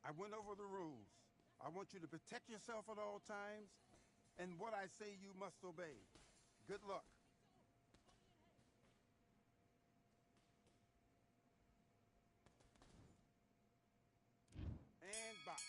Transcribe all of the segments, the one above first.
I went over the rules. I want you to protect yourself at all times, and what I say you must obey. Good luck. And box.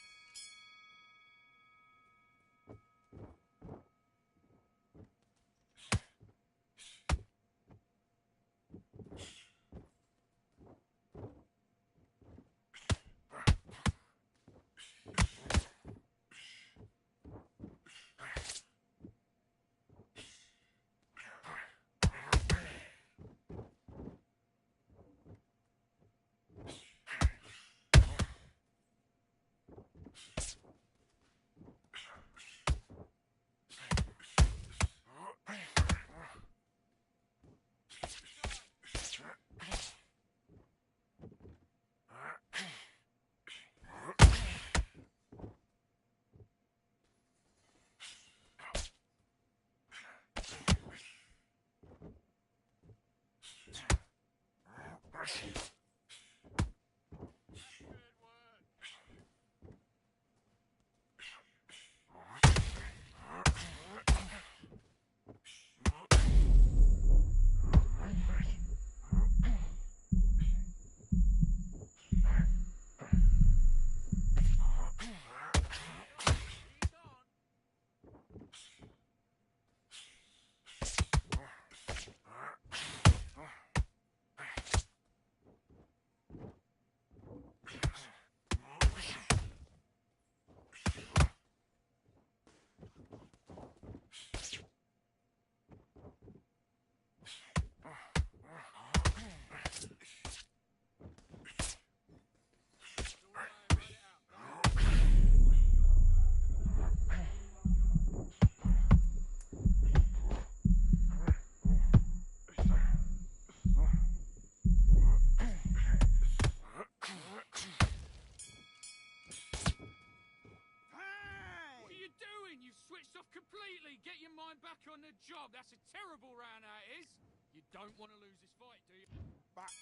Completely. Get your mind back on the job. That's a terrible round, that is. You don't want to lose this fight, do you? Box.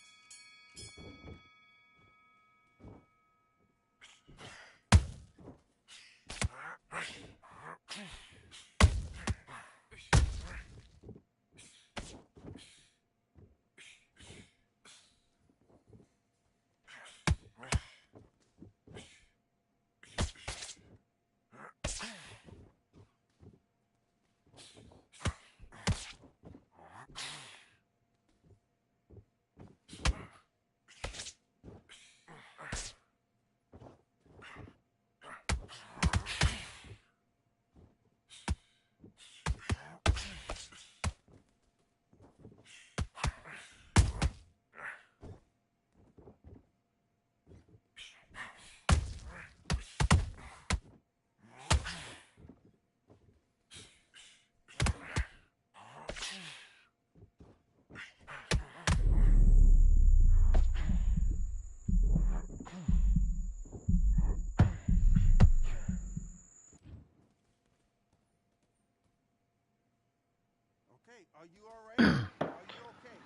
Okay, are you all right? Are you okay?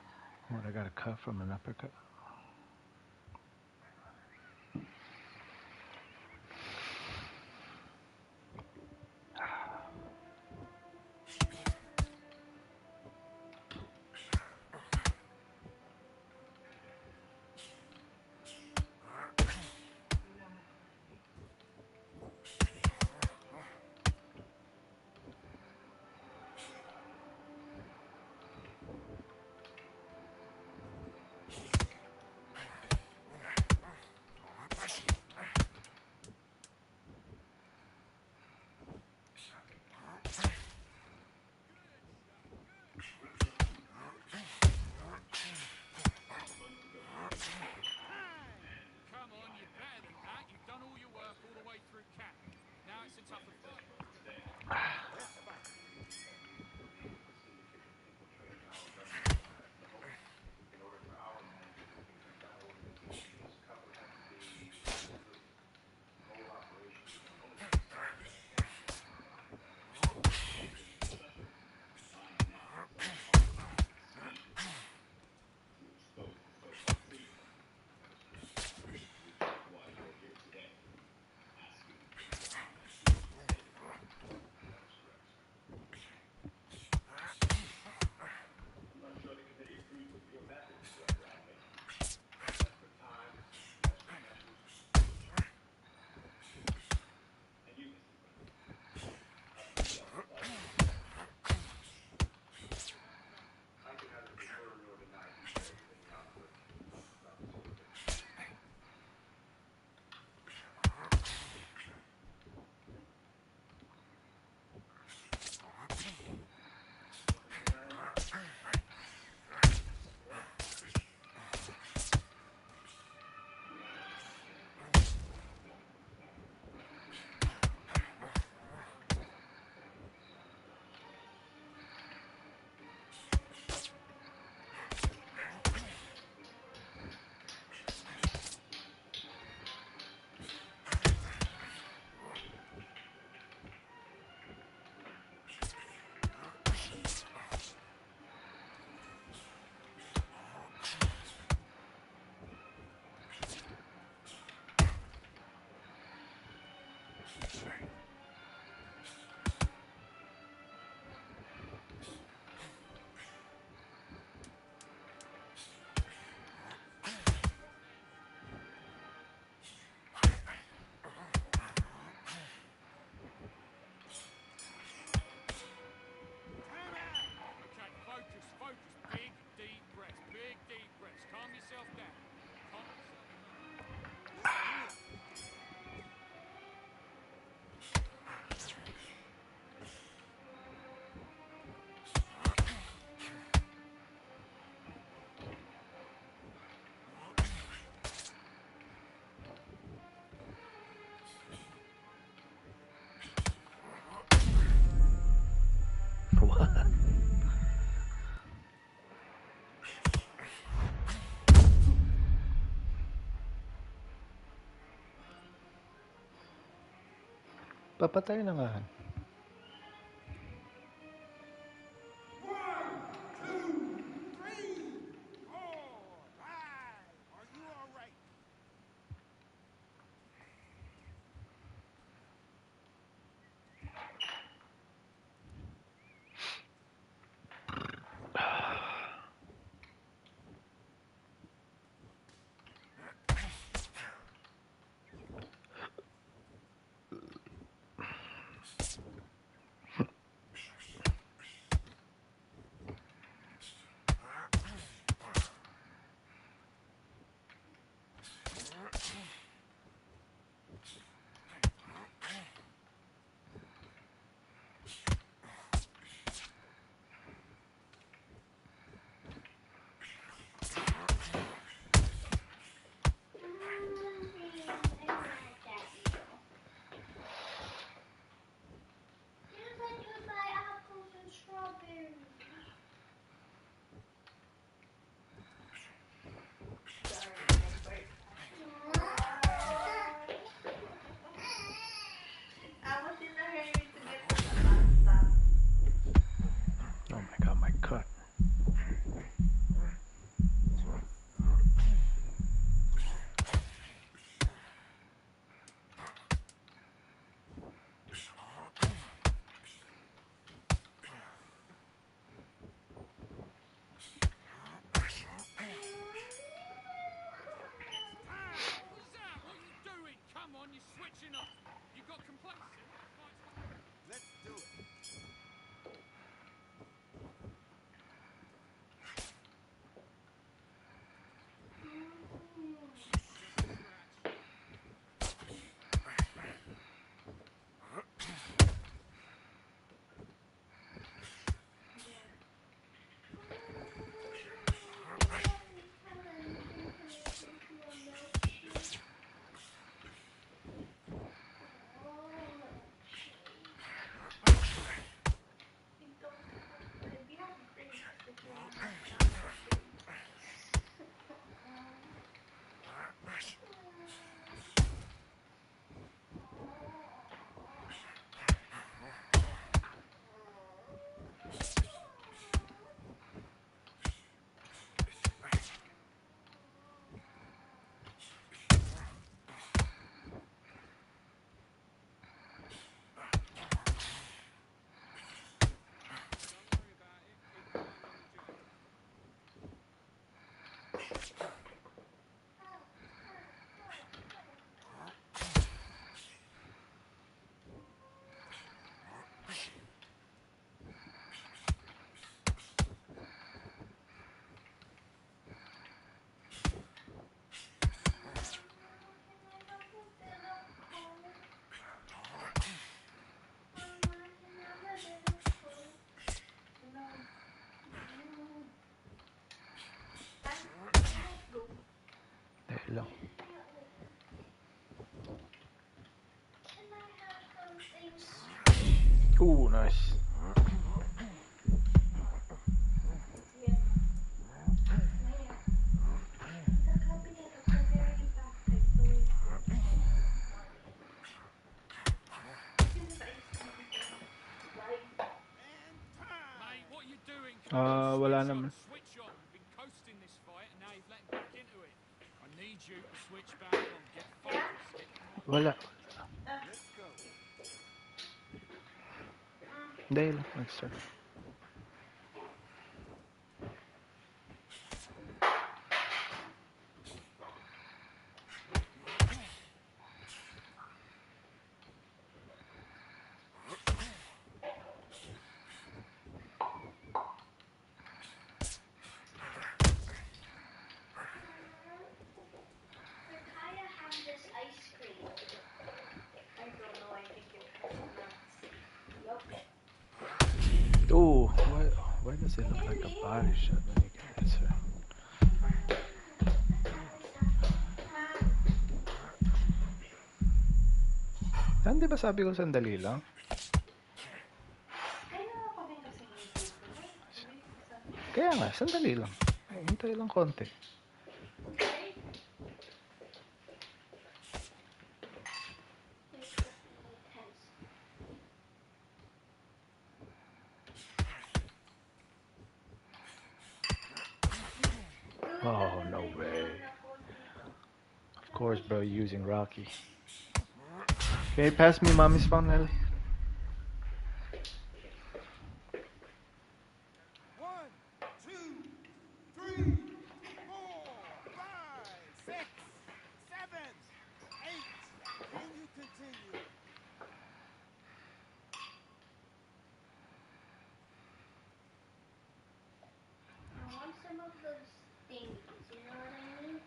What, I got a cuff from an uppercut? Papatay na nga. 1, 2, 3, 4, 5. Are you all right? Oh my god, my cut. What was that? What are you doing? Come on, you're switching off. You got complacent? Let's do it. Dahil lang. Ooh, nice. Mate, what are you doing? Come on, Wala switch on, naman. switch on. You've been coasting this fight and now you've let back into it. I need you to switch back on. Get focused. Wala. Let's go. Dahil lang. Nag-start. Ooh, why does it look like a body shot when you can answer? Di ba sabi ko sandali lang? Kaya nga, sandali lang. Hintay lang konti. course, bro, you're using Rocky. Can you pass me mommy's phone, Ellie? 1, 2, 3, 4, 5, 6, 7, 8. Can you continue? I want some of those thingies, you know what I mean?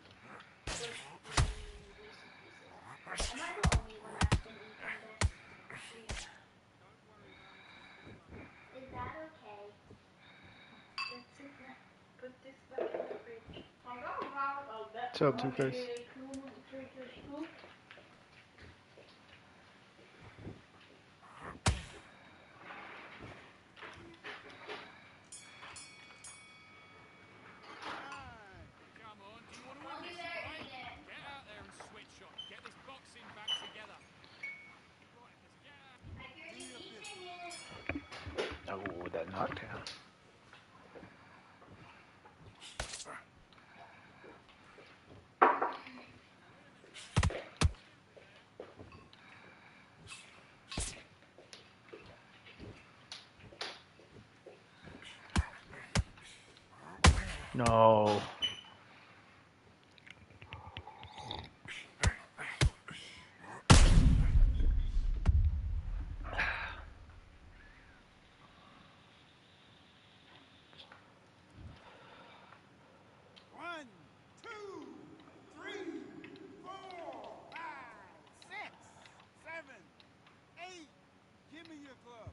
Those Reese pieces. Am I the only one that's been eating this? Is that okay? Put this back in the fridge. What's up, two guys? Come on, do you want to win this fight? Get out there and switch on. Get this boxing back together. Right, let's get out. I hear you eating it. Oh, that knockdown. No. One, two, three, 4, 5, 6, 7, 8. Give me your gloves.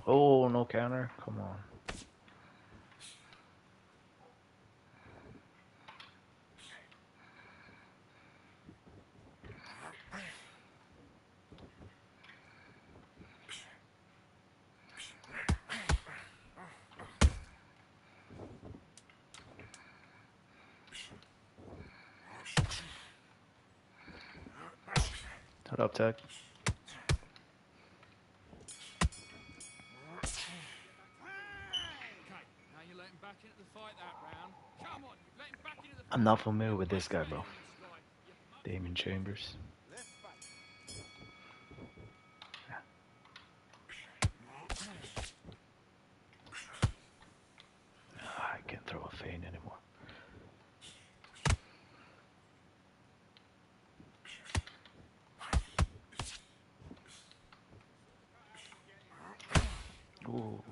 Oh, no counter. Come on. What up, Tech? Okay, now you're letting back into the fight that round. Come on, you've let him back into the fight. I'm not familiar with this guy, What's bro. better than this guy? You must- Damon Chambers. Let's fight. I can't throw a feint anymore. Ooh.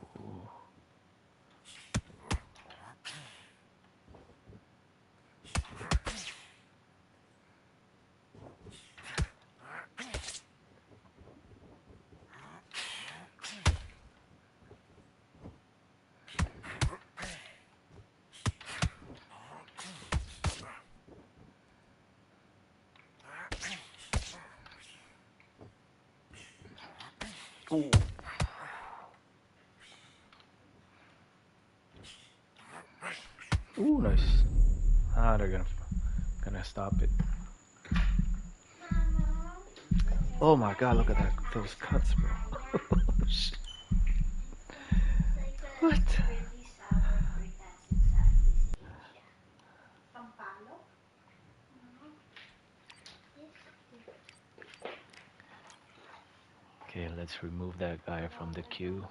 Ooh. Ooh, nice. Ah, they're gonna stop it. Oh my god, look at that, those cuts, bro. Shit. What? Really sour fruit that's in Southeast Asia. Pampalo? Okay, let's remove that guy from the queue.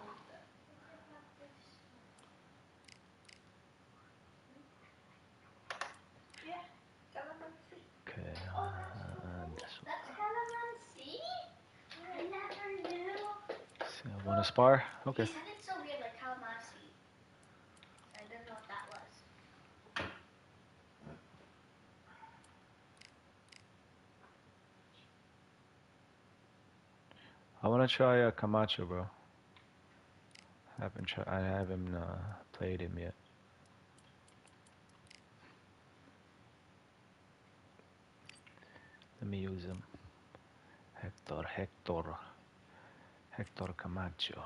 Yeah, calamansi. Okay, Oh, that's this one. calamansi? I never knew. So I want Wanna spar? Okay. He said it so weird, like Kalamasi. I didn't know what that was. I wanna try Camacho, bro. I haven't played him yet. Let me use him. Hector Camacho.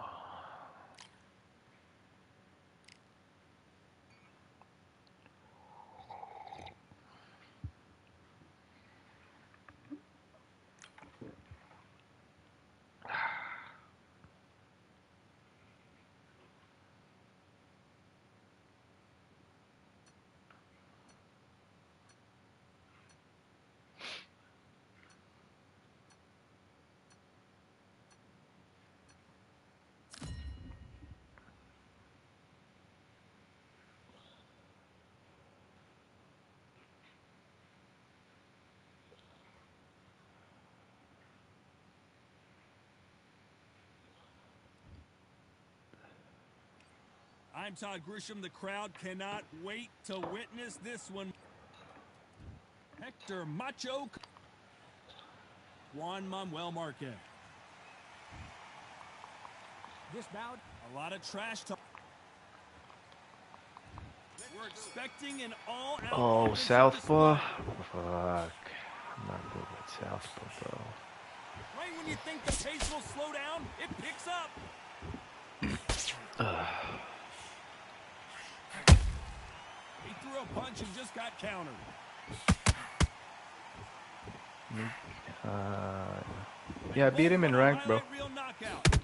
I'm Todd Grisham. The crowd cannot wait to witness this one. Hector Macho. Juan Manuel Marquez. Dismount. A lot of trash talk. We're expecting an all-out. Oh, Southpaw? Fuck. I'm not good with Southpaw, bro. Right when you think the pace will slow down, it picks up. He threw a punch and just got countered. Yeah, I beat him in rank, bro. Real knockout.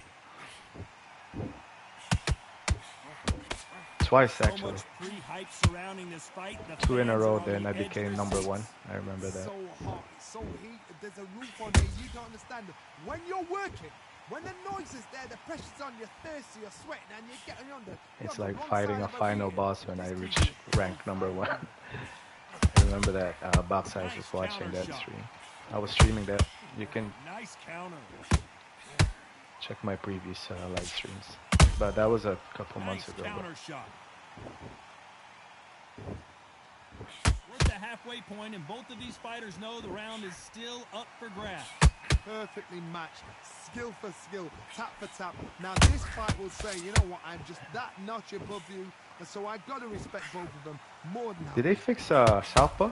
Twice, actually. So much pre-hype surrounding this fight. The 2 in a fans row, are on then the I edge of became their number seats. 1. I remember that. So hot, so heated, there's a roof on there, you don't understand. When you're working, when the noise is there, the pressure's on, you're thirsty, you're sweating, and you're getting on the... It's like fighting a final boss when I reached rank number 1. I remember that Box Eyes was watching that stream. I was streaming that. You can Nice counter. check my previous live streams. But that was a couple months ago. Counter Bro. shot. We're at the halfway point, and both of these fighters know the round is still up for grabs. Perfectly matched, skill for skill, tap for tap. Now this fight will say, you know what, I'm just that notch above you, and so I've got to respect both of them more than that. Did they fix Southpaw?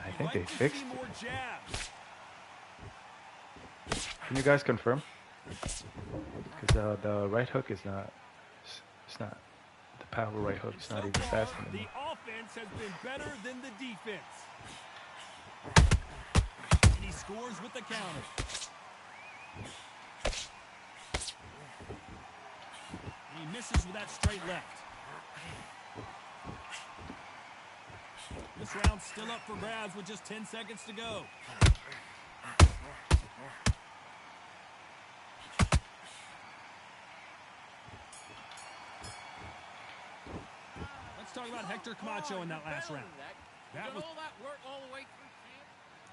I think they fixed it. More jabs. Can you guys confirm? Because the right hook is not. It's not. The power right hook is not even fast The anymore. offense has been better than the defense. And he scores with the counter. And he misses with that straight left. This round's still up for grabs with just 10 seconds to go. Let's talk about Hector Camacho in that last round. That was all that work all the way through.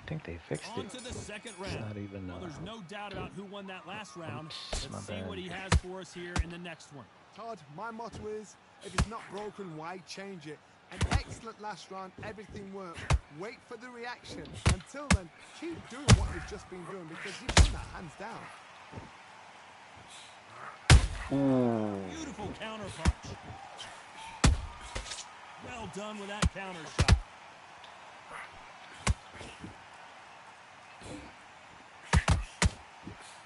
I think they fixed on it. to the second It's round. not even. Well, there's no doubt about who won that last round. Oops, my Let's see bad. what he has for us here in the next one. Todd, my motto is, if it's not broken, why change it? An excellent last round, everything worked. Wait for the reaction. Until then, keep doing what you've just been doing because you've done that hands down. Ooh. Beautiful counter punch. Well done with that counter shot.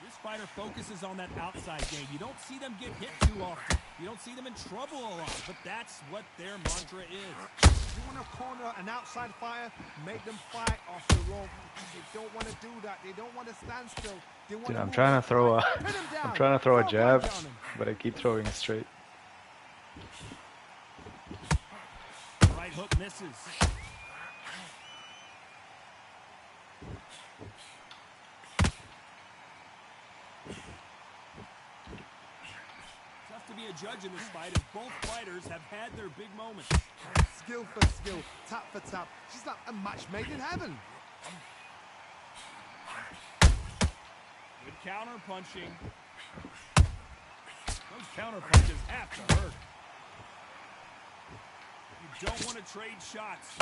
This fighter focuses on that outside game. You don't see them get hit too often. You don't see them in trouble a lot, but that's what their mantra is. You want to corner an outside fighter, make them fight off the rope. They don't want to do that. They don't want to stand still. They want Dude, to I'm move trying to throw a. Pin them down. I'm trying to throw a Throw jab, punch on them. but I keep throwing it straight. Right hook misses. Tough to be a judge in this fight as both fighters have had their big moments. Skill for skill, tap for tap. She's like a match made in heaven. Good counter punching. Those counter punches have to hurt. You don't want to trade shots.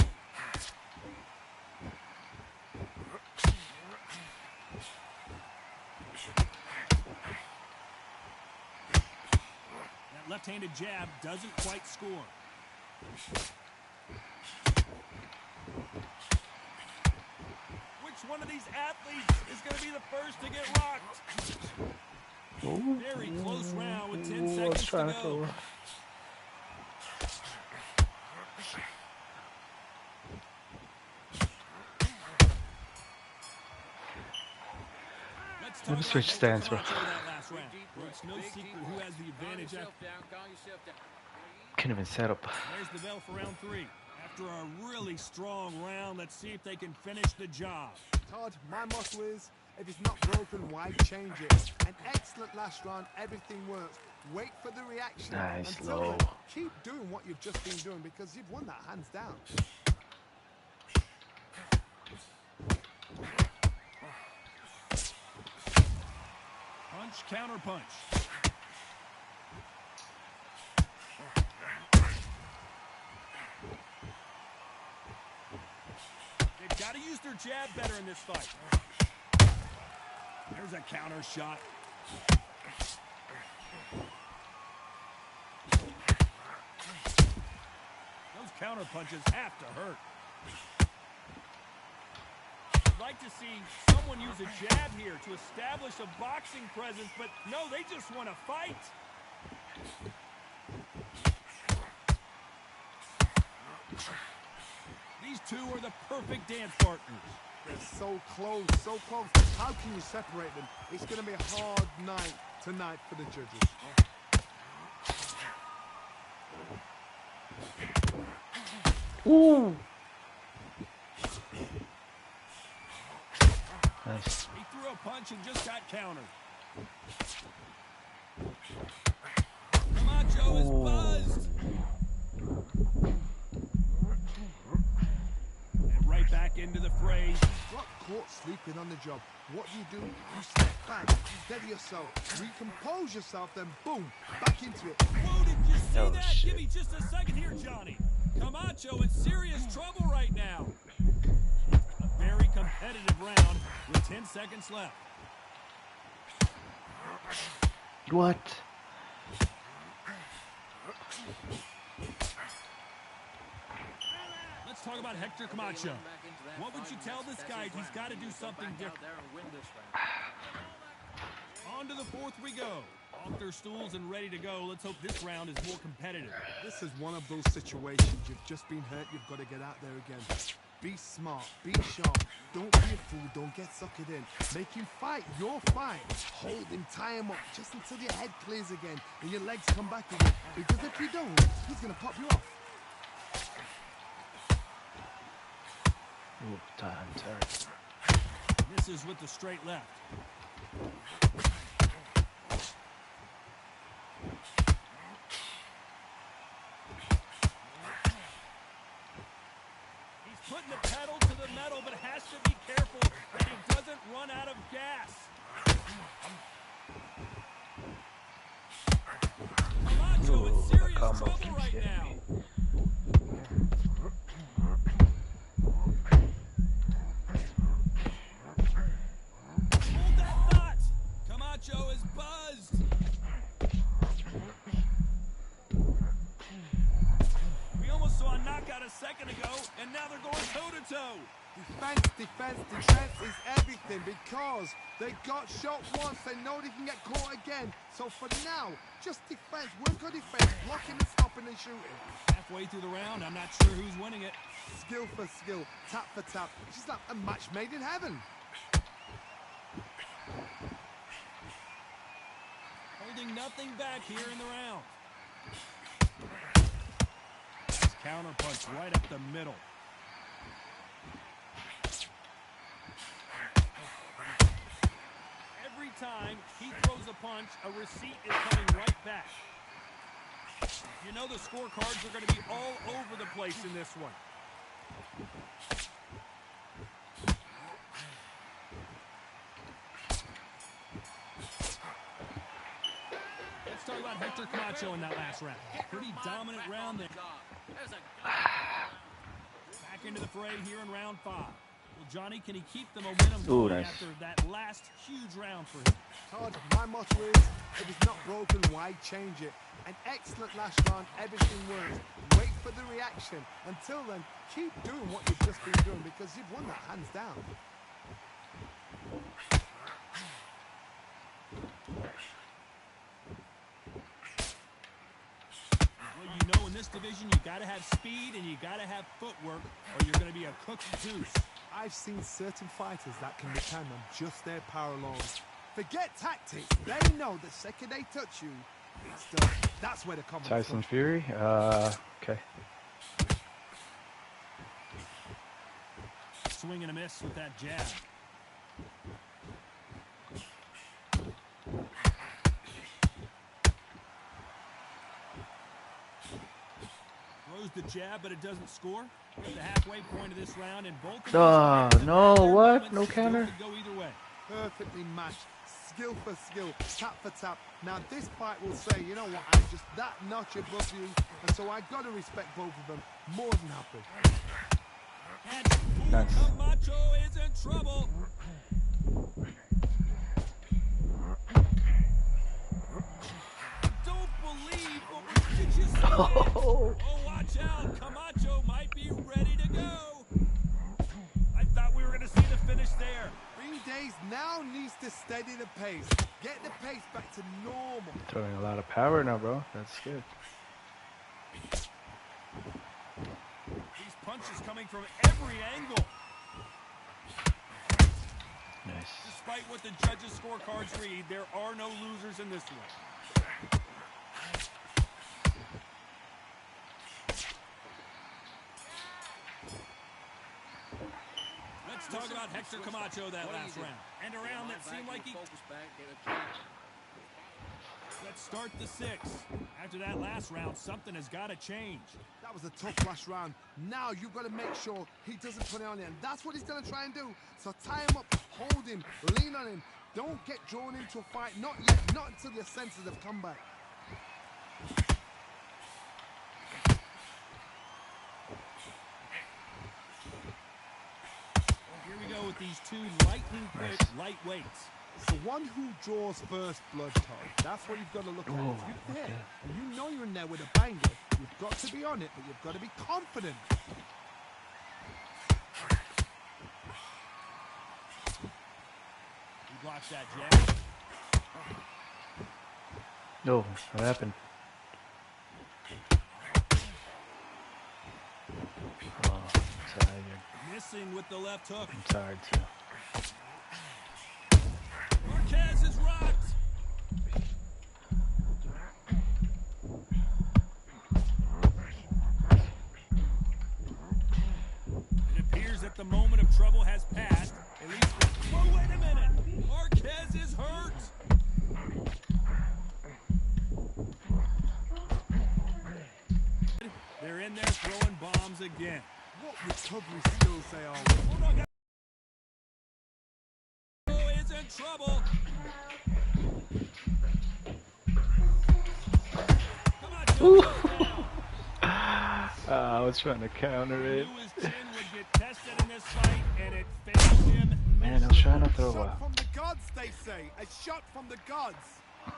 That left-handed jab doesn't quite score. Which one of these athletes is going to be the first to get rocked? Very close round with 10 seconds to go. Let me switch stance, bro. It's no secret who has the advantage. Can't even set up. There's the bell for round 3. After a really strong round, let's see if they can finish the job. Todd, my motto is, if it's not broken, why change it? An excellent last round, everything works. Wait for the reaction. Nice, Until low. then, keep doing what you've just been doing because you've won that hands down. Punch, counter punch. They've got to use their jab better in this fight. There's a counter shot. Those counter punches have to hurt. I'd like to see someone use a jab here to establish a boxing presence, but no, they just want to fight. These two are the perfect dance partners. They're so close, so close. How can you separate them? It's going to be a hard night tonight for the judges. Ooh. Nice. He threw a punch and just got countered. Camacho is buzzed. And right back into the fray. Got caught sleeping on the job. What do? You step back, steady yourself, recompose yourself, then boom, back into it. Whoa, did you see Oh, that? shit. Give me just a second here, Johnny. Camacho in serious trouble right now. A very competitive round with 10 seconds left. What? Let's talk about Hector Camacho. What would you tell this guy? He's got to do something different. On to the fourth we go. Off their stools and ready to go. Let's hope this round is more competitive. This is one of those situations. You've just been hurt. You've got to get out there again. Be smart. Be sharp. Don't be a fool. Don't get suckered in. Make him fight your fight. Hold him. Tie him up just until your head clears again and your legs come back again. Because if you don't, he's going to pop you off. Ooh, time, sorry. This is with the straight left. He's putting the pedal to the metal, but has to be careful that he doesn't run out of gas. Camacho in serious combo trouble keeps right hitting now. me. Hold that thought. Camacho is buzzed. We almost saw a knockout a second ago, and now they're going toe-to-toe. Defense, defense, defense is everything because they got shot once. They know they can get caught again. So for now, just defense. Work on defense. Blocking and stopping and shooting. Halfway through the round, I'm not sure who's winning it. Skill for skill. Tap for tap. It's just like a match made in heaven. Holding nothing back here in the round. Nice counter punch right up the middle. Every time he throws a punch, a receipt is coming right back. You know the scorecards are going to be all over the place in this one. Let's talk about Hector Camacho in that last round. Pretty dominant round there. Back into the fray here in round 5. Well, Johnny, can he keep the momentum going after that last huge round for him? Todd, my motto is, if it's not broken, why change it? An excellent last round, everything works. Wait for the reaction. Until then, keep doing what you've just been doing because you've won that hands down. Well, you know, in this division, you got to have speed and you got to have footwork, or you're going to be a cooked goose. I've seen certain fighters that can depend on just their power alone. Forget tactics. They know the second they touch you, it's done. That's where the confidence Tyson comes. Fury? Okay. Swing and a miss with that jab. Throws the jab, but it doesn't score. We're at the halfway point of this round, and both. No, what? No counter? Go either way. Perfectly matched. Skill for skill, tap for tap. Now this fight will say, you know what, I'm just that notch above you, and so I got to respect both of them. More than happy. And Nice. Camacho is in trouble. Don't believe what did you see? Oh, watch out. Camacho might be ready to go. I thought we were going to see the finish there. Ring Days now needs to steady the pace. Get the pace back to normal. Throwing a lot of power now, bro. That's good. These punches coming from every angle. Nice. Despite what the judges' scorecards read, there are no losers in this one. Let's talk about Hector Camacho that last round. And a round that seemed like he... Let's start the 6th. After that last round, something has got to change. That was a tough last round. Now you've got to make sure he doesn't put it on you, and that's what he's going to try and do. So tie him up, hold him, lean on him. Don't get drawn into a fight. Not yet, not until your senses have come back. Here we go with these two lightning quick lightweights. It's the one who draws first blood, Todd. That's what you've got to look at. If you're there, and you know you're in there with a banger, you've got to be on it, but you've got to be confident. He blocks that jab. No, what happened? Oh, I'm tired. Missing with the left hook. I'm tired too. Marquez is rocked. It appears that the moment of trouble has passed. At least. Whoa, wait a minute. Marquez is hurt. They're in there throwing bombs again. What recovery skills they are. Hold on, guys. Is in trouble. Come on, Joe. I was trying to counter it. Knew his chin would get tested in this fight, and it failed him. Man, I was trying to throw Shot a... from the gods, they say. A shot from the gods. 1,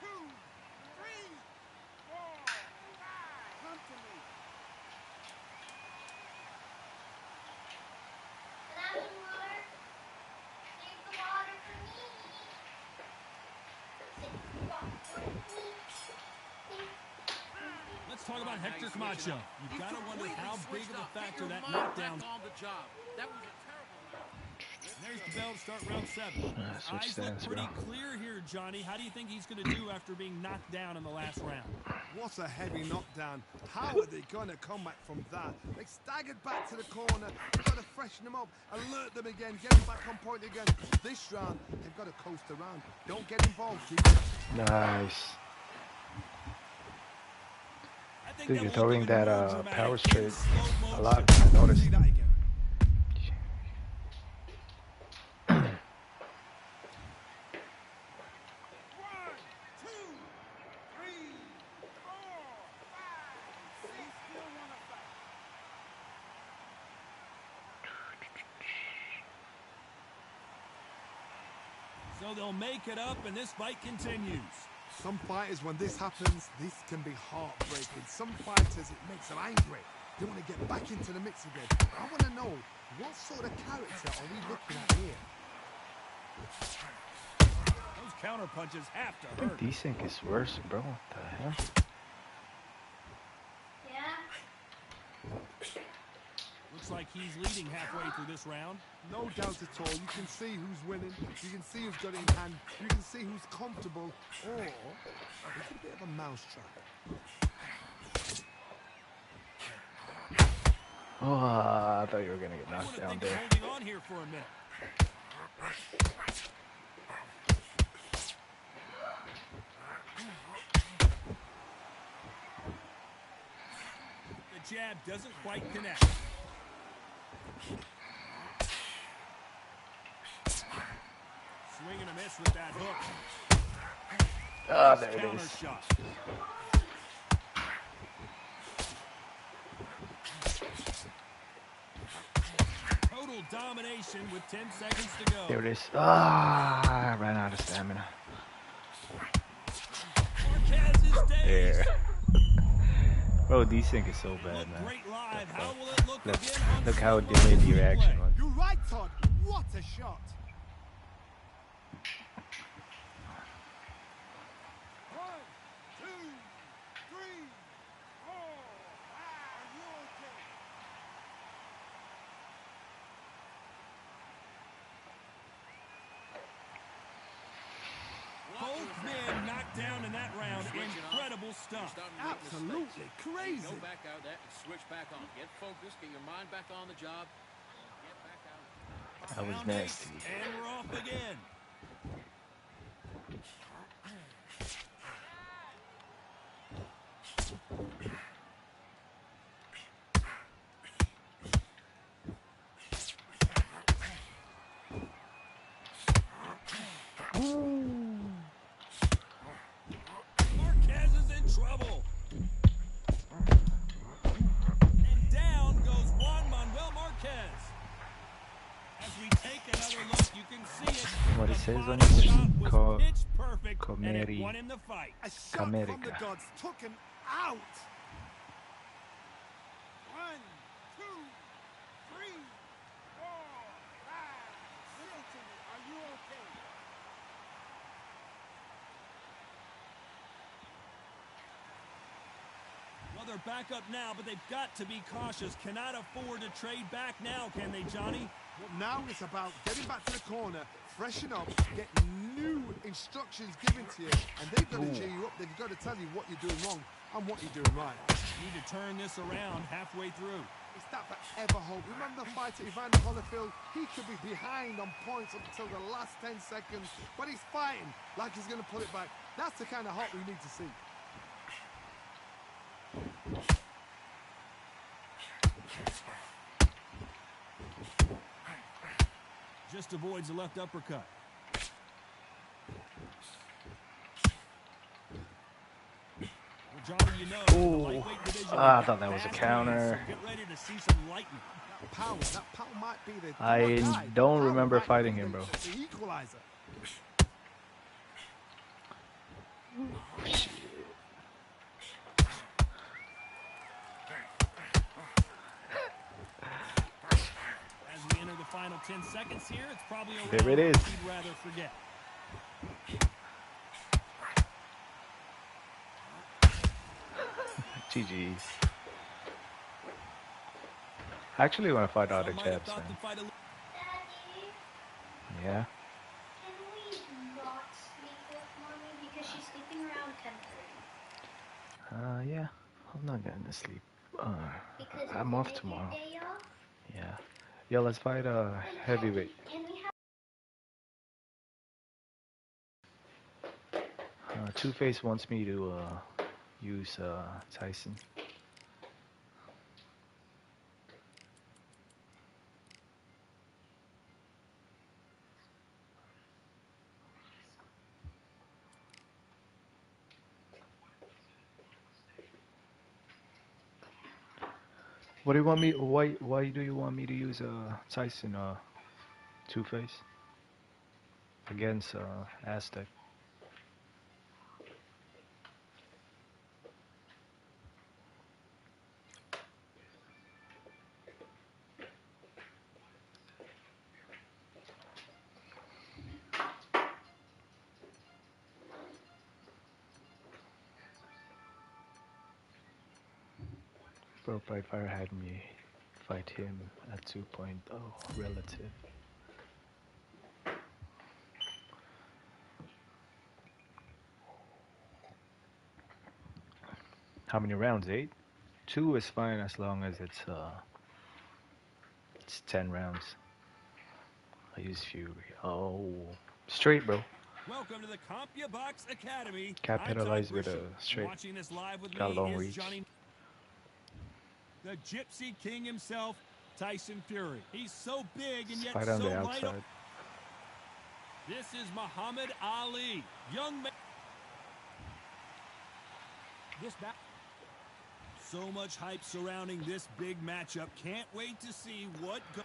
2, 3, 4, 5. Come to me. Lemon water. Save the water for me. Save the water for me. Let's talk about Hector Camacho. You've got to wonder how big of a factor that knockdown. There's the bell to start round 7. switch Eyes stance, look pretty bro. clear here, Johnny. How do you think he's going to do after being knocked down in the last round? What a heavy knockdown. How are they going to come back from that? They staggered back to the corner. They've got to freshen them up, alert them again, get them back on point again. This round, they've got to coast around. Don't get involved, G. Nice. I think Dude, that you're will throwing look even that more dramatic power in straight slow a motion. lot. I noticed. See that again. So they'll make it up, and this fight continues. Some fighters, when this happens, this can be heartbreaking. Some fighters, it makes them angry. They want to get back into the mix again. I want to know, what sort of character are we looking at here? Those counter punches have to I think hurt. D-Sync is worse, bro. What the hell? Yeah. Looks like he's leading halfway through this round. No doubt at all. You can see who's winning. You can see who's got it in hand. You can see who's comfortable. Or it's a bit of a mousetrap. Oh, I thought you were gonna get I knocked want to down think of there. holding on here for a minute. The jab doesn't quite connect. Swing and a miss with that hook. Ah, there it Counter is. shot. Total domination with 10 seconds to go. There it is. Ah, I ran out of stamina. Marquez is dazed. There. Bro, D-Sync is so It bad, looked man. great live. How will it look Look, again on look how slow delayed the motion reaction replay? was. You're right, Todd. What a shot. One, two, three, four, five. Are you okay? Both men knocked down in that round. Incredible stuff. Absolutely crazy. Go back out there and switch back on. Get focused. Get your mind back on the job. Get back out. That was Round 8, nasty. and we're off again. Marquez is in trouble. And down goes Juan Manuel Marquez. As we take another look, you can see it. What it The says on final his shot was co- pitch perfect, and it comeri- won him the fight. A shot from the America. gods took him out. One, two, three, four, five. Listen to me. Are you okay? Well, they're back up now, but they've got to be cautious. Cannot afford to trade back now, can they, Johnny? Well, now it's about getting back to the corner, freshen up, get new instructions given to you, and they've got to cheer you up. They've got to tell you what you're doing wrong and what you're doing right. Need to turn this around halfway through. It's that forever hope. Remember the fight at Evander Holyfield? He could be behind on points up until the last 10 seconds, but he's fighting like he's going to pull it back. That's the kind of hope we need to see. Just avoids the left uppercut. Well, Johnny, you know, the Ooh. lightweight division Ah, I thought that was a fast counter. so get ready to see some lightning. That power might be the I guy. don't Power remember might be fighting him, bro. The equalizer. Shit. As we enter the final 10 seconds here, it's probably a There it round is. we'd rather forget. GG's. I actually want to fight all the Some might have jabs, thought man. the fight a Daddy, Yeah. can we not sleep with mommy because she's sleeping around 10:30? Yeah. I'm not gonna sleep. Because I'm when off I get tomorrow. day off, Yeah. Yo, let's fight heavyweight. Can we have Two-Face wants me to use Tyson. What do you want me? Why do you want me to use Tyson? Two-Face? against Aztec. Pro Pride Fire had me fight him at 2.0 relative. How many rounds? 8? 2 is fine as long as it's 10 rounds. I use Fury. Oh, straight, bro. Welcome to the CompuBox Academy. Capitalize with a straight. Watching this live with Got me long is reach. Johnny, the Gypsy King himself, Tyson Fury. He's so big and yet Fight on so the light. outside. This is Muhammad Ali, young man. This back. So much hype surrounding this big matchup. Can't wait to see what goes.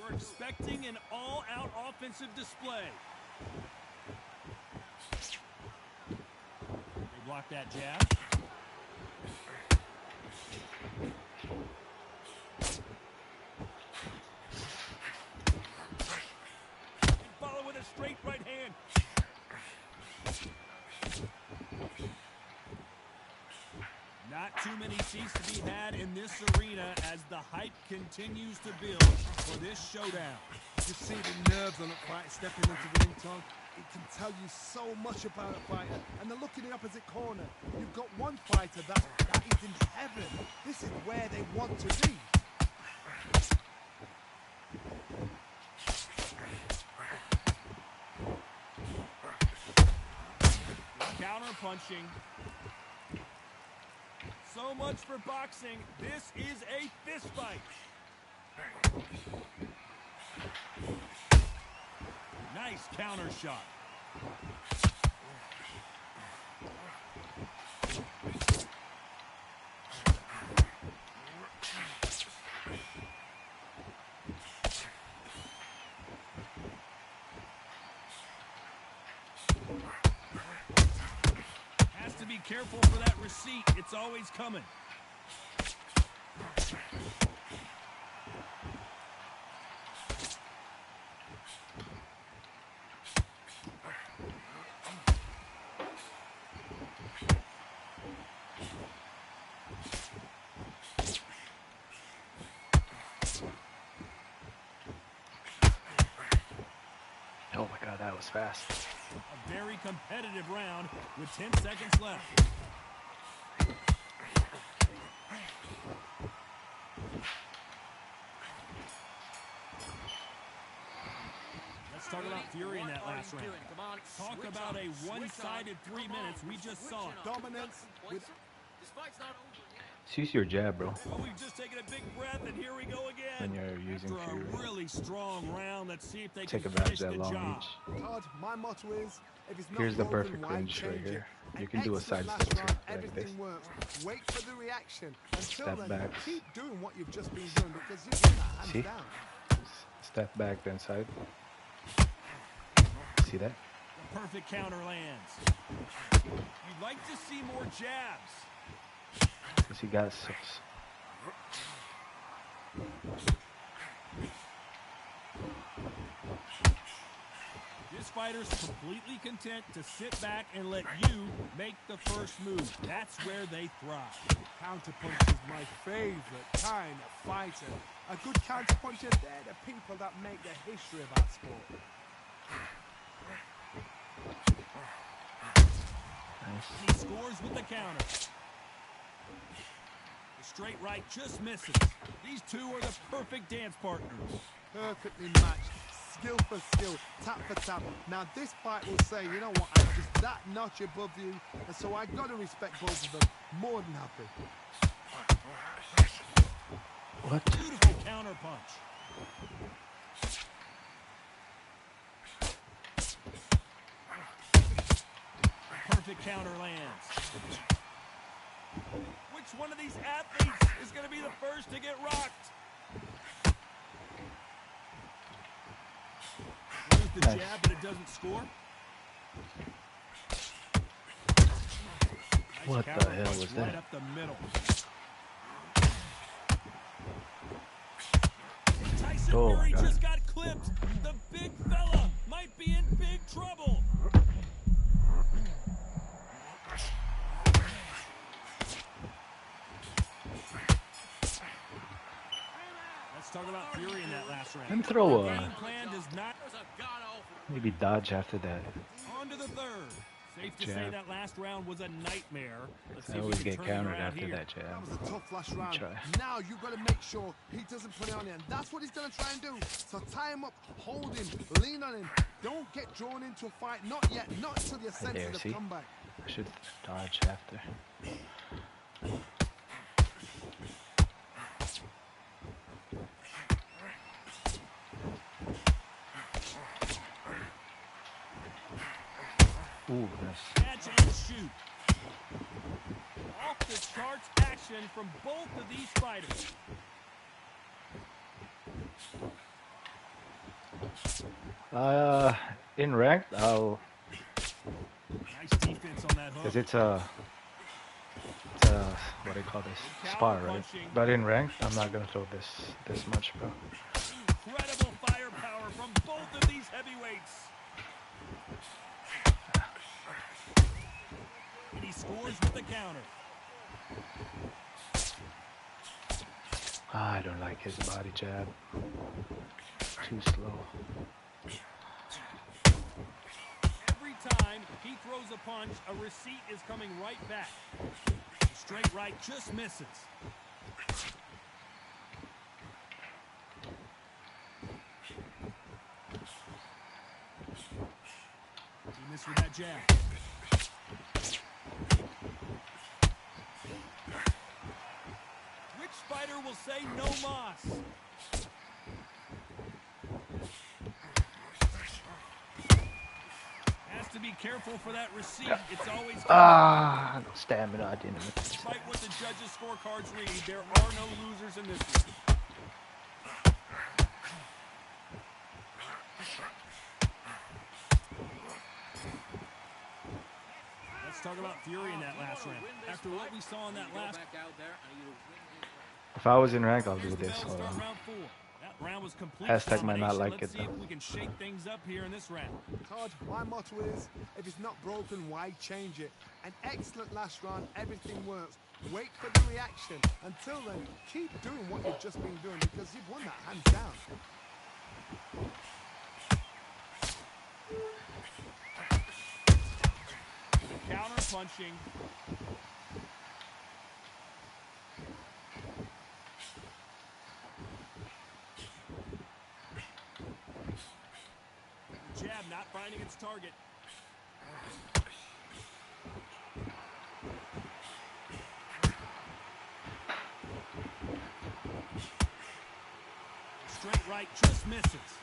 We're expecting an all-out offensive display. They block that jab. And follow with a straight right hand. Not too many seats to be had in this arena as the hype continues to build for this showdown. You see the nerves on a fight stepping into the ring, Tom. It can tell you so much about a fighter. And then look in the opposite corner. You've got one fighter that is in heaven. This is where they want to be. Counter punching. So much for boxing. This is a fist fight. Nice counter shot. Has to be careful for that receipt. It's always coming. Oh my god, that was fast. A very competitive round with 10 seconds left. Let's talk about Fury in that last round. Talk about a one-sided 3 minutes. We just saw it. Dominance with This fight's not over yet. Just use your jab, bro. Well, we've just taken a big breath, and here we go again. When you're using After Fury. a really strong round, let's see if they Take can advantage finish of the that long job. reach. Todd, my motto is, if it's not Here's the broken, perfect why range right change here. it? You An can do a excellent side last step round, like everything this. works. Wait for the reaction. Until Step then, back. keep doing what you've just been doing because you've got that hands See? down. Step back, then side. See that? The perfect counter lands. You'd like to see more jabs. Because he got 6. This fighter's completely content to sit back and let you make the first move. That's where they thrive. Counterpunch is my favorite kind of fighter. A good counterpuncher, they're the people that make the history of our sport. He scores with the counter. The straight right just misses. These two are the perfect dance partners. Perfectly matched. Skill for skill, tap for tap. Now this fight will say, you know what, I'm just that notch above you, and so I got to respect both of them. More than happy. What? Beautiful counter punch. Perfect counter lands. Which one of these athletes is going to be the first to get rocked? the Nice. jab, but it doesn't score. What Nice the counter hell punch was right that? up the middle. Tyson Oh my Fury God. just got clipped. The big fella might be in big trouble. Let's talk about Fury in that last round. Let me throw The a game plan does not. maybe dodge after that. On to the third. Safe to say Jab. that last round was a nightmare. Let's see I if we always can get turn it countered around after here. that jab. That was a tough last round. Try. Now you've got to make sure he doesn't put it on you, and that's what he's going to try and do. So tie him up, hold him, lean on him. Don't get drawn into a fight. Not yet. Not until you're Right there, sensitive. see? Come back. I should dodge after. Ooh, nice. Catch and shoot. Off the charts action from both of these fighters. In ranked, I'll, Nice defense on that hook. cause it's a, what do you call this? Spar, right? But in ranked, I'm not gonna throw this much, bro. Incredible firepower from both of these heavyweights. And he scores with the counter. I don't like his body jab. Too slow. Every time he throws a punch, a receipt is coming right back. Straight right just misses. He missed with that jab. Which fighter will say no mas? Has to be careful for that receipt. It's always Ah, no stamina. I didn't miss. despite what the judges' scorecards read, there are no losers in this one. Let's talk about Fury in that last round. After what we saw in that last If I was in rank, I'll do Here's the this. bell Hold start on. round 4. That round was complete Hashtag might not domination. like Let's it, see though. if we can shake things up here in this round. Todd, my motto is, if it's not broken, why change it? An excellent last round, everything works. Wait for the reaction. Until then, keep doing what you've just been doing because you've won that hands down. Counter punching. Jab not finding its target. Straight right just misses.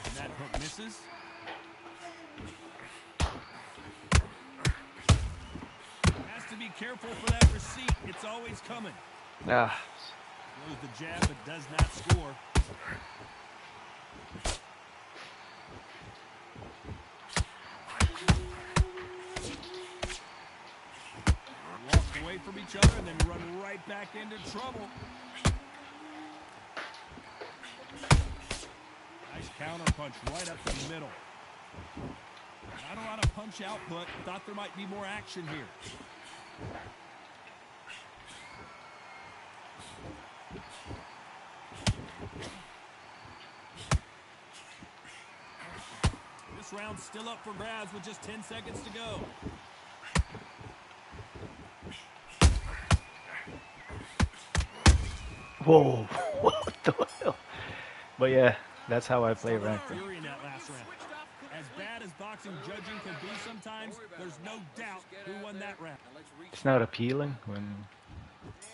And that hook misses. Has to be careful for that receipt. It's always coming. Ah, Throws the jab but does not score. Walk away from each other and then run right back into trouble. Nice counter punch right up the middle. Not a lot of punch output. Thought there might be more action here. This round's still up for grabs with just 10 seconds to go. whoa, what the hell? But yeah, that's how I play ranked. Fury in that last round. As bad as boxing judging can be sometimes, there's no doubt who won that round. It's not appealing when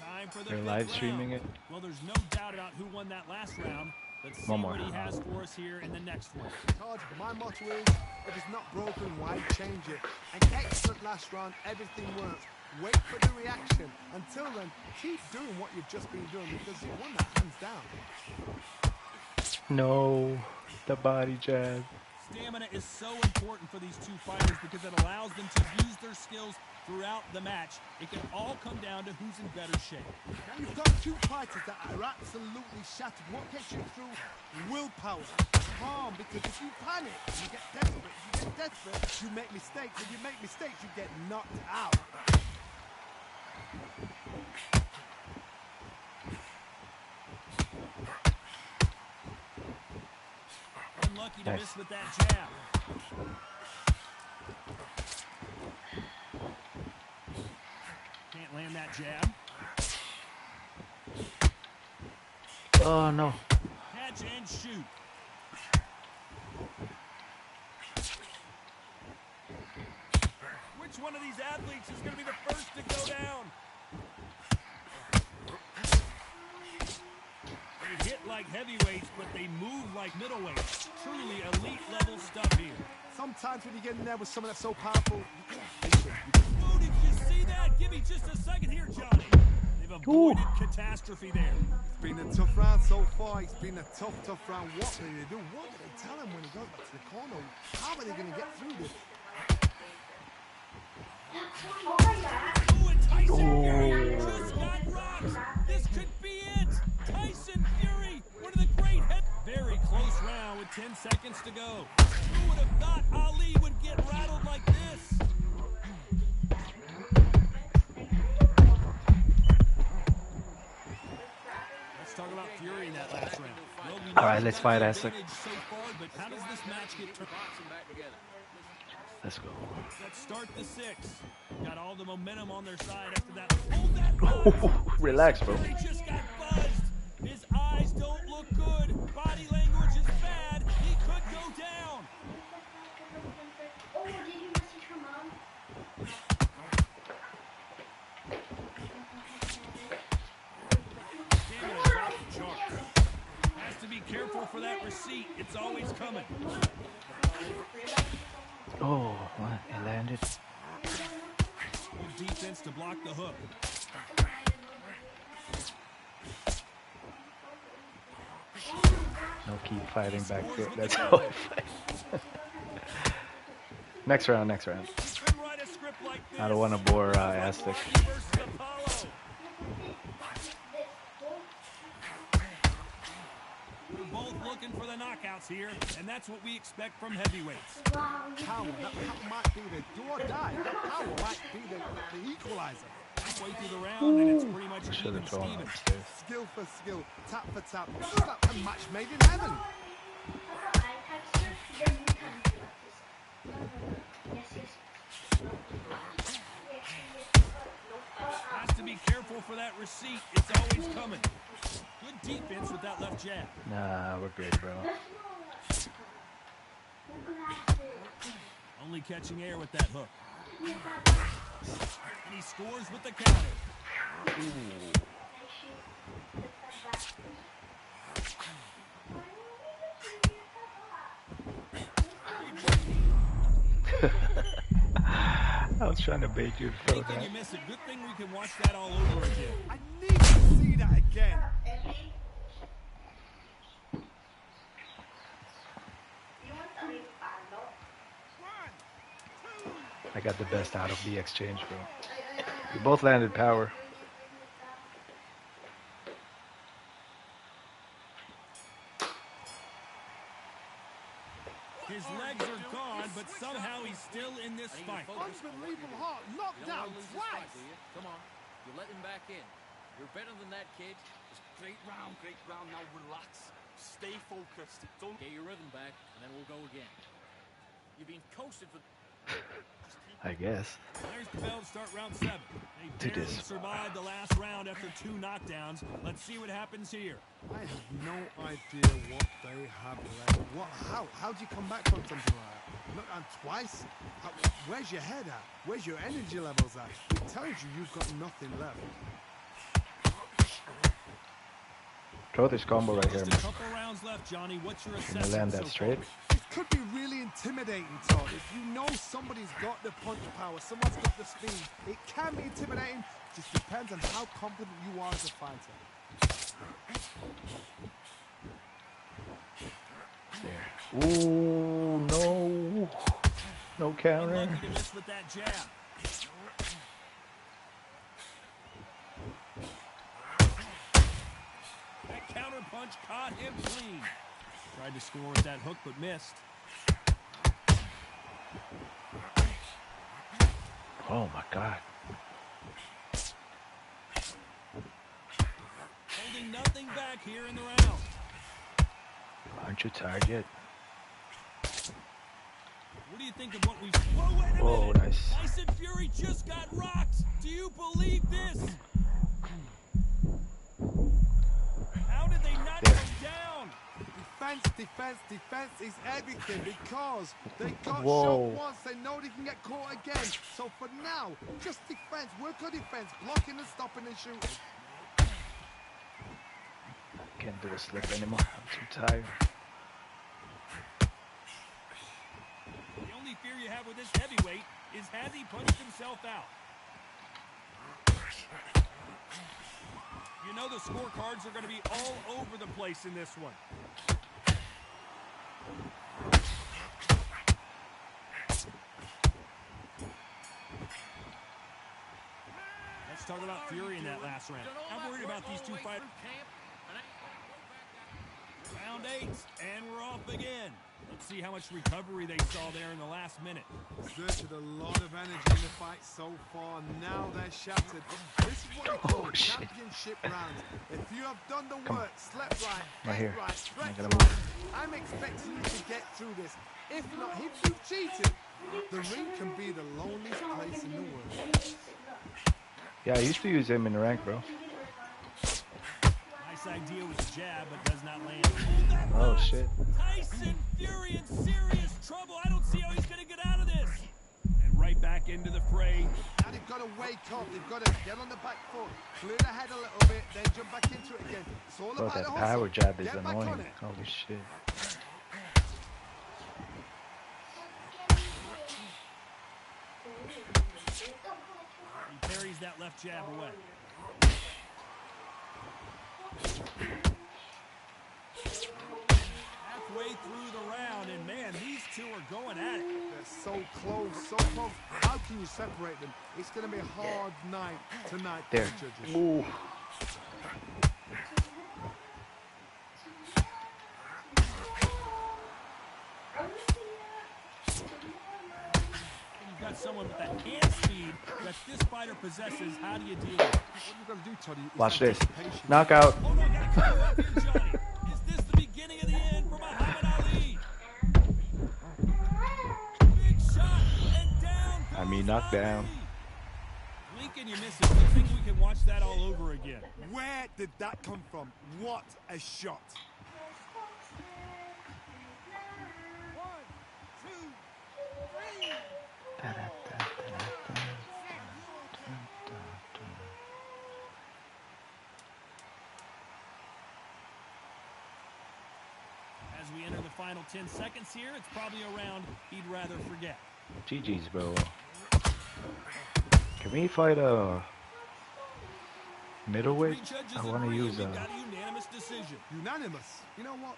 Time for the they're fifth live streaming round. it. Well, there's no doubt about who won that last round. The Let's see One more. what he has for us here in the next one. Todd, my motto is, if it's not broken, why change it? An excellent last round, everything works. Wait for the reaction. Until then, keep doing what you've just been doing because you won that hands down. No, the body jab. Stamina is so important for these two fighters because it allows them to use their skills throughout the match. It can all come down to who's in better shape. Now you've got two fighters that are absolutely shattered. What gets you through? Willpower, calm, because if you panic, you get desperate. If you get desperate, you make mistakes. If you make mistakes, you get knocked out. Unlucky to miss with that jab. Can't land that jab. Oh no. Catch and shoot. Which one of these athletes is going to be the first to go down? They hit like heavyweights, but they move like middleweights. Truly elite level stuff here. Sometimes when you get in there with someone that's so powerful, Oh, did you see that? Give me just a second here, Johnny. They've avoided catastrophe there. it's been a tough round so far. It's been a tough round. What do they do? What do they tell him when he goes back to the corner? How are they going to get through this? Oh, and Tyson Fury just got rocked. This could be it. Tyson Fury, one of the great head. Very close round with 10 seconds to go. Who would have thought Ali would get rattled like this? Let's talk about Fury in that last round. Well, we know All right, let's fight that's Aztec. advantage so far, but how does this match get turned? Let's go. Let's start the 6. Got all the momentum on their side after that. Hold that punch. Relax, bro. He just got buzzed. His eyes don't look good. Body language is bad. He could go down. Oh, did you message her mom? Stamina is off the charts. Has to be careful for that receipt. It's always coming. Oh, what? It landed. Good defense to block the hook. No, keep fighting back foot. That's how I fight. Next round, next round. He could write a script like this. I don't want to bore Aztec. Rocky versus Apollo. We're both looking for the knockouts here, and that's what we expect from heavyweights. Wow, you Power, that might be the do or die. That power might be the equalizer. Halfway through the round, and it's pretty much Should even have thrown Steven. upstairs. Skill for skill, tap for tap. This is like a match made in heaven. I text her, then you can practice. Yes. Has to be careful for that receipt. It's always coming. Good defense with that left jab. Nah, we're good, bro. Only catching air with that hook. And he scores with the counter. I was trying to bait you to How throw can that. you miss it? Good thing we can watch that all over again. I need to see that again. I got the best out of the exchange, bro. We both landed power. His legs are gone, but somehow he's still in this fight. Unbelievable heart, knocked down twice. Come on, you let him back in. You're better than that, kid. Great round, great round. Now relax. Stay focused. Don't Get your rhythm back, and then we'll go again. You've been coasted for... I guess. There's the bell to start round 7. They Do barely this. survived the last round after 2 knockdowns. Let's see what happens here. I have no idea what they have left. How do you come back from something like that? Look, and twice? Where's your head at? Where's your energy levels at? It tells you you've got nothing left. Throw this combo right here, Just a man. couple rounds left, Johnny. What's your Can you assessment land so that far? straight? It could be really intimidating, Todd. If you know somebody's got the punch power, someone's got the speed, it can be intimidating. Just depends on how confident you are as a fighter. There. Ooh, no. No counter. Unlucky to miss with that jab. That counter punch caught him clean. Tried to score with that hook, but missed. Oh my God. Holding nothing back here in the round. Aren't you tired yet? What do you think of what we've... Whoa, wait a Whoa, minute! nice. Tyson Fury just got rocked! Do you believe this? How did they not go down? Defense is everything because they got Whoa. shot once, they know they can get caught again. So for now, just defense, work on defense, blocking and stopping and shooting. Can't do a slip anymore. I'm too tired. The only fear you have with this heavyweight is has he punched himself out? You know the scorecards are going to be all over the place in this one. Let's talk about Fury in that last round. I'm worried about these two fighters. Round 8, and we're off again. Let's see how much recovery they saw there in the last minute. Exerted a lot of energy in the fight so far. Now they're shattered. This is what we call championship rounds. If you have done the work, slept right, Right ate here. right, I stretched gotta right, move. I'm expecting you to get through this. If not, if you've cheated, the ring can be the loneliest place in the world. Yeah, I used to use him in the rank, bro. Nice idea with the jab, but does not land. Hold that Oh punch! shit. Tyson Fury in serious trouble. I don't see how he's going to get out of this. And right back into the fray. Now they've got to wake up. They've got to get on the back foot, clear the head a little bit, then jump back into it again. It's all Bro, about that the hustle. power jab is Get back on annoying. it. Holy shit. He parries that left jab away. Halfway through the round, and man, these two are going at it. They're so close, so close. How can you separate them? It's going to be a hard night tonight for There. the judges. Ooh. You've got someone with that hand speed that this fighter possesses. How do you deal with it? What you've got to do, Toddy, is Watch this. anticipation. Knockout. Oh no, gotta cut her off here, Johnny. Is this the beginning of the end for Muhammad Ali? Big shot and down goes I mean, knocked Ali. down. Lincoln, you miss it. Do you think we can watch that all over again? Where did that come from? What a shot. As we enter the final 10 seconds here, it's probably a round he'd rather forget. GG's, bro. Can we fight a middleweight? Three judges I agree, want to use we've a... got a unanimous decision. Unanimous. You know what?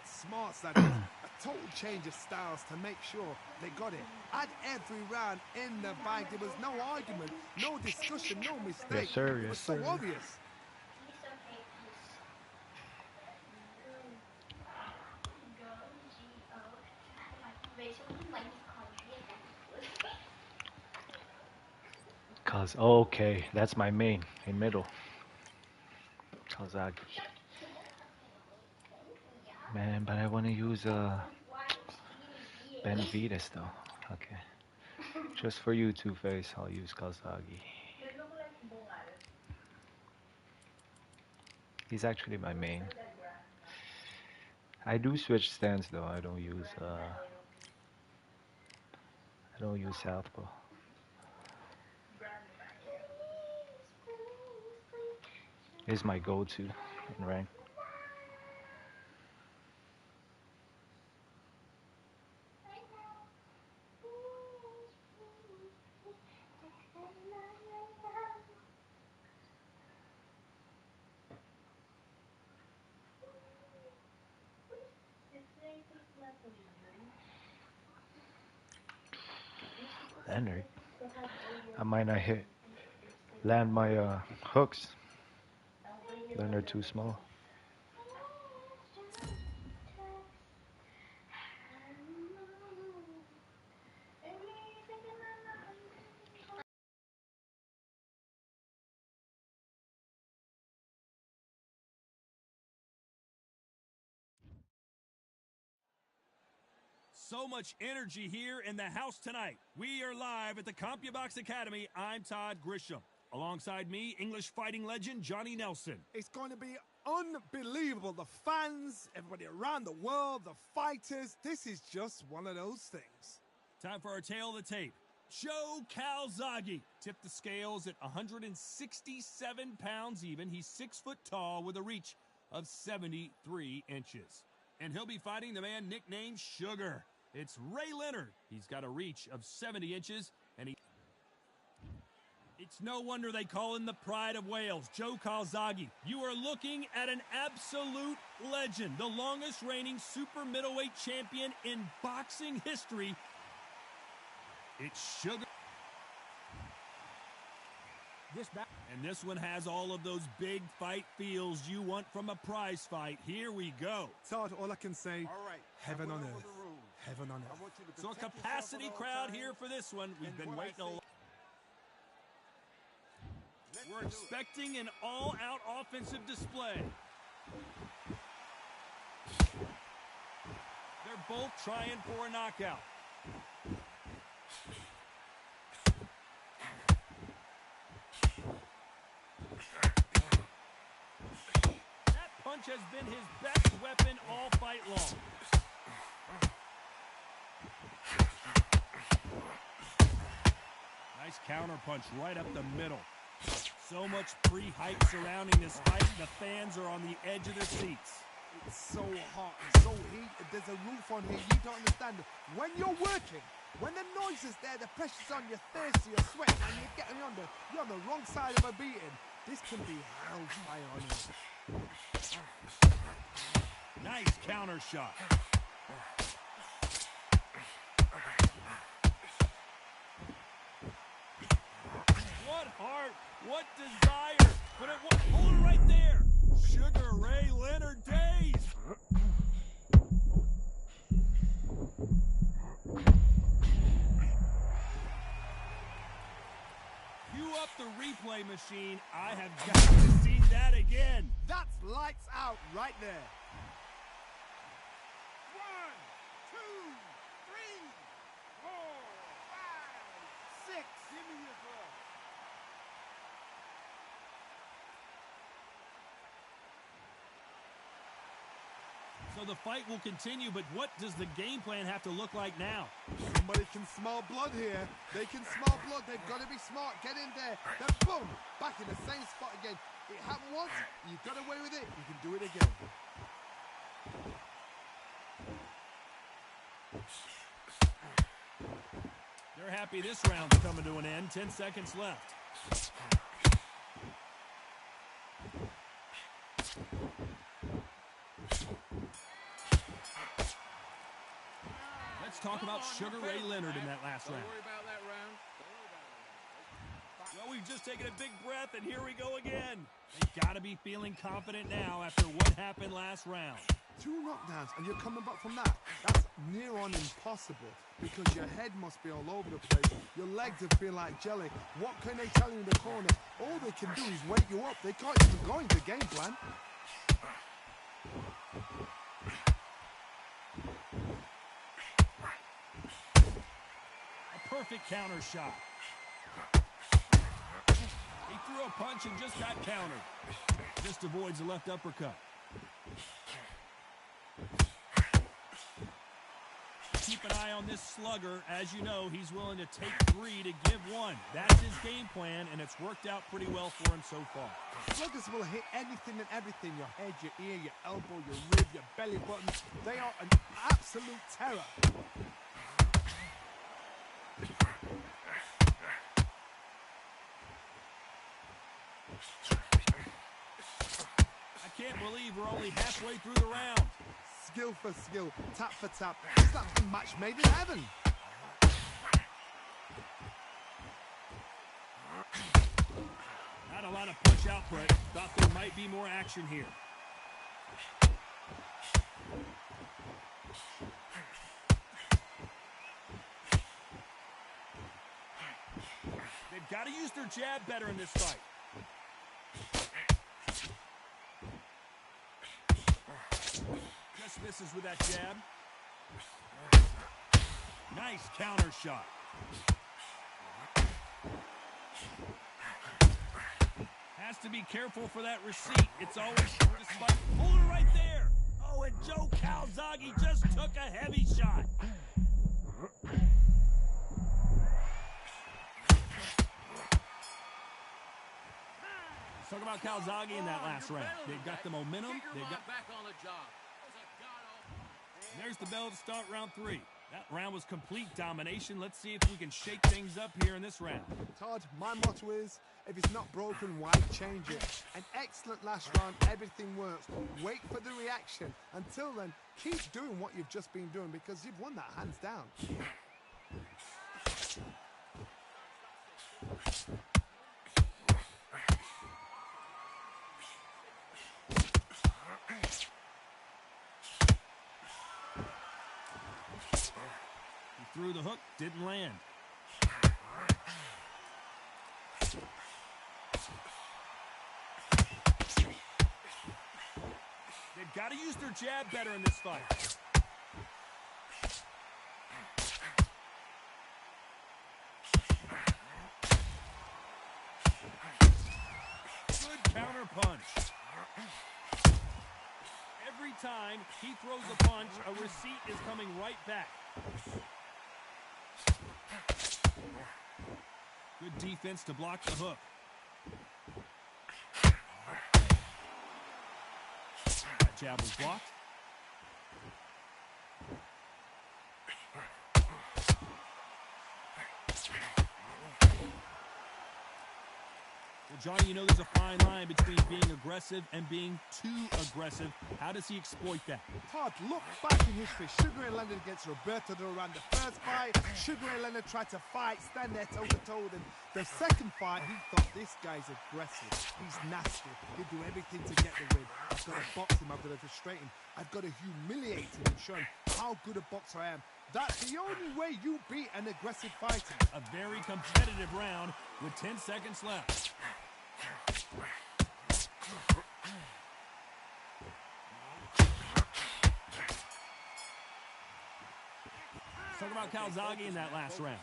Smart, that is. A total change of styles to make sure they got it. At every round in the bag, there was no argument, no discussion, no mistake. Yes, sir, It yes, was so sir. obvious. Cause, okay, that's my main in middle. Kazagi. Man, but I want to use Benavides though. Okay. Just for you, Two-Face, I'll use Kazagi. He's actually my main. I do switch stance though. I don't use Southpaw. Is my go-to in rank. Leonard. I might not land my hooks. Leonard too small. So much energy here in the house tonight. We are live at the CompuBox Academy. I'm Todd Grisham. Alongside me, English fighting legend Johnny Nelson. It's going to be unbelievable. The fans, everybody around the world, the fighters. This is just one of those things. Time for our tail of the tape. Joe Calzaghe tipped the scales at 167 pounds even. He's 6 foot tall with a reach of 73 inches. And he'll be fighting the man nicknamed Sugar. It's Ray Leonard. He's got a reach of 70 inches, and it's no wonder they call him the Pride of Wales, Joe Calzaghe. You are looking at an absolute legend, the longest reigning super middleweight champion in boxing history. It's Sugar. And this one has all of those big fight feels you want from a prize fight. Here we go. Todd, all I can say, All right. heaven on I went over earth. the rules. Heaven on I earth. want you to So a protect yourself capacity at all crowd times. here for this one. We've And been what I waiting a say- lot. Let's We're do it. expecting an all-out offensive display. They're both trying for a knockout. That punch has been his best weapon all fight long. Nice counter punch right up the middle. So much pre-hype surrounding this fight. The fans are on the edge of their seats. It's so hot, it's so heated. There's a roof on here. You don't understand. When you're working, when the noise is there, the pressure's on, you're thirsty, you're sweating, and you're on the wrong side of a beating. This can be hellfire on you. Nice counter shot. What heart, what desire, but hold it right there. Sugar Ray Leonard days. Cue up the replay machine. I have got to see that again. That's lights out right there. 1, 2, 3, 4, 5, 6. Give me your glove. So the fight will continue, but what does the game plan have to look like now? Somebody can smell blood here. They can smell blood. They've got to be smart. Get in there. Then boom, back in the same spot again. It happened once. You got away with it. You can do it again. They're happy this round's coming to an end. 10 seconds left. Let's talk about Sugar Ray Leonard in that last round. Don't worry about that round. Well, we've just taken a big breath, and here we go again. They've got to be feeling confident now after what happened last round. 2 knockdowns and you're coming back from that. That's near on impossible because your head must be all over the place. Your legs will feel like jelly. What can they tell you in the corner? All they can do is wake you up. They can't even go into game plan. A perfect counter shot. He threw a punch and just got countered. Just avoids the left uppercut. Keep an eye on this slugger. As you know, he's willing to take 3 to give 1. That's his game plan, and it's worked out pretty well for him so far. Sluggers will hit anything and everything. Your head, your ear, your elbow, your rib, your belly button. They are an absolute terror. I can't believe we're only halfway through the round. Skill for skill, tap for tap. It's like a match made in heaven. but thought there might be more action here. They've got to use their jab better in this fight. Just misses with that jab. Nice counter shot. Has to be careful for that receipt. It's always despite. Hold it right there. Oh, and Joe Calzaghe just took a heavy shot. Let's talk about Calzaghe in that last round. They've got the momentum. They've got back on the job. There's the bell to start round 3. That round was complete domination. Let's see if we can shake things up here in this round. Todd, my motto is, if it's not broken, why change it? An excellent last round, everything works. Wait for the reaction. Until then, keep doing what you've just been doing because you've won that hands down. Through the hook, didn't land. They've got to use their jab better in this fight. Good counter punch. Every time he throws a punch, a receipt is coming right back. Good defense to block the hook. That jab was blocked. Well, Johnny, you know there's a fine line between being aggressive and being too aggressive. How does he exploit that? Todd, look back in history. Sugar Ray Leonard against Roberto Duran. The first fight, Sugar Ray Leonard tried to fight, stand there toe-to-toe. Then the second fight, he thought, this guy's aggressive. He's nasty. He'll do everything to get the win. I've got to box him. I've got to frustrate him. I've got to humiliate him and show him how good a boxer I am. That's the only way you beat an aggressive fighter. A very competitive round with 10 seconds left. Talk about Calzaghe in that last round.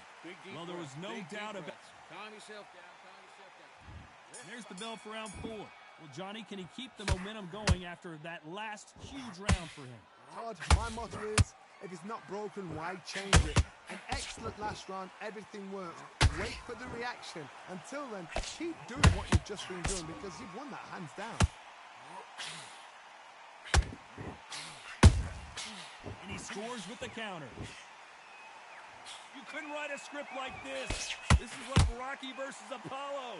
Well, there was no doubt about it. Calm yourself down. Calm yourself down. There's the bell for round 4. Well, Johnny, can he keep the momentum going after that last huge round for him? Todd, my motto is, if it's not broken, why change it? An excellent last round, everything works. Wait for the reaction. Until then, keep doing what you've just been doing because you've won that hands down. And he scores with the counter. You couldn't write a script like this. This is like Rocky versus Apollo.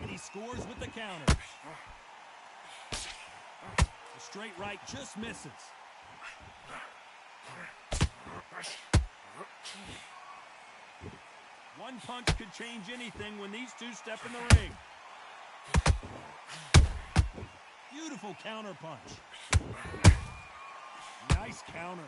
And he scores with the counter. The straight right just misses. One punch could change anything when these two step in the ring. Beautiful counter punch. Nice counter.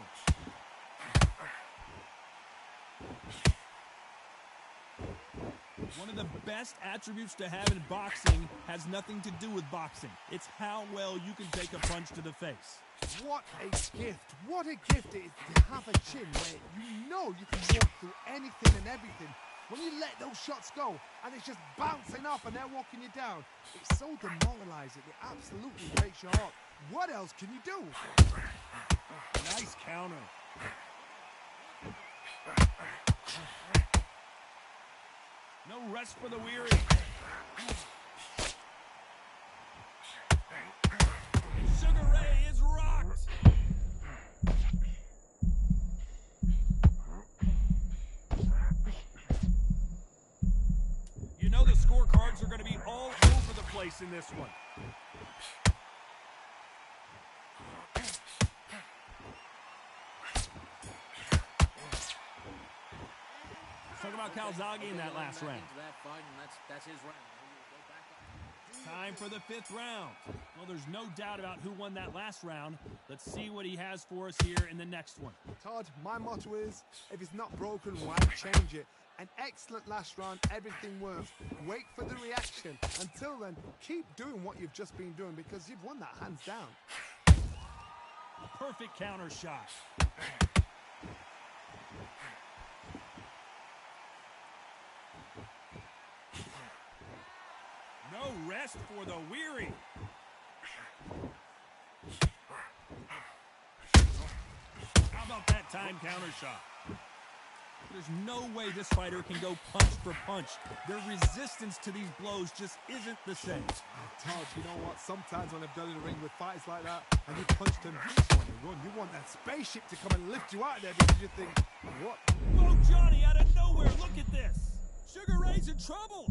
One of the best attributes to have in boxing has nothing to do with boxing. It's how well you can take a punch to the face. What a gift. What a gift it is to have a chin where you know you can walk through anything and everything. When you let those shots go and it's just bouncing off and they're walking you down, it's so demoralizing. It absolutely breaks your heart. What else can you do? Nice counter. No rest for the weary. Sugar Ray is rocked. You know the scorecards are going to be all over the place in this one. about Calzaghe in that last round? Into that fight, and that's his round. Time for the 5th round. Well, there's no doubt about who won that last round. Let's see what he has for us here in the next one. Todd, my motto is, if it's not broken, why change it? An excellent last round, everything works. Wait for the reaction. Until then, keep doing what you've just been doing because you've won that hands down. A perfect counter shot. No rest for the weary. How about that time counter shot? There's no way this fighter can go punch for punch. Their resistance to these blows just isn't the same. Todd, you know what? Sometimes when I've done in the ring with fights like that, and you punch them, you just want to run. You want that spaceship to come and lift you out of there because you think, what? Whoa, Johnny, out of nowhere, look at this. Sugar Ray's in trouble.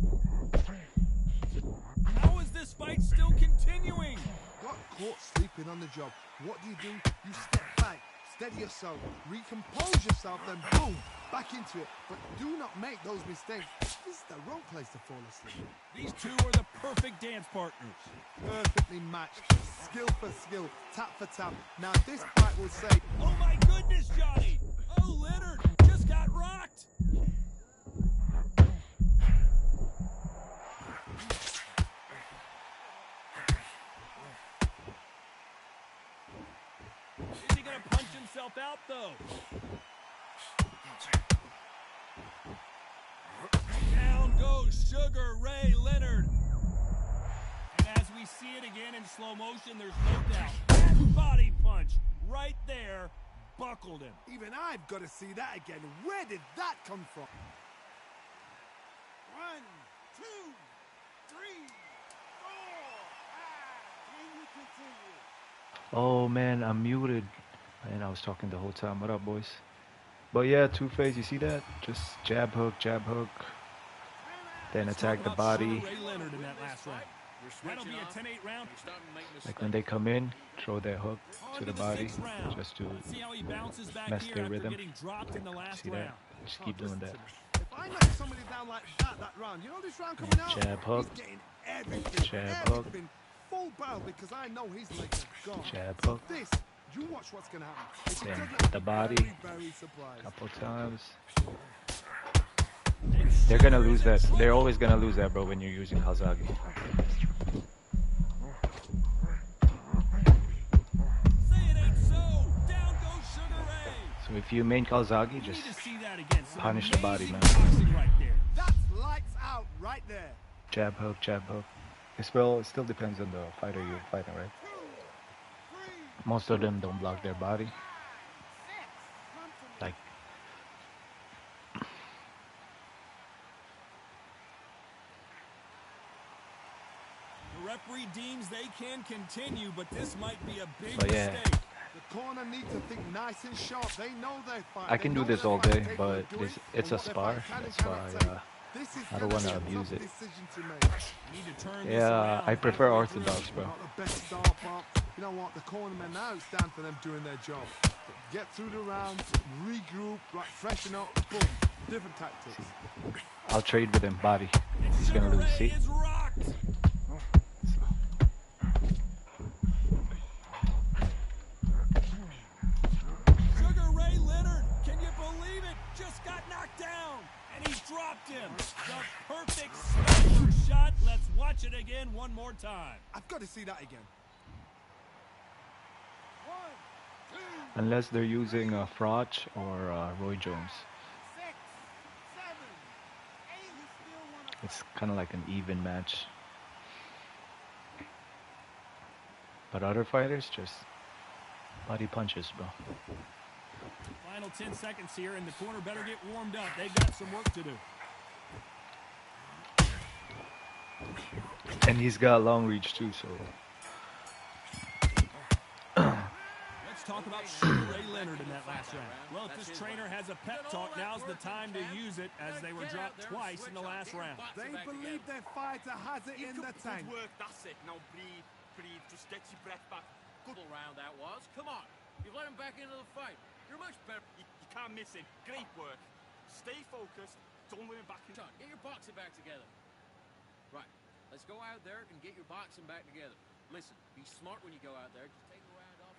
How is this fight still continuing? Got caught sleeping on the job. What do? You step back, steady yourself, recompose yourself, then boom, back into it. But do not make those mistakes. This is the wrong place to fall asleep. These two are the perfect dance partners. Perfectly matched, skill for skill, tap for tap. Now this fight will say, Oh my goodness, Johnny! Oh, Leonard just got rocked! Is he gonna punch himself out, though? Down goes Sugar Ray Leonard. And as we see it again in slow motion, there's no doubt. That body punch right there buckled him. even I've got to see that again. Where did that come from? 1, 2, 3, 4, 5. Can you continue? Oh man, I'm muted. And I was talking the whole time. What up, boys? But yeah, Two-Face, you see that? Just jab hook, then attack the body. Ray Leonard in that last round. That'll be a 10-8 round. Like when they come in, throw their hook On to the body, 6th round. just to See how he bounces back mess here their after rhythm. getting dropped in the last see round. that. Just keep doing that. If I knock somebody down like that round, you know this round coming out? Jab hook. He's getting everything. Jab hook. everything. Full barrel because I know his legs are gone. Jab So hook. this, you watch what's going to happen. If he Then doesn't, hit the body. very, very surprised. Couple times. They're gonna lose that. They're always gonna lose that, bro, when you're using Calzaghe. Say it ain't so. Down goes Sugar Ray. So if you main Calzaghe, We just need to see that again. Some punish the body, amazing man. boxing right there. That's lights out right there. jab hook, jab hook. It still depends on the fighter you're fighting, right? Most of them don't block their body. Like, The referee deems they can continue, but this might be a big But yeah. mistake. The corner need to think nice and sharp. They know their fight. I can They do know this their all fight day, capable but of doing it's and a what their spar. fight can and That's cannot why take. This is I don't gonna wanna be a abuse tough it. decision to make. Need to turn this Yeah, around I prefer halfway through. orthodox, bro. Not the best start, but you know what? The cornermen now it's down for them doing their job. Get through the round, regroup, right, freshen up, boom. Different tactics. I'll trade with him, body. He's gonna Sugar lose, Ray see? is rocked. Sugar Ray Leonard, can you believe it? Just got knocked down, and he's dropped him. The perfect sniper shot. Let's watch it again one more time. I've got to see that again. Unless they're using Frotch or Roy Jones. 6, 7, 8. You still want to It's kind of like an even match. But other fighters, just body punches, bro. Final 10 seconds here, and the corner better get warmed up. They've got some work to do. And he's got long reach too, so Let's talk about Sugar Ray Leonard in that last round. Well, if this trainer has a pep talk, now's the time to use it, as they were dropped twice in the last round. They believe their fighter has it in the tank. Good work, that's it. Now breathe, just get your breath back. Good round that was. Come on. You've let him back into the fight. You're much better. You can't miss it. Great work. Stay focused, Don't let him back in. Sean, get your boxing back together. Right. Let's go out there and get your boxing back together. Listen, be smart when you go out there. Just take a round off.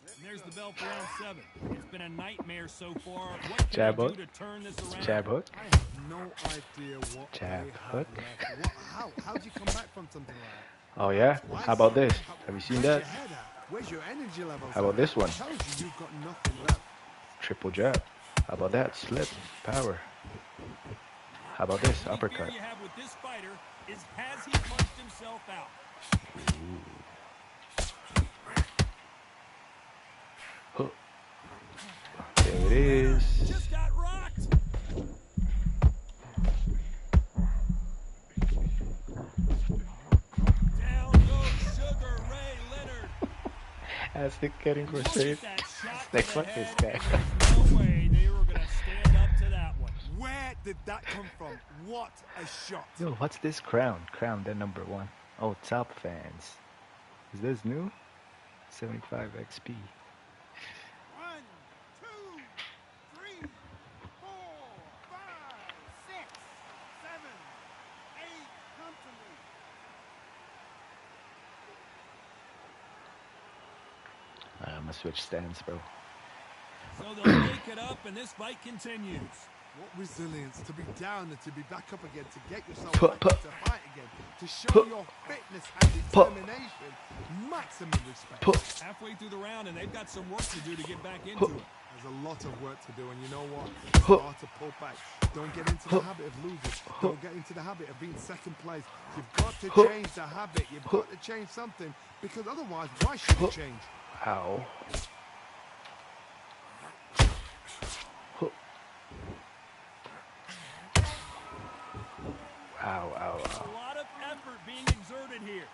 And there's the bell for round 7. It's been a nightmare so far. What can Jab they hook. do to turn this around? Jab hook. I have no idea what Jab they have hook. left. How do you come back from something like that? Oh yeah? How about this? Have you seen Where's that? your head at? Where's your energy levels? How about this one? It tells you you've got nothing left. Triple jab. How about that? Slip. Power. How about this? The only Uppercut. fear you have with this fighter is has he punched himself out? Hook. There it is. Just got rocked. Down goes Sugar Ray Leonard. As the getting Look crusade. at that shot Like, to the fuck this head, guy. and there's no way they were gonna stand up to that one. Where did that come from? What a shot. Yo, what's this crown? Crown, then number 1. Oh, top fans. Is this new? 75 XP. 1, 2, 3, 4, 5, 6, 7, 8. Come to me. I'm gonna switch stands, bro. So they'll make it up, and this fight continues. What resilience to be down and to be back up again, to get yourself Put- back put- into fight again, to show put- your fitness and put- determination. Maximum respect. Put. Halfway through the round, and they've got some work to do to get back into Put. it. There's a lot of work to do, and you know what? Put. Start to pull back. Don't get into the habit of losing. Don't get into the habit of being second place. You've got to Put. change the habit. You've Put. got to change something, because otherwise, why should it Put. change? Ow. Hook. Ow, ow, A ow. lot of effort being exerted here.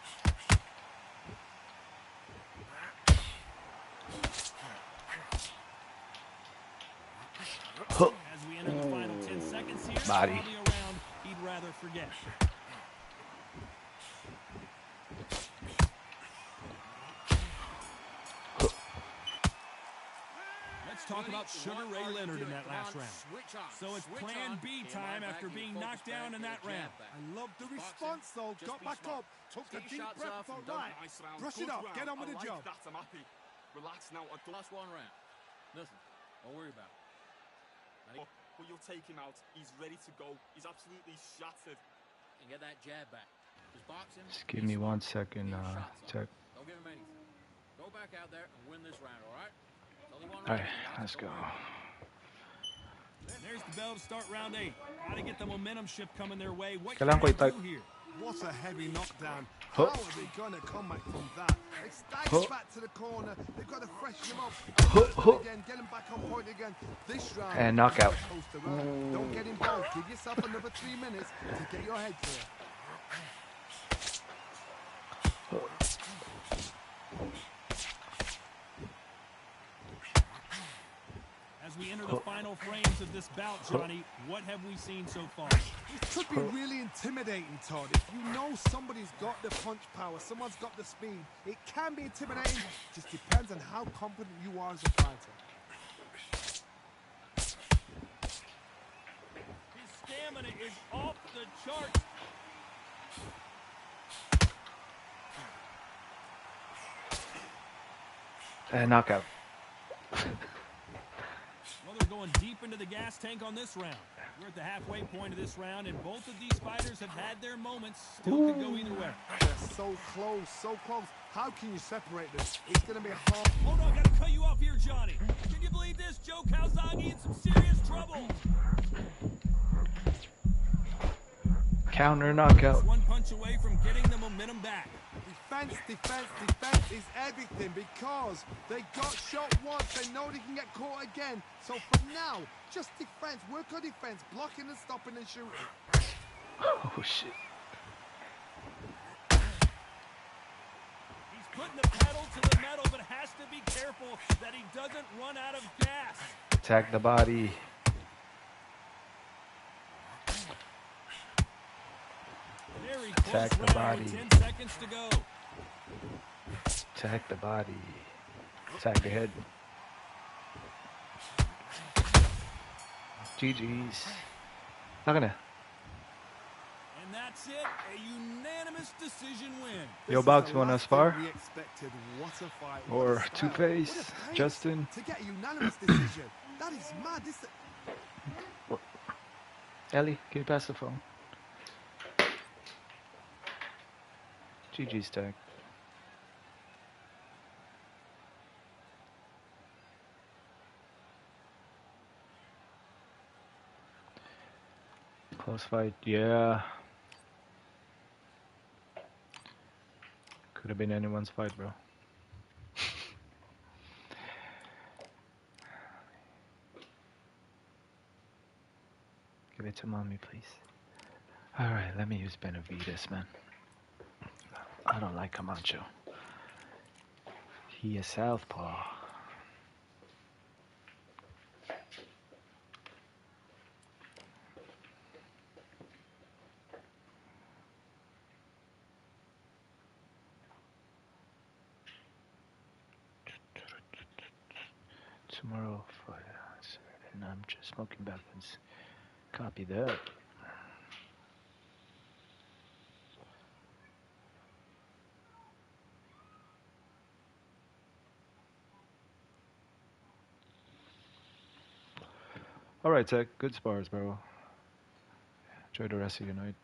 Hook. As we enter the final 10 seconds here, Body. probably a round he'd rather forget. Let's talk about Sugar Ray Leonard in that last round. So it's plan B time after being knocked down in that round. I love the response, though. Got back up, took a deep breath, thought, right, Nice round. brush Good it off, round. get on with I the like job. That. I'm happy. Relax now. Last one round. Listen, don't worry about it. But you'll take him out. He's ready to go. He's absolutely shattered. And get that jab back. Just box him. Just give me 1 second, Get your shots check. off. Don't give him anything. Go back out there and win this round, all right? It's only one round. Alright, let's go. There's the bell to start round 8. Got to get the momentum shift coming their way. What Kailangan ko can they i-type. do here? What a heavy knockdown. Huh. How are they going to come back from that? They Huh. stagger back to the corner. They've got to freshen him up. Huh. Again, get him back on point again. This round. And knockout. is a coaster round. Don't get involved. Give yourself another 3 minutes to get your head clear. As we enter the final frames of this bout, Johnny, what have we seen so far? It could be really intimidating, Todd. If you know somebody's got the punch power, someone's got the speed, it can be intimidating. Just depends on how confident you are as a fighter. His stamina is off the charts. And knockout. Well, they're going deep into the gas tank on this round. We're at the halfway point of this round, and both of these fighters have had their moments. Still could go either way. They're so close, so close. How can you separate them? It's going to be hard. Hold on, gotta cut you off here, Johnny. Can you believe this? Joe Calzaghe in some serious trouble. Counter knockout. Just one punch away from getting the momentum back. Defense, defense, defense is everything, because they got shot once. They know they can get caught again. So for now, just defense. Work on defense. Blocking and stopping and shooting. Oh shit. He's putting the pedal to the metal, but has to be careful that he doesn't run out of gas. Attack the body. Very close Attack the round body. with 10 seconds to go. Attack the body. Attack the head. GG's. Nakana. And that's it. A unanimous decision win. Yo, This is Box, the you wanna last thing spar? we expected. What a fight. What a Or style, Two-Face, what a pace. Justin? To get a unanimous decision. That is mad. This Ellie, can you pass the phone? GG's tag. Close fight, yeah. Could have been anyone's fight, bro. Give it to mommy, please. Alright, let me use Benavides, man. I don't like Camacho. He is southpaw. Tomorrow, Friday, and I'm just smoking backwards. Copy that. Alright, Tech. Good spars, bro. Enjoy the rest of your night.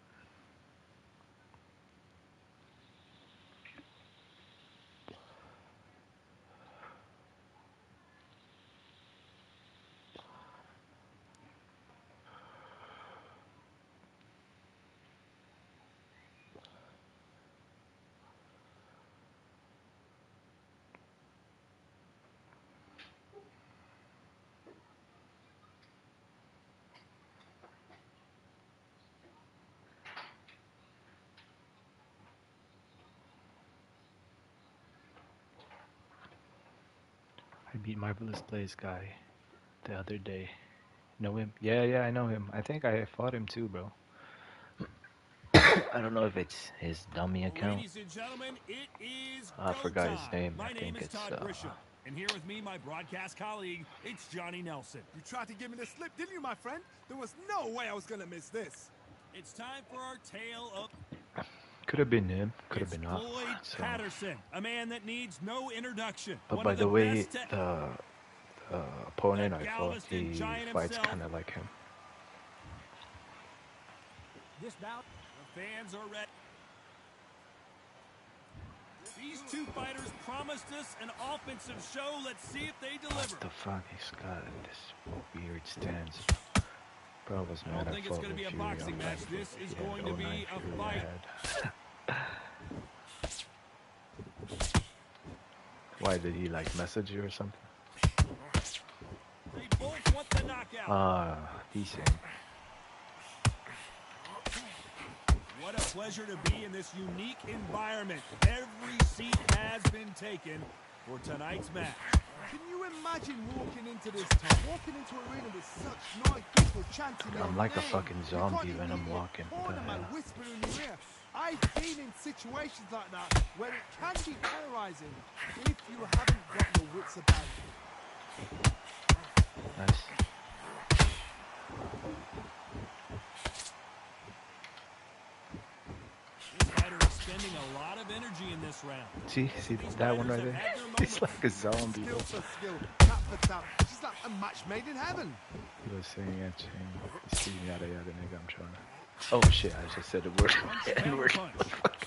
I beat Marvelous Blaze guy the other day. Know him? Yeah, I know him. I think I fought him too, bro. I don't know if it's his dummy account. Ladies and gentlemen, it is I go forgot time. his name. My I name think is it's Todd Grisham, and here with me, my broadcast colleague, it's Johnny Nelson. You tried to give me the slip, didn't you, my friend? There was no way I was going to miss this. It's time for our tale of... could have been him. Could have It's been not. Floyd So. Patterson, a man that needs no introduction. But One by of the way, best the opponent The I fought, Galveston he Giant fights himself. kind of like him. This bout, the fans are ready. These two fighters promised us an offensive show. Let's see if they deliver. What the fuck? He's got this weird stance. Bro was I mad don't at think it's going to be a boxing match. This is going to be a fight. Why did he like message you or something? They both want the knockout. Decent. What a pleasure to be in this unique environment. Every seat has been taken for tonight's match. Can you imagine walking into this town, walking into an arena with such noise, people chanting your I'm like a name? fucking You zombie can't even when I'm hear walking. your What the cornerman hell? whispering in your ear. I've been in situations like that where it can be terrorizing if you haven't got your wits about you. Nice. This fighter is spending a lot of energy in this round. See that one right there? He's like a zombie. Skill for skill, tap for tap. She's like a match made in heaven. He was saying it, saying yada yada nigga, I'm trying to. Oh shit, I just said the word. N-word.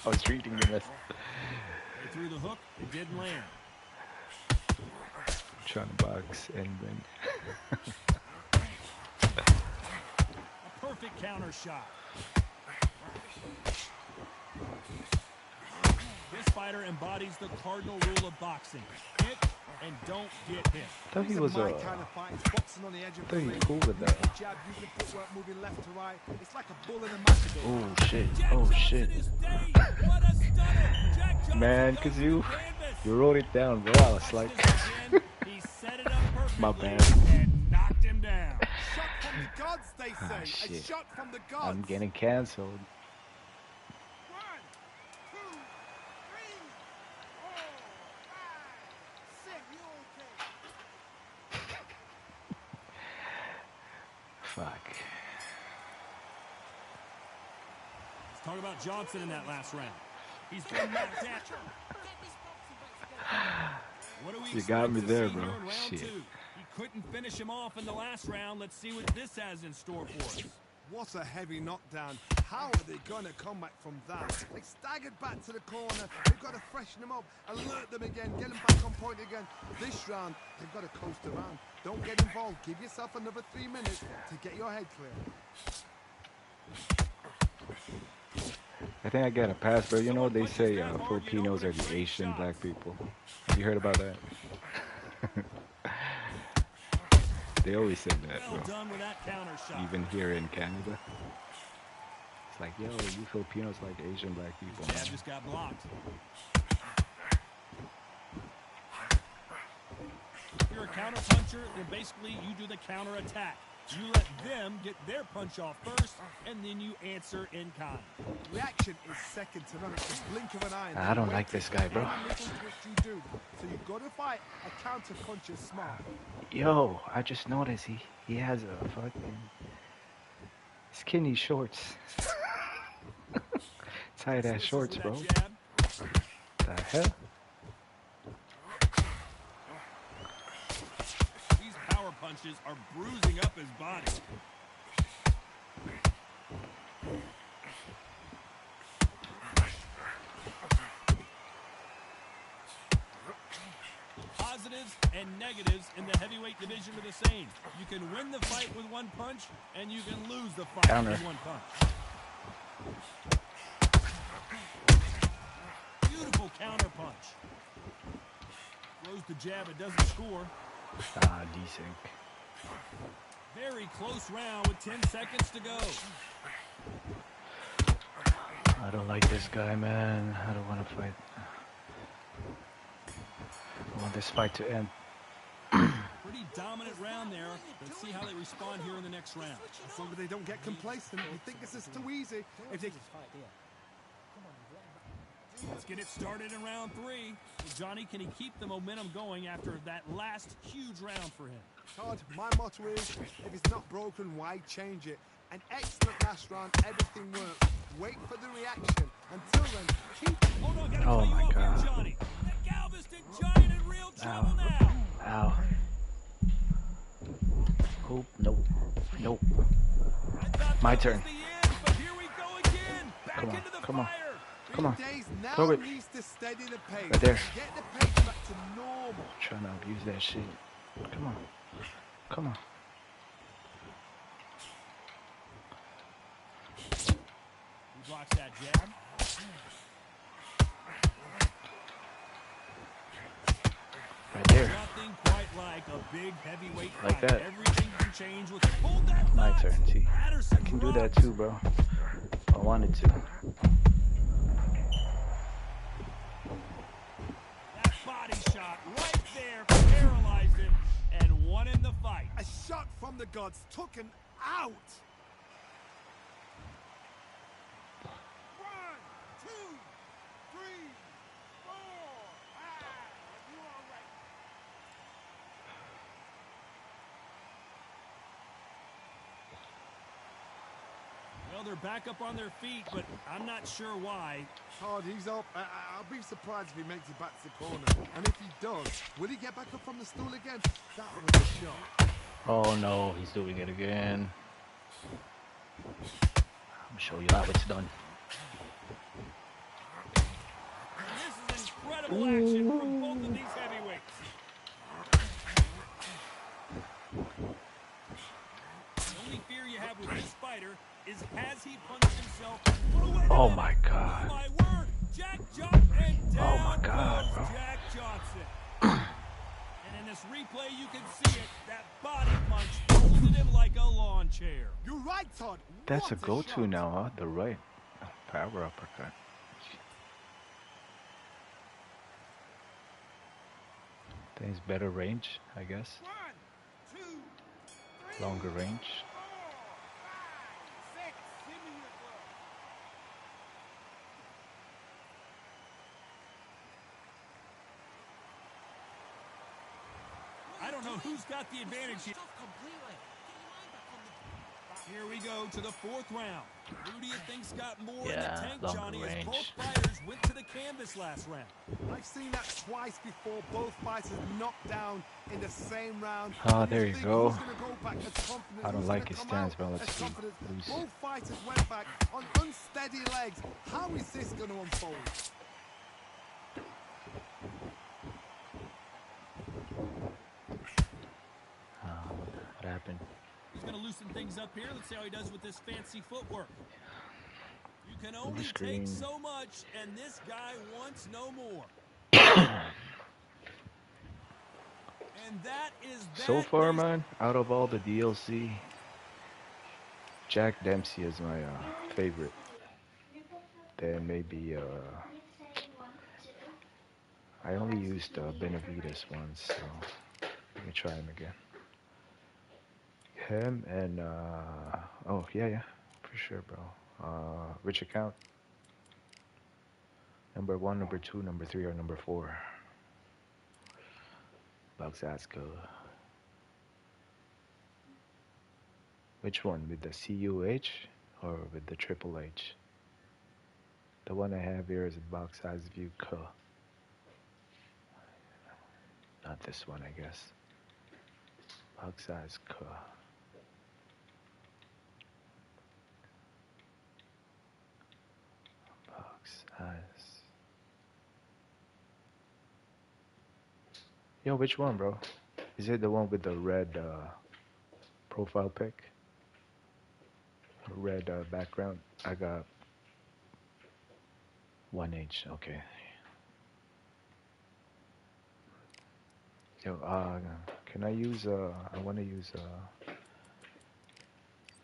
I was reading the message. They threw the hook, it didn't land. I'm trying to box and win. A perfect counter shot. This fighter embodies the cardinal rule of boxing. Hit and don't get hit. I thought he was my kind of fight. It's boxing on the edge of the I thought he ring. was cool with You that. make a jab, using footwork, moving left to right. It's like a bull in a matador. Oh shit, Jack oh Johnson shit. is dazed. What a stunner. Jack Johnson Man, goes cause to you the canvas. wrote it down, bro. I was Watch like, this again. He set it up perfectly My bad. and knocked him down. Shot from the gods, they say. A shit. shot from the gods. I'm getting cancelled. 1, 2, 3, 4, 5, 6. You okay? Fuck. Talk about Johnson in that last round. He's been knocked out. What do we You got me expect to there, see bro. here in round Shit. 2? He couldn't finish him off in the last round. Let's see what this has in store for us. What a heavy knockdown. How are they going to come back from that? They staggered back to the corner. They've got to freshen them up, alert them again, get them back on point again. This round, they've got to coast around. Don't get involved. Give yourself another 3 minutes to get your head clear. I think I got a pass, bro. You know, they say Filipinos are the Asian black people. You heard about that? They always said that, Well bro. done with that counter shot. Even here in Canada. It's like, yo, you Filipinos like Asian black people. Jab just got blocked. If you're a counter puncher, then basically you do the counter attack. You let them get their punch off first, and then you answer in kind. Reaction is second to none. It's a blink of an eye. I don't like this guy, bro. Any little twist you do. So you've got to fight a counter puncher smart. Yo, I just noticed he has a fucking skinny shorts. Tight ass shorts, bro. The hell? These power punches are bruising up his body. Positives and negatives in the heavyweight division are the same. You can win the fight with one punch, and you can lose the fight Counter. with one punch. Beautiful counter punch. Throws the jab, it doesn't score. Ah, decent. Very close round with 10 seconds to go. I don't like this guy, man. I don't want to fight. I want this fight to end. Pretty dominant round there. Let's see how they respond here in the next round. As long as they don't get complacent, you think this is too easy. If they Let's get it started in round 3. Johnny, can he keep the momentum going after that last huge round for him? Todd, my motto is, if it's not broken, why change it? An excellent last round, everything worked. Wait for the reaction. Until then, keep... Oh, no, gotta Oh cut you my off God. here, Johnny. That Galveston Giant in real trouble now. Ow. Oh, nope. Nope. I thought My that turn. was the end, but here we go again. Back Come on, into the come on. fire. Come on. Days now Throw it. needs to steady the pace. Right there. Get the pace back to normal. Trying to abuse that shit. Come on. Come on. He blocks that jab. Right there. Nothing quite like a big heavyweight Like fight. that. Everything can change with hold that My thought. turn, see. Patterson I can do that rocks. too, bro. I wanted to. That body shot right there paralyzed him and won him the fight. A shot from the gods took him out. 1, 2, 3, 4, 5. You all right? Well, they're back up on their feet, but I'm not sure why. Todd, he's up. I'll be surprised if he makes it back to the corner. And if he does, will he get back up from the stool again? That was a shot. Oh no, he's doing it again. I'll show you how it's done. This is incredible action from both of these heavyweights. The only fear you have with this fighter is has he punched himself through it? Oh my God. Oh my word! Jack Johnson and down Oh my God, goes bro. Jack Johnson. And in this replay, you can see it. That body punch folded him like a lawn chair. You're right, Todd. That's a What go-to shot. now, huh? The right. Power uppercut. I think it's better range, I guess. 1, 2, 3, Longer range. 4, 5, 6. Give me your glove. I don't know who's got the advantage here. Here we go to the fourth round. Who do you think's got more in the Yeah, tank, longer Johnny, as both range. fighters went to the canvas last round? I've seen that twice before. Both fighters knocked down in the same round. Oh, And there you think go. who's going to go back as confident? I don't Who's like going to his come stance, out bro. as Let's confident? loose. Both fighters went back on unsteady legs. How is this going to unfold? What happened? He's going to loosen things up here. Let's see how he does with this fancy footwork. You can only screen. take so much, and this guy wants no more. And that is that. So far, man, out of all the DLC, Jack Dempsey is my favorite. Then maybe I only used Benavides once, so let me try him again. Him and oh yeah, for sure, bro. Which account? Number 1, number 2, number 3, or number 4? Bagsaska. Which one? With the CUH or with the Triple H? The one I have here is a box size view K. Not this one, I guess. Box size K. Box size. Yo, which one, bro? Is it the one with the red profile pic? Red background? I got 1H, okay. Yo, can I use, I want to use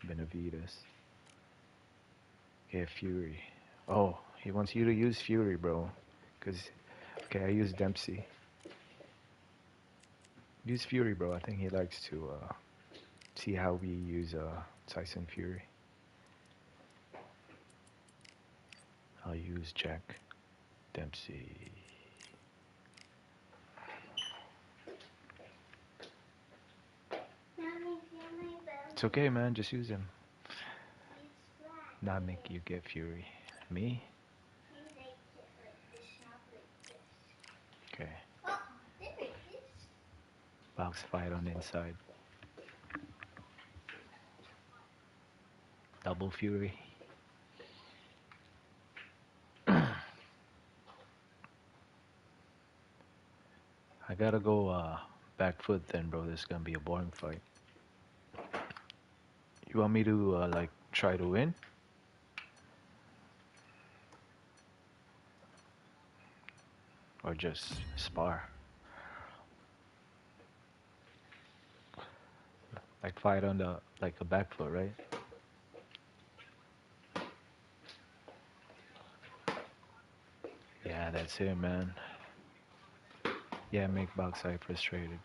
Benavides. Okay, Fury. Oh, he wants you to use Fury, bro. Okay, I use Dempsey. Use Fury, bro. I think he likes to see how we use Tyson Fury. I'll use Jack Dempsey. It's okay, man. Just use him. Not make you get Fury. Me? Okay. Box fight on the inside. Double Fury. I gotta go back foot then, bro. This is gonna be a boring fight. You want me to like try to win? Or just spar? Like fight on the like a back foot, right? Yeah, that's it, man. Yeah, make Boxai frustrated.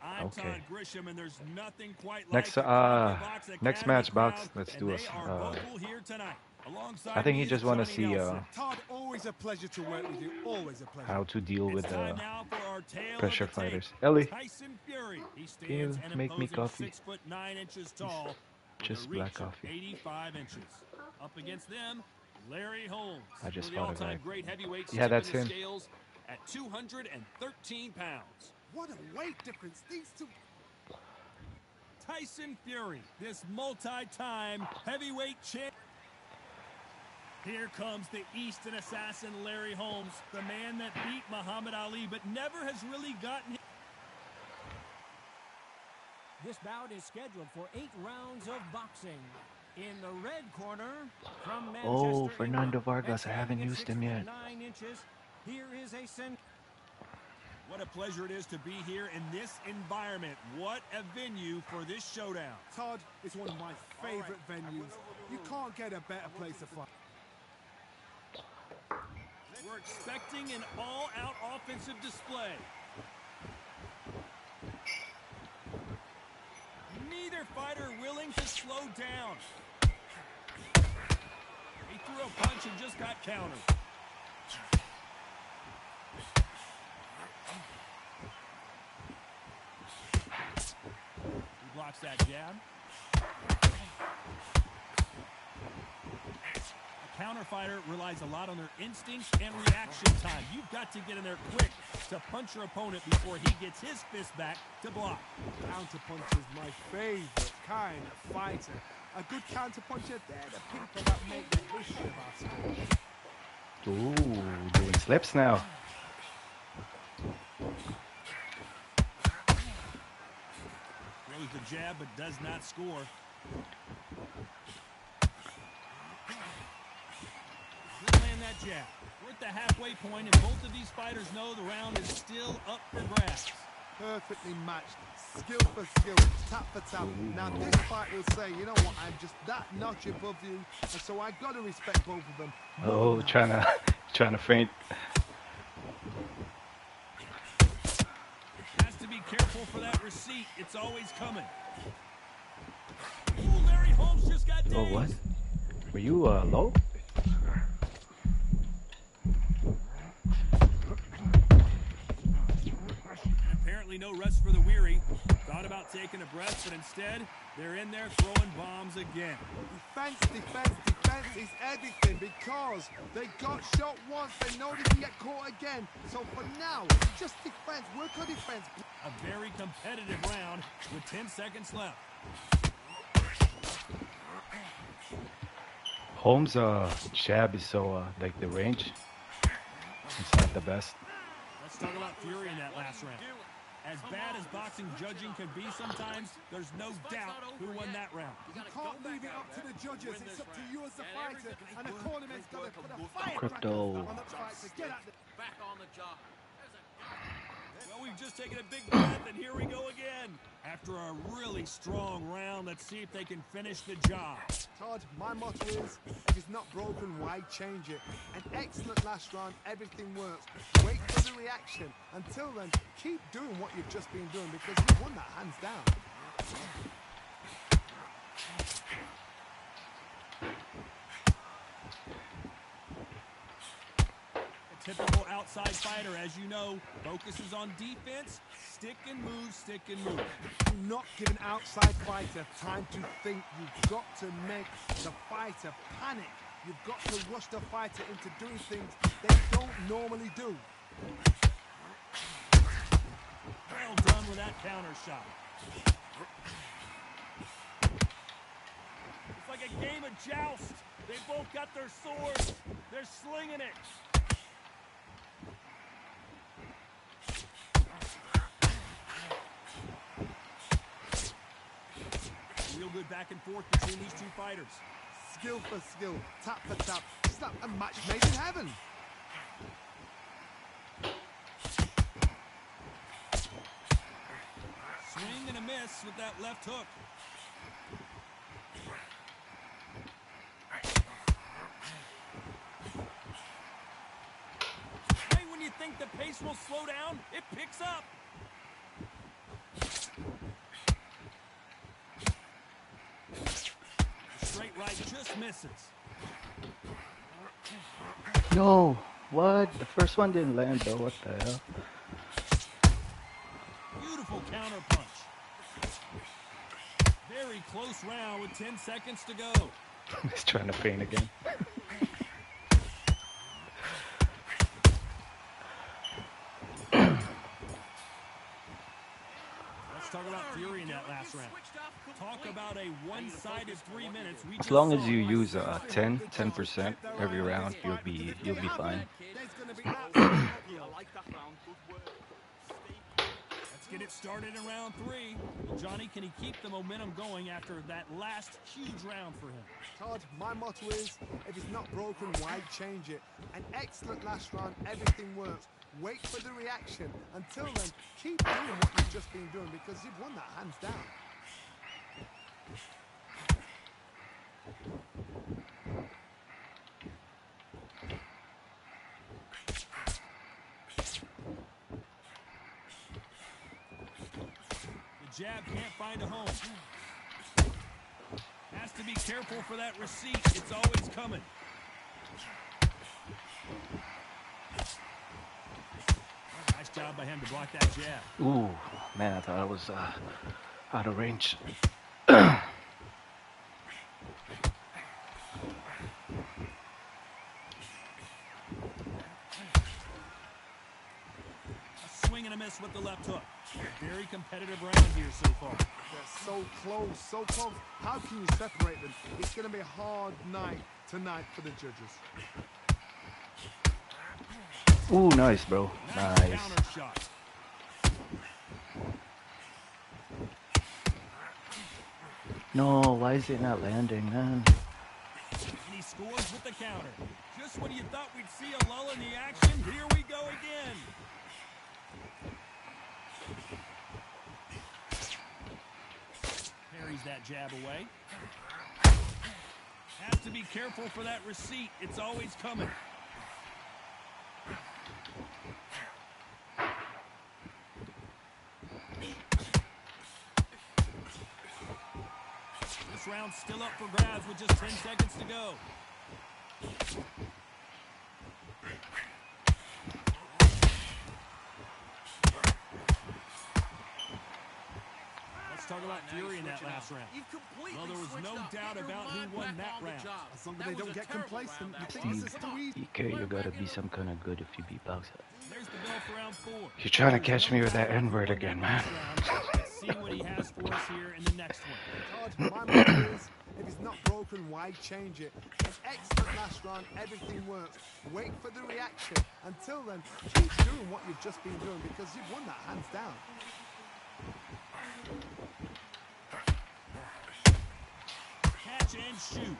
I'm Okay. Todd Grisham, and there's nothing quite Next, like next match, Box. Let's do it. I think he just want to see Todd, always a pleasure to work with you. Always a pleasure. how to deal with Time now for our tale pressure of the tape. fighters. Ellie, Tyson Fury. He can you stands an make me imposing coffee? 6'9" tall, with Just a black reach of coffee. 85 inches. Up against them, Larry Holmes. I just the fought a guy. all-time great heavyweight. Yeah, that's tipping him. the scales at 213 pounds. What a weight difference. These two. Tyson Fury, this multi-time heavyweight champ. Here comes the Easton assassin, Larry Holmes, the man that beat Muhammad Ali but never has really gotten. This bout is scheduled for 8 rounds of boxing. In the red corner, from Manchester, Oh, Fernando England, Vargas. I and haven't standing at used him yet. 6'9" inches, here is a What a pleasure it is to be here in this environment. What a venue for this showdown. Todd is one of my favorite venues. You can't get a better place to fight. We're expecting an all-out offensive display. Neither fighter willing to slow down. He threw a punch and just got countered. He blocks that jab. A counter fighter relies a lot on their instincts and reaction time. You've got to get in there quick to punch your opponent before he gets his fist back to block. Counterpunch is my favorite kind of fighter. A good counterpuncher, they're the people that make the history of our sport. Ooh, doing slips now. Throws the jab but does not score. Good land that jab. We're at the halfway point, and both of these fighters know the round is still up for grabs. Perfectly matched, skill for skill, tap for tap. Now this fight will say, you know what, I'm just that notch above you, and so I got to respect both of them. Oh, trying to feint. Has to be careful for that receipt. It's always coming. Ooh, Larry Holmes just got dazed. Oh, what? Were you low? Apparently no rest for the weary. Thought about taking a breath, but instead, they're in there throwing bombs again. Defense, defense, defense is everything because they got shot once, they know they can get caught again. So for now, just defense, work on defense. A very competitive round with 10 seconds left. Holmes' jab is so like the range. It's not the best. Let's talk about Fury in that last round. As bad as boxing judging can be sometimes, there's no doubt who won that round. You can't leave it up to the judges. It's up to you as the fighter, and the tournament's got to put a fire Crypto. on the fight to get at the... Back on the job. Well, we've just taken a big breath, and here we go again. After a really strong round, let's see if they can finish the job. Todd, my motto is, if it's not broken, why change it? An excellent last round, everything works. Wait for the reaction. Until then, keep doing what you've just been doing because you've won that hands down. A typical outside fighter, as you know, focuses on defense, stick and move, stick and move. Do not give an outside fighter time to think. You've got to make the fighter panic. You've got to rush the fighter into doing things they don't normally do. Well done with that counter shot. It's like a game of joust. They both got their swords. They're slinging it. Real good back and forth between these two fighters. Skill for skill, tap for tap. It's like a match made in heaven. Swing and a miss with that left hook. Hey, when you think the pace will slow down, it picks up. The straight right just misses. No, what? The first one didn't land though. What the hell? Beautiful counter punch. Very close round with 10 seconds to go. He's trying to feint again. Let's talk about Fury in that last round. Talk about a one-sided 3 minutes. As long as you use 10% every round, you'll be fine. Let's get it started in round 3. Well, Johnny, can he keep the momentum going after that last huge round for him? Todd, my motto is, if it's not broken, why change it? An excellent last round, everything works. Wait for the reaction. Until then, keep doing what you've just been doing because you've won that hands down. The jab can't find a home. Has to be careful for that receipt. It's always coming. Nice job by him to block that jab. Ooh, man, I thought I was out of range. relentless with the left hook. Very competitive round here so far. They're so close, so close. How can you separate them? It's going to be a hard night tonight for the judges. Ooh, nice, bro. Nice. Counter shot. No, why is it not landing, man? And he scores with the counter. Just when you thought we'd see a lull in the action, here we go again. Parries that jab away. Has to be careful for that receipt. It's always coming. This round's still up for grabs with just 10 seconds to go. Let's talk about Fury in that last round. Well, there was no doubt about who won that round. As long as they don't get complacent, you think this is too easy. EK, you gotta be some kind of good if you beat boxer. There's the bell for round 4. You're trying to catch me with that N-word again, man. Let's see what he has for us here in the next one. My motto is, if it's not broken, why change it? An excellent last round, everything works. Wait for the reaction. Until then, keep doing what you've just been doing because you've won that hands down. Catch and shoot.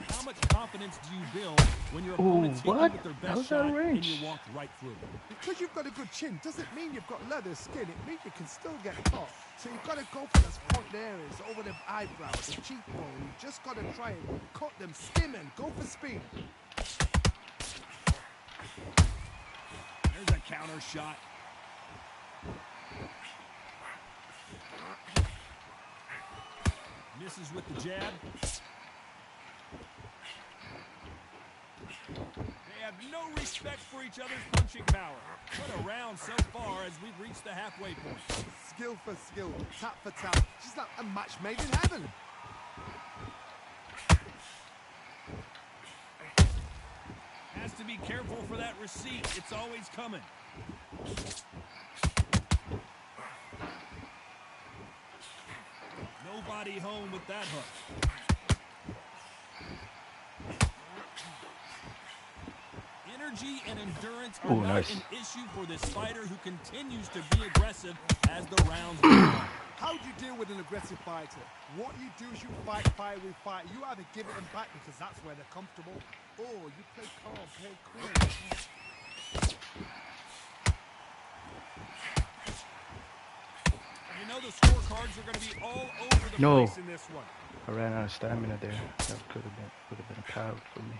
How much confidence do you build when your opponent's hit you with their best shot and you walk right through? Because you've got a good chin doesn't mean you've got leather skin. It means you can still get caught. So you've got to go for those point areas, over the eyebrows, the cheekbone. You just got to try and cut them, skim and go for speed. There's a counter shot. Misses with the jab. They have no respect for each other's punching power. What a round so far as we've reached the halfway point. Skill for skill, tap for tap. Just like a match made in heaven. Has to be careful for that receipt. It's always coming. Nobody home with that hook. Energy and endurance are not an issue for this fighter who continues to be aggressive as the rounds go on. How do you deal with an aggressive fighter? What you do is you fight with fight. You either give it them back because that's where they're comfortable, or you play calm, play cool. You know the scorecards are going to be all over the place in this one. I ran out of stamina there. That could have been a pout for me.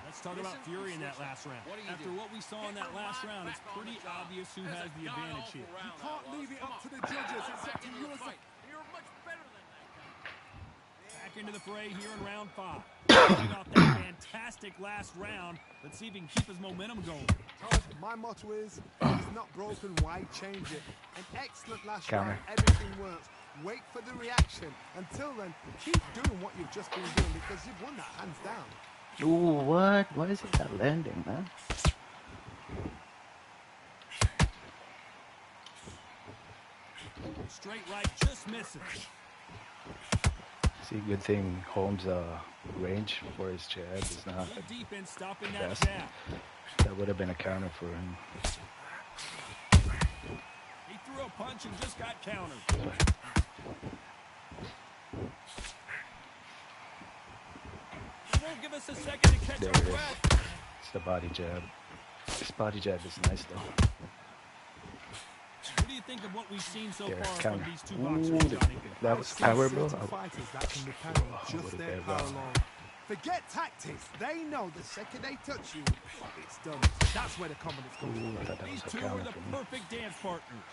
Let's talk about Fury in that last round. After what we saw in that last round, it's pretty obvious who has the advantage here. You can't leave it up to the judges. It's up to you. You're much better than that guy. Back into the fray here in round 5. Coming off that fantastic last round. Let's see if he can keep his momentum going. My motto is, if it's not broken, why change it? An excellent last round, everything works. Wait for the reaction. Until then, keep doing what you've just been doing because you've won that hands down. Ooh, what? Why is it not landing, man? Straight right, just misses. See, good thing Holmes' range for his jab is not defense stopping the that best. jab. That would have been a counter for him. He threw a punch and just got countered. He won't give us a second to catch our breath. It's the body jab. This body jab is nice though. What do you think of what we've seen so There, far counter. from these two boxers, Johnny? That was power, bro. Fighters that can be carried just their power alone. Forget tactics. They know the second they touch you, it's done. That's where the confidence comes from. I thought that These was a two are counter the for me. perfect dance partners.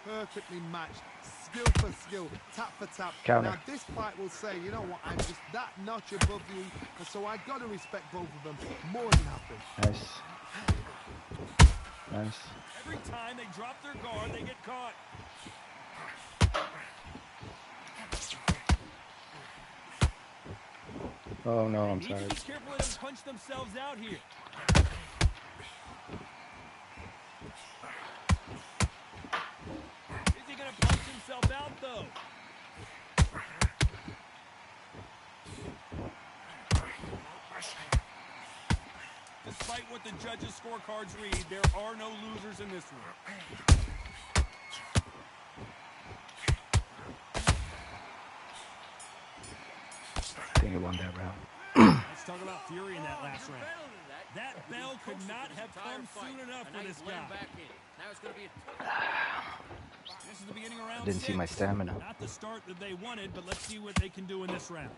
Perfectly matched, skill for skill, tap for tap. Counter. Now this fight will say, you know what, I'm just that notch above you, and so I got to respect both of them more than happy. Nice. Nice. Every time they drop their guard, they get caught. Oh no, I'm Need to sorry. be careful they don't punch themselves out here. Is he going to punch himself out, though? Despite what the judges' scorecards read, there are no losers in this one. I think he won that round. Let's talk about Fury in that last round. That bell could not have come soon enough for this guy. Now it's going to be a This is the beginning of round Didn't see my 6. stamina. Not the start that they wanted, but let's see what they can do in this round.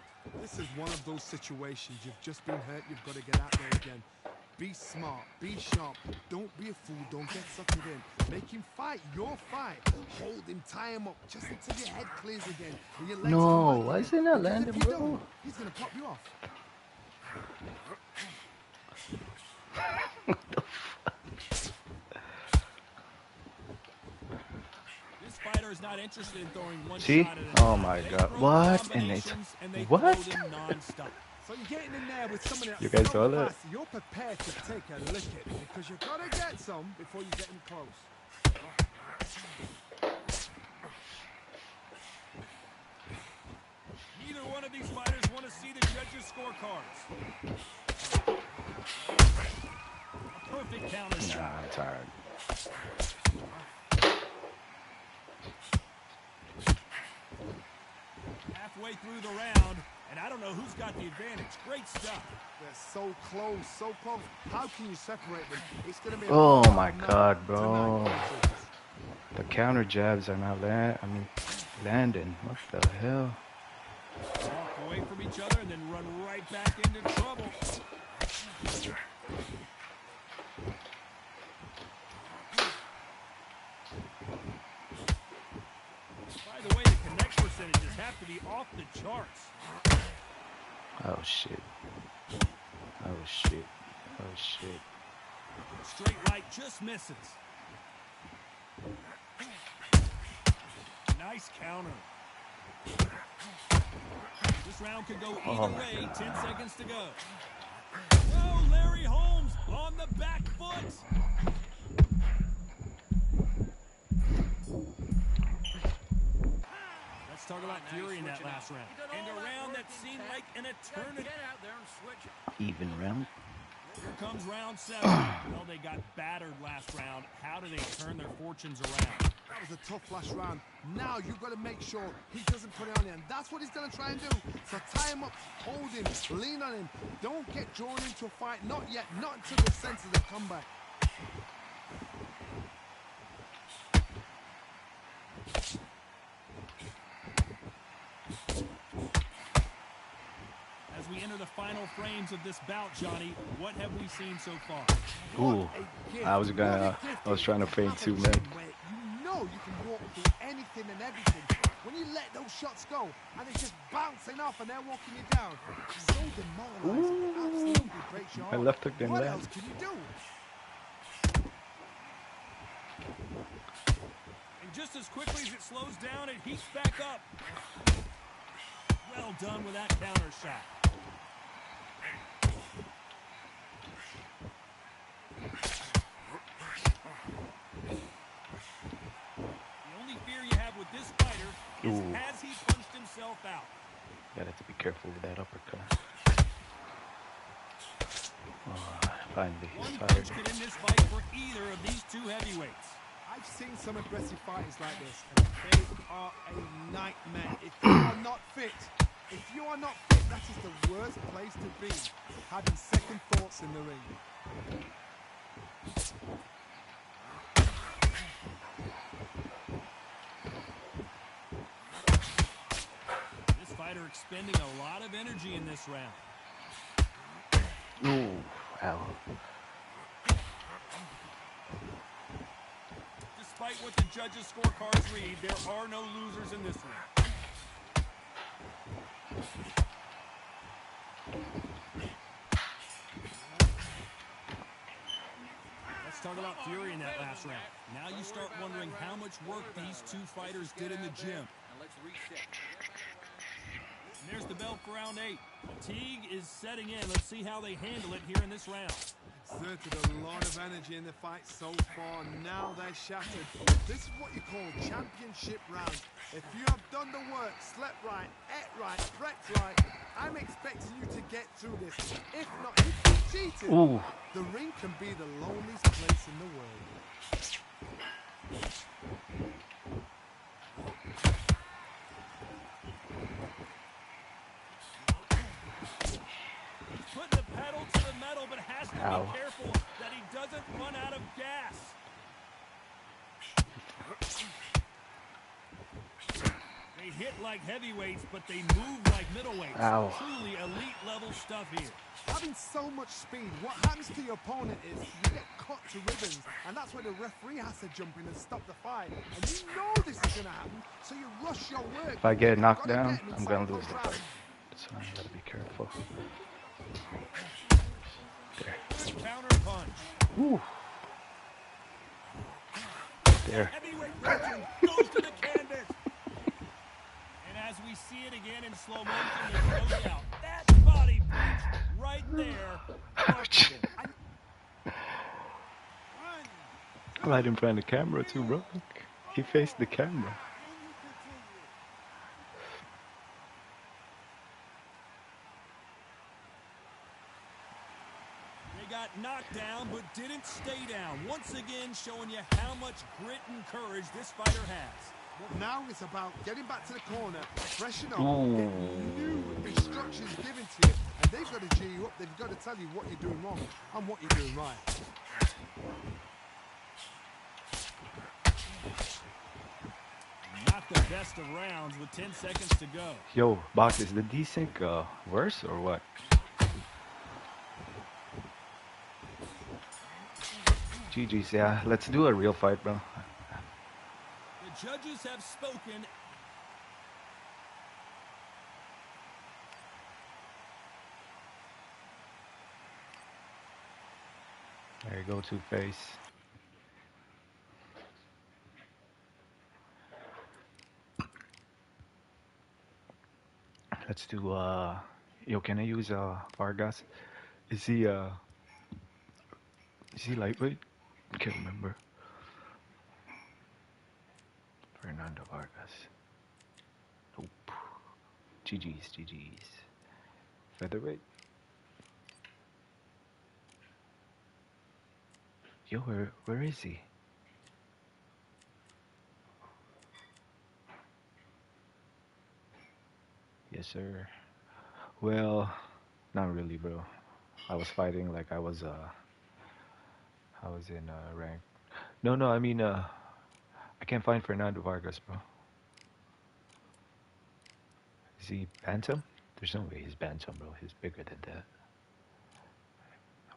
This is one of those situations. You've just been hurt. You've got to get out there again. Be smart. Be sharp. Don't be a fool. Don't get suckered in. Make him fight your fight. Hold him. Tie him up just until your head clears again. And your legs No, come back why again. is it not Because landing, if you bro? don't, he's going to pop you off. This fighter is not interested in throwing one See? shot at a Oh my They god. throw What? And combinations and they what? throw them non-stop. So you're getting in there with somebody that's You guys so saw that? fast, you're prepared to take a licking because you've got to get some before you get him close. Neither one of these fighters want to see the judges' scorecards. A perfect counter shot. Nah, it's hard. Halfway through the round, and I don't know who's got the advantage. Great stuff. They're so close, so close. How can you separate them? It's going to be a Oh hard my night god, bro. tonight. The counter jabs are not landing. What the hell? Walk away from each other and then run right back into trouble. By the way, the connect percentages have to be off the charts. Oh shit. Oh shit. Oh shit. Straight right just misses. Nice counter. This round could go either way. 10 seconds to go. Oh, Larry Holmes on the back foot. Let's talk about Fury in that last round. And a round that seemed like an eternity. get out there and switch it. Even round. Here comes round 7. Well, they got battered last round. How do they turn their fortunes around? That was a tough last round. Now you've got to make sure he doesn't put it on you, and that's what he's going to try and do. So tie him up, hold him, lean on him. Don't get drawn into a fight. Not yet. Not until the senses have come back. As we enter the final frames of this bout, Johnny, what have we seen so far? Ooh. I was trying to feint too, man. You know you can walk through anything and everything. When you let those shots go, and it's just bouncing off and they're walking you down. So demoralizing. It absolutely breaks your My heart. left hook didn't What land. else can you do? And just as quickly as it slows down, it heats back up. Well done with that counter shot. The only fear you have with this fighter is Ooh. has he punched himself out? Gotta have to be careful with that uppercut. Oh, finally, One he's punch tired. could end this fight for either of these two heavyweights. I've seen some aggressive fighters like this, and they are a nightmare. If you are not fit, that is the worst place to be. Having second thoughts in the ring. This fighter expending a lot of energy in this round. Ooh, ow. Despite what the judges' scorecards read, there are no losers in this round. Let's talk about Fury in that last round. Now you start wondering how much work these two fighters did in the gym. Now let's reset. There's the bell for round 8. Fatigue is setting in. Let's see how they handle it here in this round. Exerted a lot of energy in the fight so far. Now they're shattered. This is what you call championship round. If you have done the work, slept right, ate right, prepped right, I'm expecting you to get through this. If not, if you cheated, Ooh. the ring can be the loneliest place in the world. Putting the pedal to the metal, but has to Ow. be careful that he doesn't run out of gas. They hit like heavyweights, but they move like middleweights. Ow. Truly elite level stuff here. Having so much speed, what happens to your opponent is you get cut to ribbons, and that's where the referee has to jump in and stop the fight. And you know this is going to happen, so you rush your work. If I get You've knocked gotta down, get him I'm inside gonna those lose the rounds. fight. So I gotta be careful. There. Good counter punch. Ooh. There. Heavyweight legend goes to the canvas. And as we see it again in slow motion, there's no doubt. That body punch right there. Ouch. Right in front of the camera too, bro. He faced the camera. They got knocked down, but didn't stay down. Once again, showing you how much grit and courage this fighter has. But now it's about getting back to the corner, freshen up, Ooh. get new instructions given to you, and they've got to G you up. They've got to tell you what you're doing wrong and what you're doing right. Not the best of rounds with 10 seconds to go. Yo, boss, is the desync worse or what? GG's, yeah. Let's do a real fight, bro. The judges have spoken. There you go, Two-Face. Let's do, yo, can I use, Vargas? Is he lightweight? I can't remember. Fernando Vargas. Nope. GG's. Featherweight? Yo, where is he? Yes, sir. Well, not really, bro. I was fighting like I was in rank. No, I mean, I can't find Fernando Vargas, bro. Is he bantam? There's no way he's bantam, bro. He's bigger than that.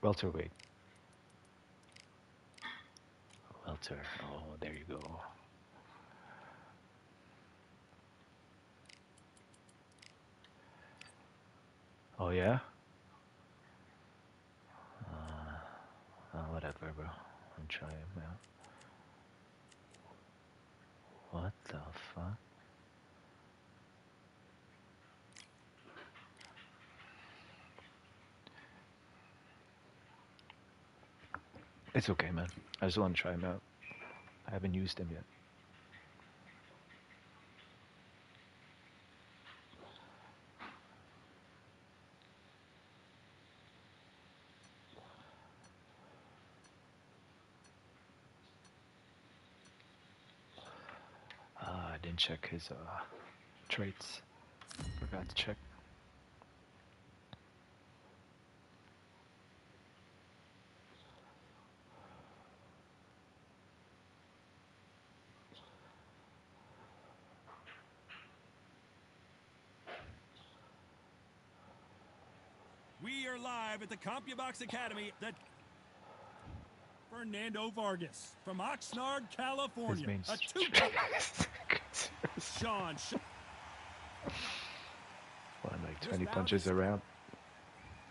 Welterweight. Welter. Oh, there you go. Oh, yeah? Whatever, bro. I'm trying, man. What the fuck? It's okay, man. I just want to try him out. I haven't used him yet. I didn't check his traits. Forgot to check. We are live at the CompuBox Academy. Fernando Vargas from Oxnard, California. His A two Sean. What, like 20 punches around?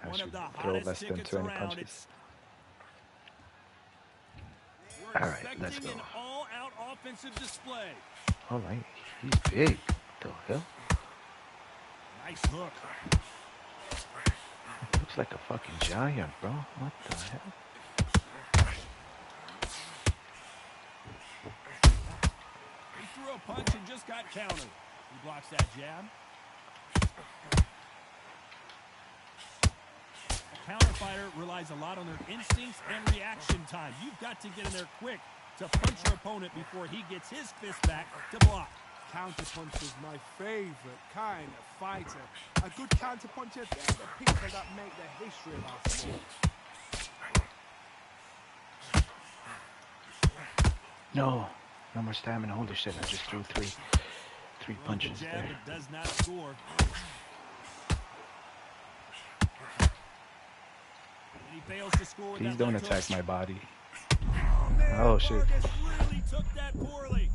I One should of the throw hottest less than tickets 20 around. punches. We're All right, let's expecting go. an all-out offensive display. Alright, he's big. What the hell? Nice hook. Looks like a fucking giant, bro. What the hell? He threw a punch and just got countered. He blocks that jab. A counter fighter relies a lot on their instincts and reaction time. You've got to get in there quick to punch your opponent before he gets his fist back to block. Counterpunch is my favorite kind of fighter. A good counterpuncher, they're the people that make the history of our sport. No more stamina. Holy shit! I just threw three punches jab there. that does not score. And he fails to score. Please don't attack my body. Oh, man, Oh shit! Vargas really took that poorly.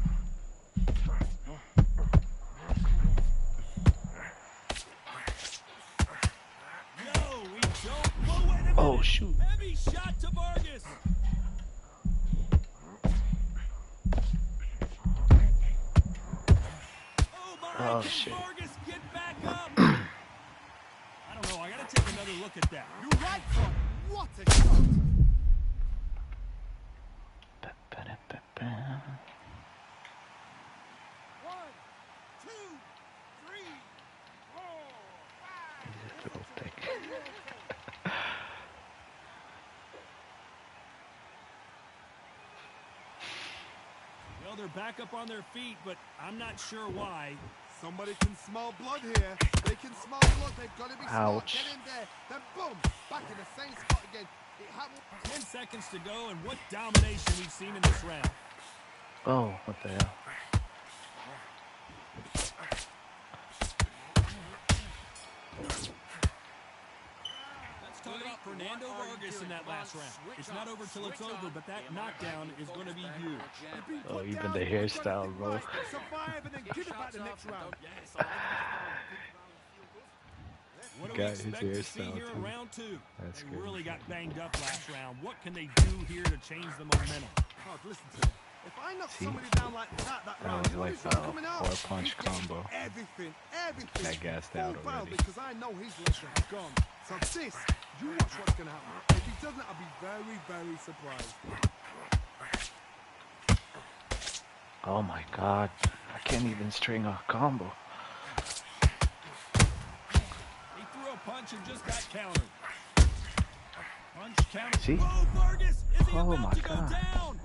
No, we don't. Whoa, wait a minute. Oh shoot! Heavy shot to Vargas. Oh shit! Vargas, get back up. I don't know. I gotta take another look at that. You're right, Tom. What a shot! One, two, three, four, five. This little thing. Well, they're back up on their feet, but I'm not sure why. Somebody can smell blood here. They can smell blood. They've got to be smart. Ouch. Get in there. Then boom, back in the same spot again. It happened. 10 seconds to go, and what domination we've seen in this round. Oh, what the hell? Let's talk about Fernando Vargas in that last round. It's not over till it's over, but that knockdown is going to be huge. Oh, even the hairstyle, bro. Survive and then give it back the next round. What do we Got his expect to see hairstyle, here in too. round two? That's They good. really got banged up last round. What can they do here to change the momentum? Oh, listen to me. If I knock See? somebody down like that That round, was you know like who's coming out? 4-punch combo. Everything. Got gassed out Full barrel, already. because I know his legs are gone. So this, you watch what's going to happen. If he doesn't, I'll be very, very surprised. Oh my god. I can't even string a combo. He threw a punch and just got countered. Punch counter. See? Whoa, Vargas! Is he Oh about my to go God. down?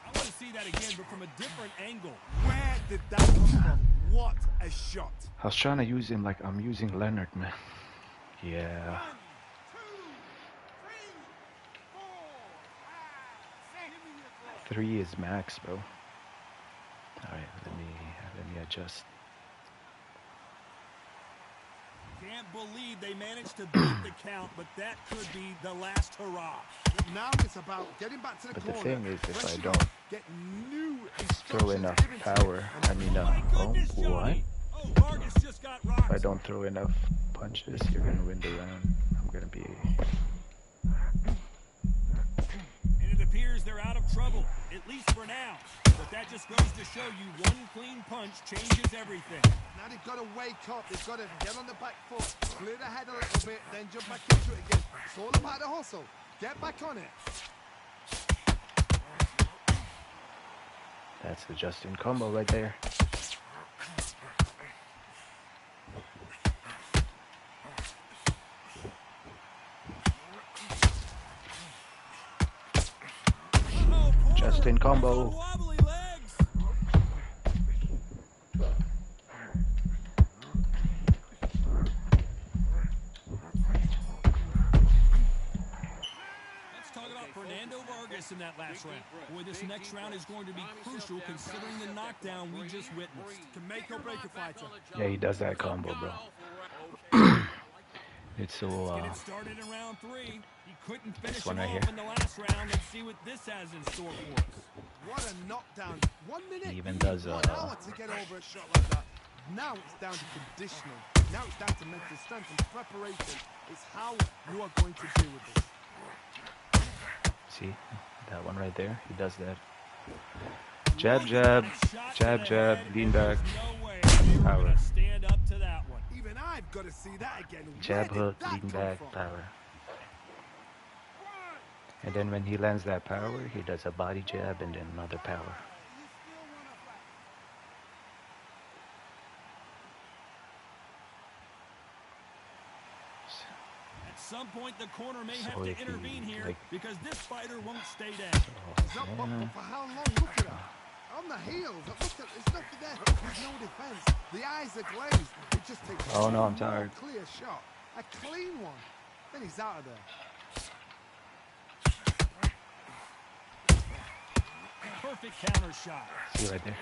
I want to see that again, but from a different angle. Where did that come from? What a shot. I was trying to use him like I'm using Leonard, man. Yeah. 1, 2, 3, 4, 5, 6. 3 is max, bro. Alright, let me adjust. Can't believe they managed to beat the count, but that could be the last hurrah. Now it's about getting back to the But the corner. thing is, if fresh I it don't up, get new throw instructions enough given to you, power, and I mean, My oh, goodness, what? Johnny. Oh, Vargas just got rocked. If I don't throw enough punches, you're gonna win the round. I'm gonna be... And it appears they're out of trouble, at least for now. But that just goes to show you one clean punch changes everything. Now they've got to wake up. They've got to get on the back foot, clear the head a little bit, then jump back into it again. It's all about the hustle. Get back on it. That's the Justin combo right there. Justin combo. Wobbly legs. Let's talk about Fernando Vargas in that last round. Boy, this next round is going to be crucial considering the knockdown we just witnessed. Can make or break a fighter. Yeah, he does that combo, bro. It's so, Get it started in round 3. He couldn't finish one him right off here. in the last round. Let's see what this has in store for us. What a knockdown. 1 minute. He even does, 1 hour to get over a shot like that. Now it's down to conditioning. Now it's down to mental strength and preparation. It's how you are going to deal with this. see, that one right there, he does that. Jab, jab, jab, jab, lean back, power. Stand up to that one. Even I've got to see that again. Jab Where hook, did that lean come back, from? power. And then when he lands that power, he does a body jab and then another power. At some point, the corner may So have to if he, intervene here like- because this fighter won't stay down. He's not bumping for how long? Look at him. On the heels. Look at, there's nothing there. There's no defense. The eyes are glazed. It just takes Oh, no, I'm one tired. more clear shot. A clean one. Then he's out of there. Perfect counter shot. See right there.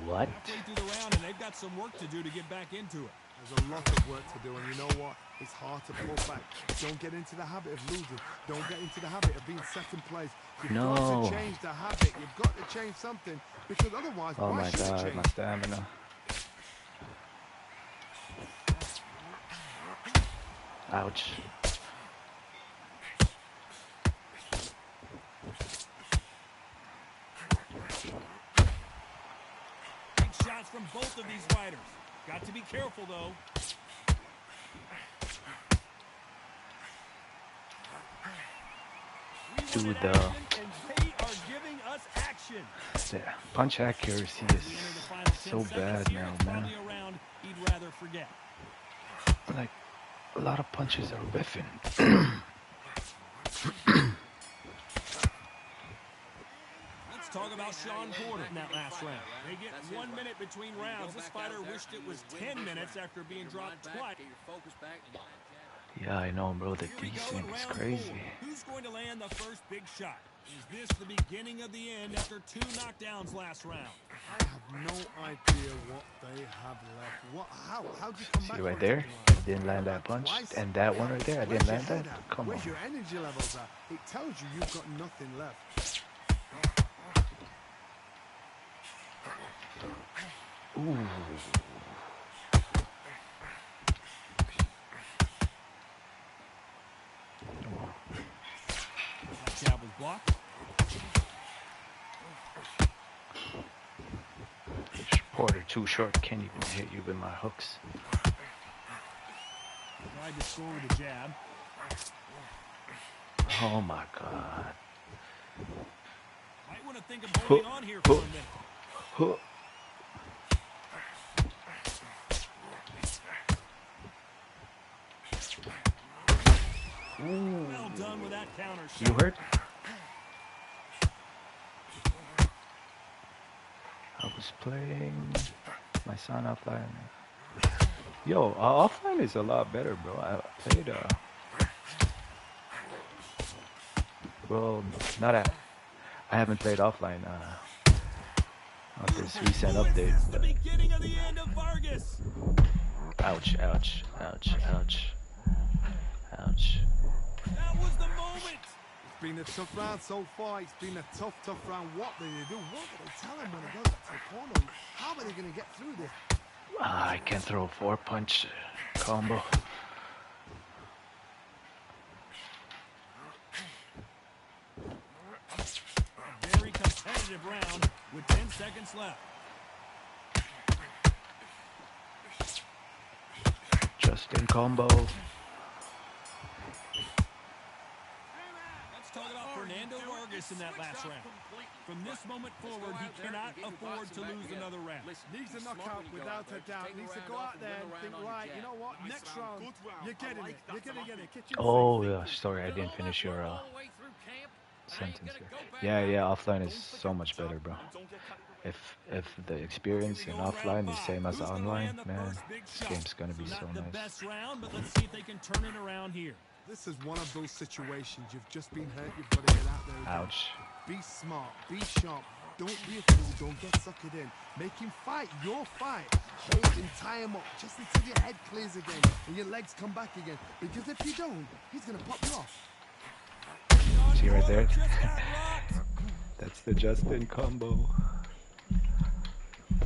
What? Halfway through the round, and they've got some work to do to get back into it. There's a lot of work to do, and you know what? It's hard to pull back. Don't get into the habit of losing. Don't get into the habit of being second place. You've got No. to change the habit. You've got to change something, because otherwise, Oh why my should it god, change? my stamina. Ouch. Big shots from both of these fighters. Got to be careful, though. Dude, And they are giving us action. the punch accuracy We is enter the final 10 so seconds bad here. now, It's man. probably a round he'd rather forget. Like, a lot of punches are whiffing. Let's talk about Sean Porter in that last round. They get 1 minute between rounds. This fighter wished it was 10 minutes after being dropped twice. Get your focus back and get that jab. Yeah, I know, bro. The Here we go desync in is round crazy. 4. Who's going to land the first big shot? Is this the beginning of the end after 2 knockdowns last round? I have no idea what they have left. How did you come back See right from there? something I like didn't land that punch. Twice? And that one right there, I didn't land Where's your that. head at? Come on. Where's your energy levels at? It tells you you've got nothing left. Ooh. That jab was blocked. Porter too short. Can't even hit you with my hooks. Tried to score with a jab. Oh my god. Might want to think of holding on here for a minute. Huh. Well done with that counter shot. You hurt? I was playing my son offline. Yo, offline is a lot better, bro. I played, well, not at, I haven't played offline, on this recent update, The but beginning of the end of Vargas. ouch, ouch, ouch, ouch, ouch. That was the moment. It's been a tough round so far. It's been a tough round. What do they do? What do they tell him when he goes up to the corner? How are they going to get through this? I can throw 4-punch combo. A very competitive round with 10 seconds left. Justin combo. Let's talk about Fernando Vargas in that last round. From this moment forward, he cannot afford to lose another round. Needs a knockout without a doubt. Needs to go out there and think, right, you know what? Next round, you're getting it. You're going to get it. Get your Oh yeah, sorry, I didn't finish your sentence there. Yeah, offline is so much better, bro. If the experience in offline is same as online, man, this game's gonna be so Not the nice. best round, but let's see if they can turn it around here. This is one of those situations. You've just been hurt. You've got to get out there again. Ouch. Be smart. Be sharp. Don't be a fool. Don't get suckered in. Make him fight your fight. Hold him, tie him up, just until your head clears again and your legs come back again. Because if you don't, he's going to pop you off. See right there? Just got rocked. That's the Justin combo.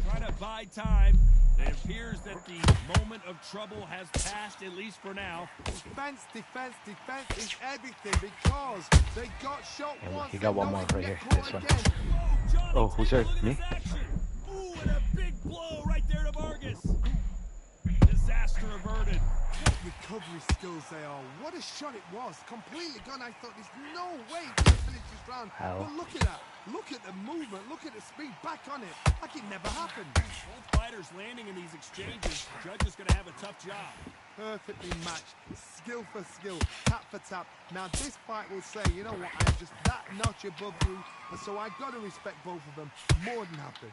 Try to buy time. It appears that the moment of trouble has passed, at least for now. Defense is everything because they got shot once. He got one more right here. This one. Johnny, Oh, who's take a there? look at Me? this action. Ooh, and a big blow right there to Vargas. Disaster averted. What recovery skills they are. What a shot it was. Completely gone. I thought there's no way he can finish this round. Ow. But look at that. Look at the movement. Look at the speed. Back on it. Like it never happened. Both fighters landing in these exchanges. Judge is going to have a tough job. Perfectly matched. Skill for skill. Tap for tap. Now this fight will say, you know what, I'm just that notch above you. And so I've got to respect both of them. More than happy.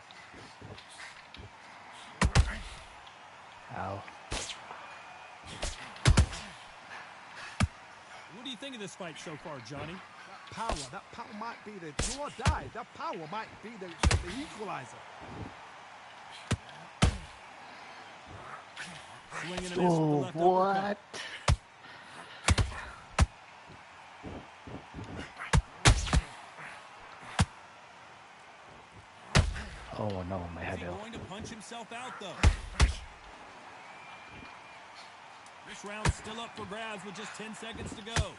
Ow. What do you think of this fight so far, Johnny? That power might be the do or die. That power might be the equalizer. Swinging and missing with the left uppercut. Oh no, my head Is he out. going to punch himself out, though? This round's still up for grabs with just 10 seconds to go.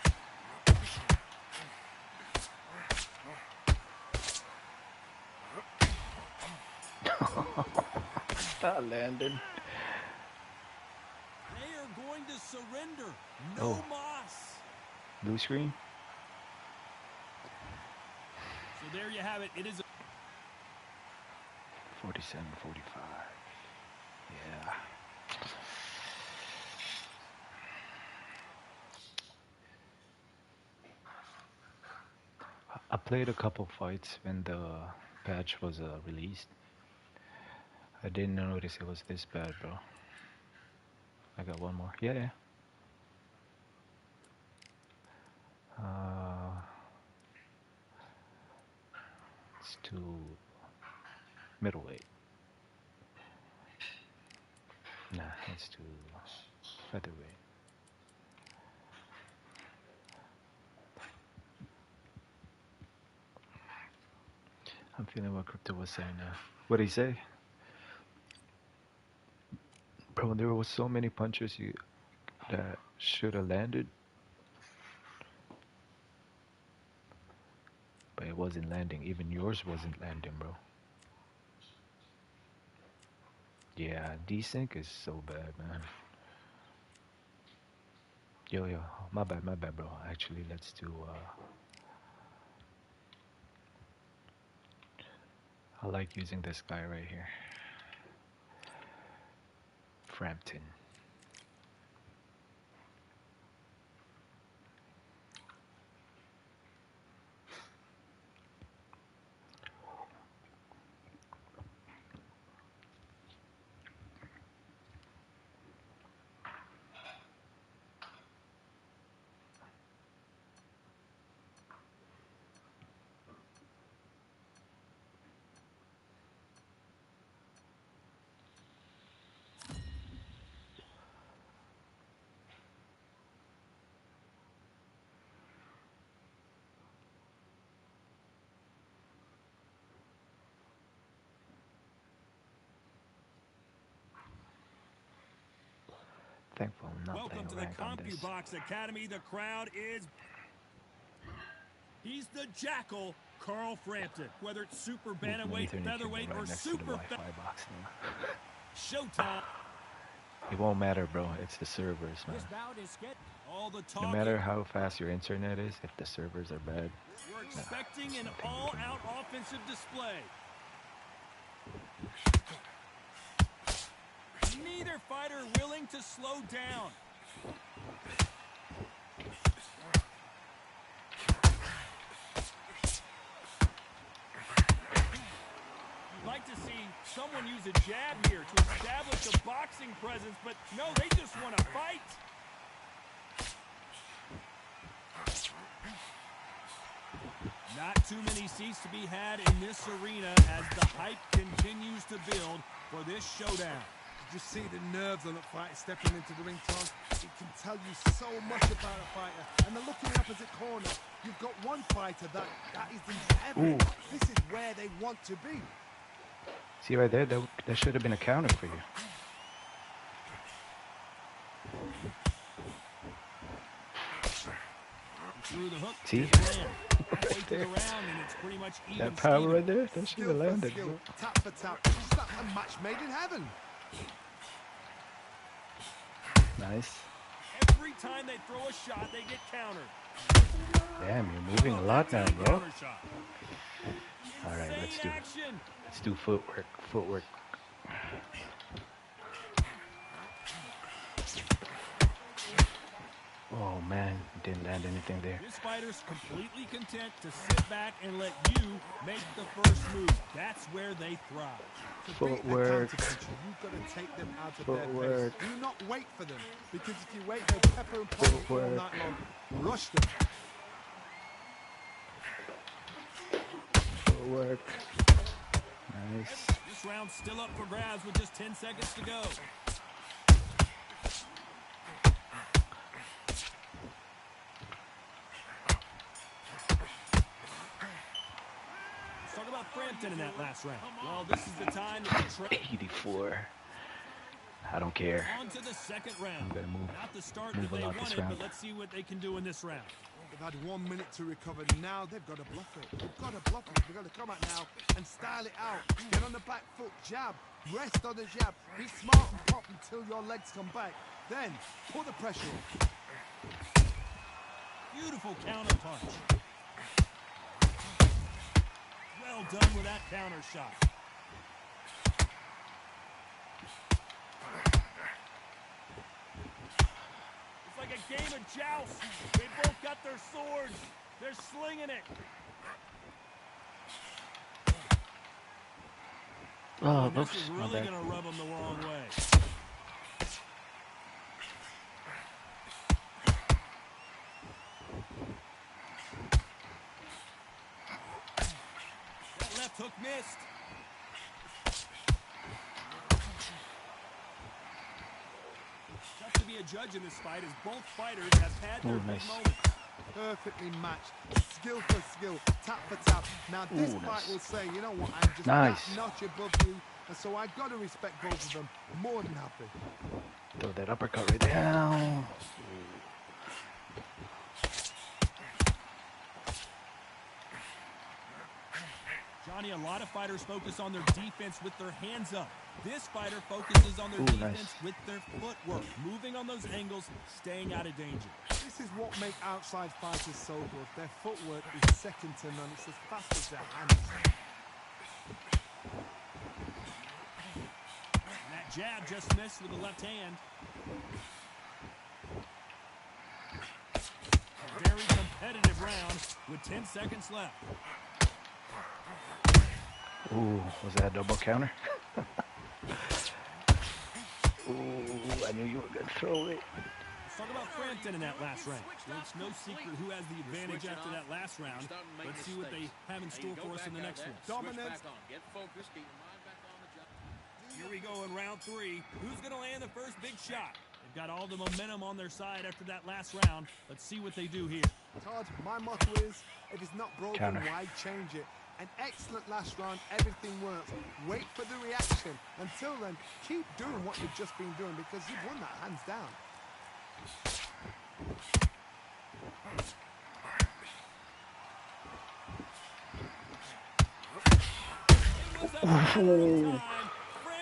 That landed. They are going to surrender. No Oh. moss. Blue screen? So there you have it. It is a 47, 45. Yeah. I played a couple fights when the patch was released. I didn't notice it was this bad, bro. I got one more. Yeah. It's to middleweight. Nah, it's to featherweight. I'm feeling what Crypto was saying now. What did he say? Bro, there was so many punches that should have landed, but it wasn't landing. Even yours wasn't landing, bro. Yeah, desync is so bad, man. Yo, my bad, bro. Actually, let's do, I like using this guy right here. Frampton. Thankful I'm not welcome to the playing rank on this. CompuBox Academy. The crowd is... He's the Jackal, Carl Frampton. Whether it's super bantamweight, featherweight, or super box now. Showtime. It won't matter, bro. It's the servers, man. This bout is scheduled. All the No talking. matter how fast your internet is, if the servers are bad, We're expecting an all-out offensive display. Neither fighter willing to slow down. You'd like to see someone use a jab here to establish a boxing presence, but no, they just want to fight. Not too many seats to be had in this arena as the hype continues to build for this showdown. Did you see the nerves on that fighter stepping into the ring, Tom? It can tell you so much about a fighter. And then look in the opposite corner. You've got one fighter that is the everything. This is where they want to be. See right there, that should have been a counter for you. Through the hook. See? Right there. That power right there, that should have landed, bro. Tap for tap. It's like a match made in heaven. Nice. Every time they throw a shot, they get countered. Damn, you're moving a lot now, bro. All right, let's do footwork. Oh man, didn't land anything there. This fighter's completely content to sit back and let you make the first move. That's where they thrive. Footwork. You've got to take them out of their pace. Do not wait for them, because if you wait, they'll pepper and pop all night long. Rush them. Footwork. Nice. This round's still up for grabs with just 10 seconds to go. Let's talk about Frampton in that last round. Well, this is the time to 84. I don't care. On to the second round. I'm gonna move. Not the start that they wanted, but let's see what they can do in this round. They've had 1 minute to recover. Now they've got to bluff it. They've got to bluff it. They've got to come out now and style it out. Get on the back foot, jab. Rest on the jab. Be smart and pop until your legs come back. Then put the pressure on. Beautiful counter punch. Well done with that counter shot. It's like a game of joust. They both got their swords. They're slinging it. Oh, this oops, is my really bad. going to rub them the wrong way. That left hook missed. Tough to be a judge in this fight, as both fighters have had their big moments. Perfectly matched, skill for skill, tap for tap. Now this fight will say, you know what, I'm just that notch above you, and so I got to respect both of them. More than happy. Throw that uppercut right down. Johnny, a lot of fighters focus on their defense with their hands up. This fighter focuses on their defense with their footwork, moving on those angles, staying out of danger. This is what makes outside fighters so good. Their footwork is second to none. It's as fast as their hands. And that jab just missed with the left hand. A very competitive round with 10 seconds left. Ooh, was that a double counter? Ooh, I knew you were going to throw it. Let's talk about Frampton in that last round. Well, it's no secret who has the advantage after that last round. Let's see what they have in store for us in the next one. Dominance. Here we go in round 3. Who's going to land the first big shot? They've got all the momentum on their side after that last round. Let's see what they do here. Todd, my motto is, if it's not broken, why change it? An excellent last round, everything works. Wait for the reaction. Until then, keep doing what you've just been doing, because you've won that hands down.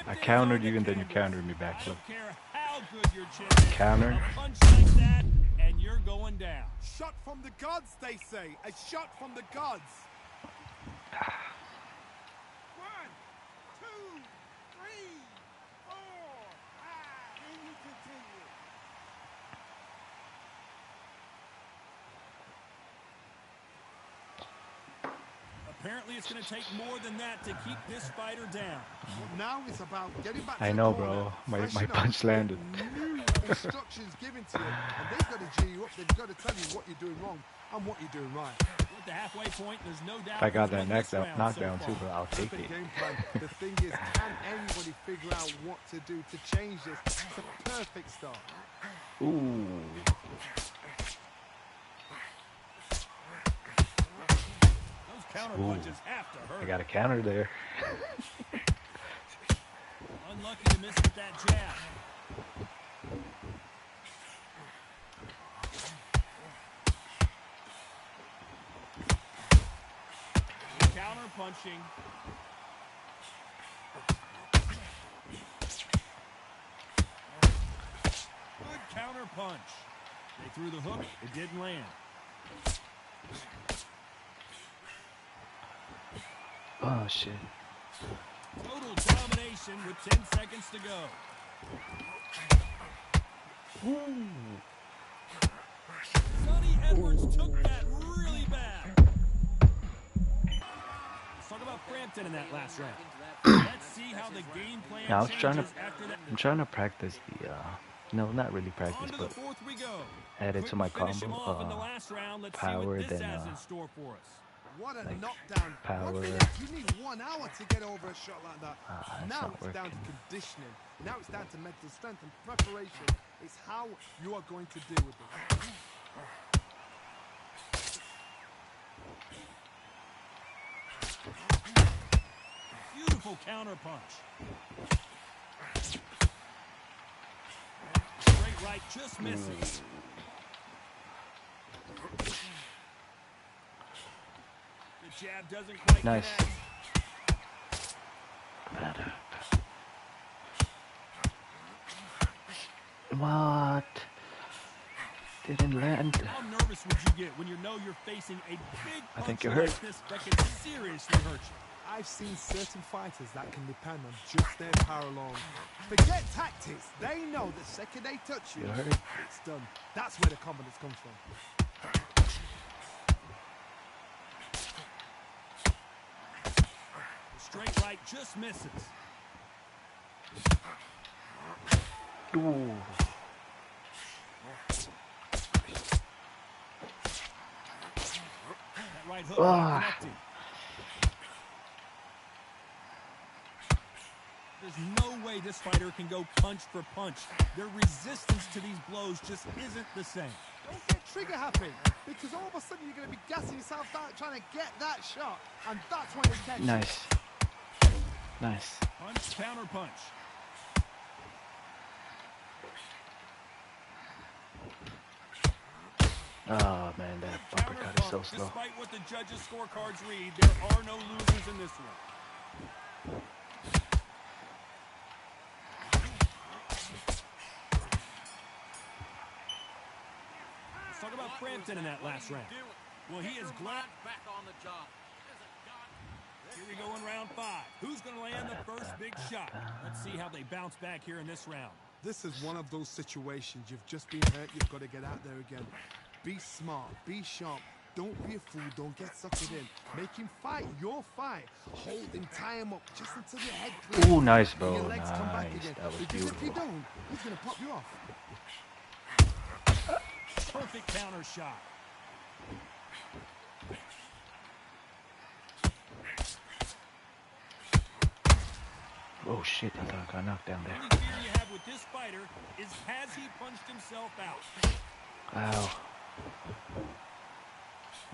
I countered you and then you countered me back. I don't care how good your chin is. Counter. A punch like that, and you're going down. Shot from the gods, they say. A shot from the gods. 1, 2, 3, 4, 5. And we continue. Apparently, it's going to take more than that to keep this fighter down. Now it's about getting back to I know, bro. My punch landed. New instructions given to you, and they've got to G you up. They've got to tell you what you're doing wrong and what you're doing right. At the halfway point, there's no doubt. If I got that knockdown too, bro, I'll take it. Game plan. The thing is, can anybody figure out what to do to change this? It's a perfect start. Ooh. Those counter punches have to hurt. I got a counter there. Unlucky to miss with that jab. Counter punching. Good counter punch. They threw the hook. It didn't land. Oh, shit. Total domination with 10 seconds to go. Ooh. Sonny Edwards took that really bad. Let's talk about Frampton in that last round. Let's see how the game plan Yeah, changes after that. I'm trying to practice the, no, not really practice, On to but the fourth we go. add it to my Couldn't finish him combo, off in the last round. Let's power, see what this then, has in store for us. What a like knockdown. power. One thing is, you need 1 hour to get over a shot like that. It's Now not it's down to working. conditioning. Now it's down to mental strength and preparation. It's how you are going to deal with it. Beautiful counter punch. Straight right just misses. The jab doesn't quite Nice. connect. What? Didn't land. How nervous would you get when you know you're facing a big I think puncher you're hurt. like this that can seriously hurt you? I've seen certain fighters that can depend on just their power alone. Forget tactics. They know the second they touch you, You're hurt. it's done. That's where the confidence comes from. Straight right just misses. Ooh. That right hook not connected. There's no way this fighter can go punch for punch. Their resistance to these blows just isn't the same. Don't get trigger happy, because all of a sudden you're going to be gassing yourself out trying to get that shot, and that's when it catches. Nice. Nice. Punch, counter punch. Oh, man, that uppercut is so slow. Despite what the judges' scorecards read, there are no losers in this one. Let's talk about Frampton in that last round. Well, he is glad back on the job. Here we go in round 5. Who's going to land the first big shot? Let's see how they bounce back here in this round. This is one of those situations. You've just been hurt. You've got to get out there again. Be smart. Be sharp. Don't be a fool. Don't get suckered in. Make him fight your fight. Hold him. Tie him up just until your head clears. Ooh, nice, bro. Your legs come back Nice. again. That was Because if you beautiful. don't, he's going to pop you off. Perfect counter shot. Oh, shit. I thought I got knocked down The there. only fear you have with this fighter is has he punched himself out? Ow.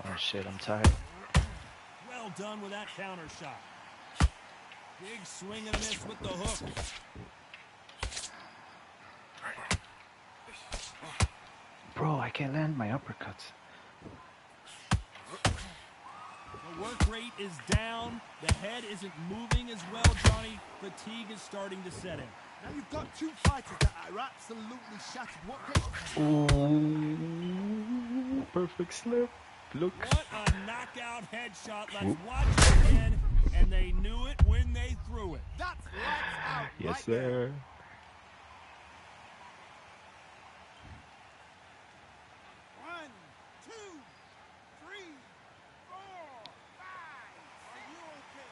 Oh, shit. I'm tired. Well done with that counter shot. Big swing and a miss with the hook. Bro, I can't land my uppercuts. The work rate is down. The head isn't moving as well, Johnny. Fatigue is starting to set in. Now you've got two fighters that are absolutely shattered. What gets... Ooh, perfect slip. Look. What a knockout headshot. Let's watch it again. And they knew it when they threw it. That's lights out. Yes, right there. sir. One, two, three, four, five. Are you okay?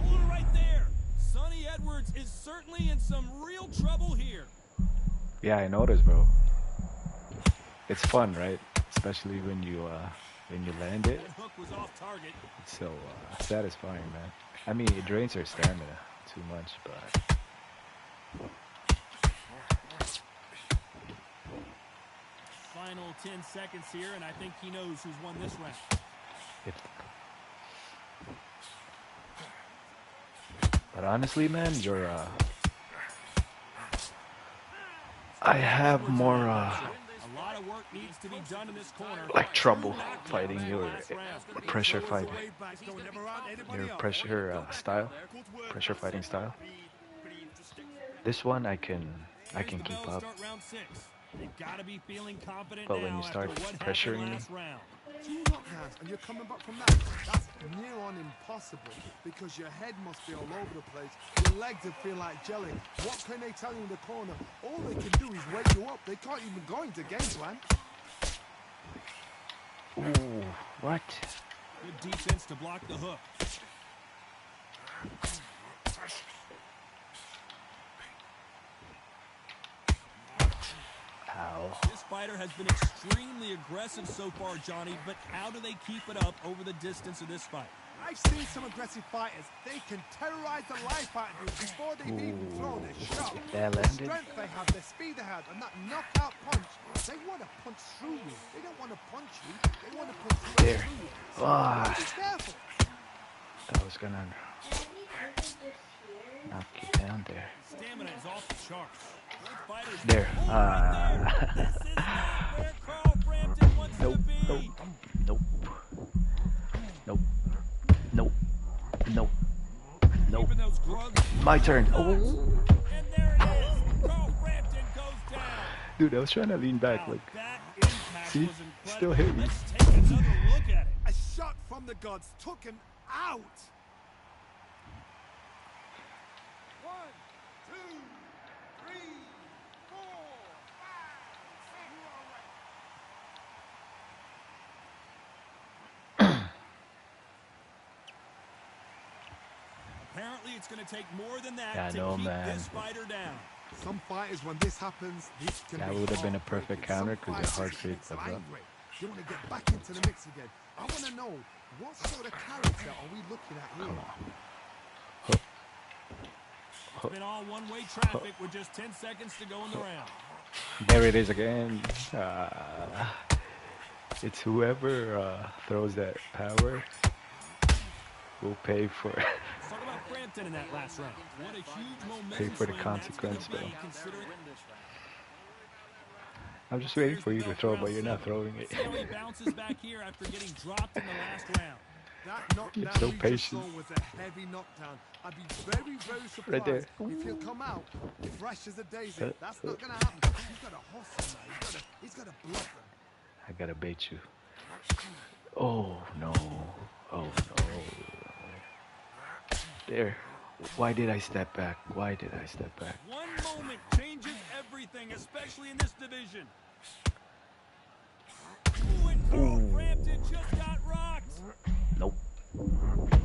Hold it right there. Sonny Edwards is certainly in some real trouble here. Yeah, I noticed, bro. It's fun, right? Especially when you land it. That hook was off target. It's so satisfying, man. I mean, it drains your stamina too much, but Final 10 seconds here, and I think he knows who's won this round. But honestly, man, you're I have more A lot of work needs to be done in this corner. like trouble fighting your pressure fighting, your pressure style, pressure fighting style. This one I can keep up. But when you start pressuring me, 2 knockdowns and you're coming back from that. That's near on impossible because your head must be all over the place. Your legs would feel like jelly. What can they tell you in the corner? All they can do is wake you up. They can't even go into game plan. ooh, what? Good defense to block the hook. Ow. This fighter has been extremely aggressive so far, Johnny, but how do they keep it up over the distance of this fight? I've seen some aggressive fighters. They can terrorize the life out of you before they've even thrown a shot. That The landed. strength they have, the speed they have, and that knockout punch, they want to punch through you. They don't want to punch you. They want to punch right There. through you. So Ah. be careful. That was gonna knock you down there. Stamina is off the charts. Both fighters There. This is not where Carl Frampton wants Nope. to be. Nope. Nope. Nope. Nope. Nope. Keeping those drugs. My turn. Oh. And there it is. Carl Frampton goes down. Dude, I was trying to lean back. Wow, Like, that impact see? was incredible. Still hit me. Let's take another look at it. A shot from the gods took him out. 1, 2, 3, 4, 5, 6. Apparently, it's going to take more than that Yeah, I to know, keep man. this fighter down. Some fighters, when this happens, this can That be would have been a perfect heartbreaking. counter 'cause Some your heart fighters rate get so goes up. angry. You want to get back into the mix again. I want to know, what sort of character are we looking at here? It's been all one-way traffic with just 10 seconds to go in the round. there it is again. It's whoever throws that power will pay for it. Let's talk about Frampton in that last round. What a huge momentum Pay for the swing that's consequence, gonna be, though. considering I'm just waiting for you to throw, but you're not throwing it. See how he bounces back here after getting dropped in the last round. That knockdown You're so we just patient. saw was a heavy knockdown. I'd be very, very surprised Right there. if he'll come out fresh as a daisy. That's not going to happen. He's got to hustle now. He's got to bluff them. I gotta bait you. Oh no. Oh no. There. Why did I step back? Why did I step back? One moment changes everything, especially in this division. Ooh, and Carl Frampton just got rocked. Nope.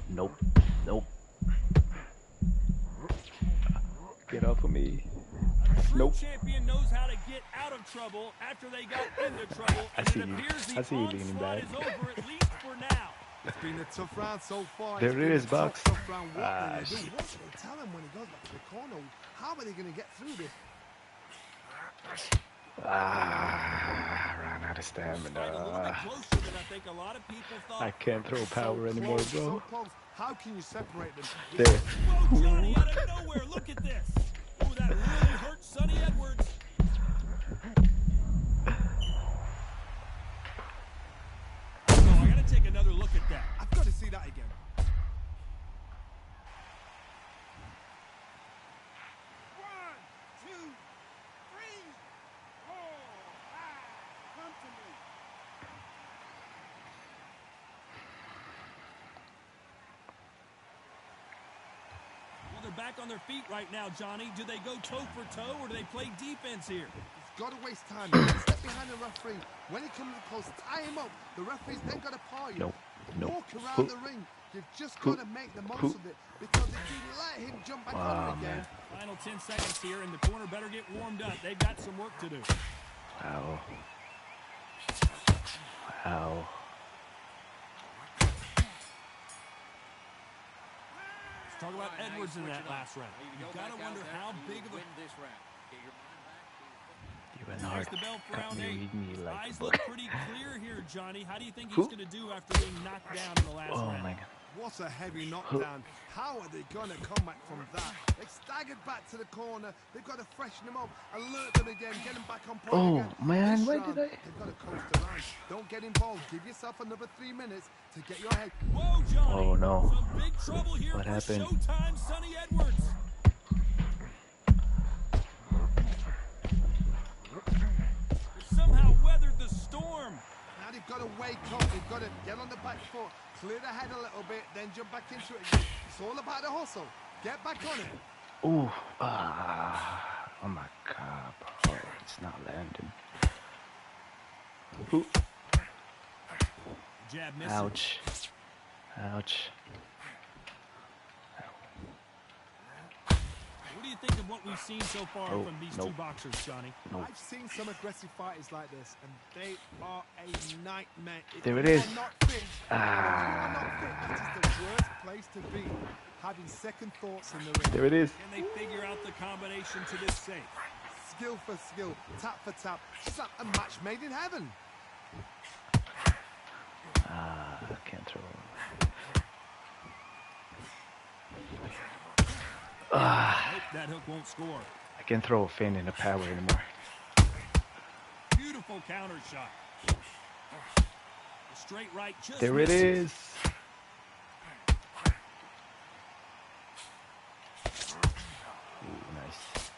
Nope. Nope. Get off of me. A true Nope. champion knows how to get out of trouble after they got into trouble. I And see it you. appears the I see you leaning onslaught back. is over, at least for now. It's been a tough round so far. There It's it been is, a tough, Bucks. tough round. What Ah, will they do? shit. What will they tell him when he goes back to the corner? How are they going to get through this? Ran out of This fight a little bit stamina. closer than I think a lot of people thought. I can't throw power so anymore, close, bro. so close. How can you separate them? There. Whoa, Johnny, out of nowhere, look at this. Ooh, that really hurt Sonny Edwards. Oh, I gotta take another look at that. I've got to see that again. 1, 2, 3, 4, 5. Come to me. Well, they're back on their feet right now, Johnny. Do they go toe for toe or do they play defense here? He's got to waste time. Step behind the referee. When he comes close, tie him up. The referee's then got to paw you. Nope. Nope. Walk around the ring. You've just got to make the most of it. Because if you let him jump back on it again, Final 10 seconds here, and the corner better get warmed up. They've got some work to do. Ow. Ow. Let's talk about Edwards in that last round. You've got to wonder how big of a... You There's the bell for round 8. Read me like Eyes a look book. pretty clear here, Johnny. How do you think he's going to do after being knocked down in the last Oh round? my god. What a heavy knockdown. How are they going to come back from that? They staggered back to the corner. They've got to freshen them up, alert them again, get them back on point again. Man, This why round, did I? They've got to coast the line. Don't get involved. Give yourself another 3 minutes to get your head. Whoa, Johnny. Oh no. Some big trouble here What for happened? Showtime Sonny Edwards. They somehow weathered the storm. Now they've got to wake up. They've got to get on the back foot, clear the head a little bit, then jump back into it again. It's all about the hustle. Get back on it. Oh, oh my god, bro. It's not landing. Ooh. Jab missing. Ouch. Ouch. What do you think of what we've seen so far Oh, from these nope. two boxers, Johnny? Nope. I've seen some aggressive fighters like this, and they are a nightmare. If There it you is. are not fit, if you are not fit, that is the worst place to be. Having second thoughts in the ring. There it is. Can they figure out the combination to this safe? Skill for skill, tap for tap. It's like a match made in heaven. Can't throw. Nope, that hook won't score. I can't throw a fin in a power anymore. Beautiful counter shot. The straight right just There it misses. is. Ooh, nice.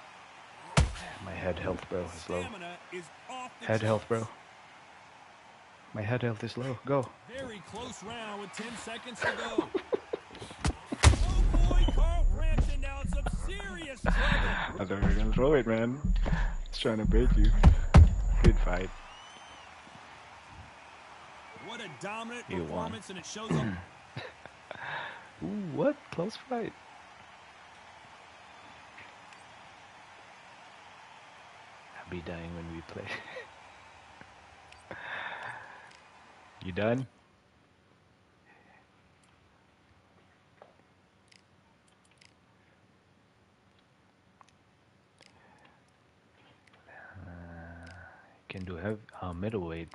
My head health, bro, is low. Stamina is off the Head health, charts. bro. My head health is low. Go. Very close round with 10 seconds to go. Oh boy, Carl Frampton now in some serious trouble. I thought you were gonna throw it, man. It's trying to bait you. Good fight. What a dominant You won. performance, and it shows up. Ooh, what? Close fight. I'll be dying when we play. You done? Can do middleweight.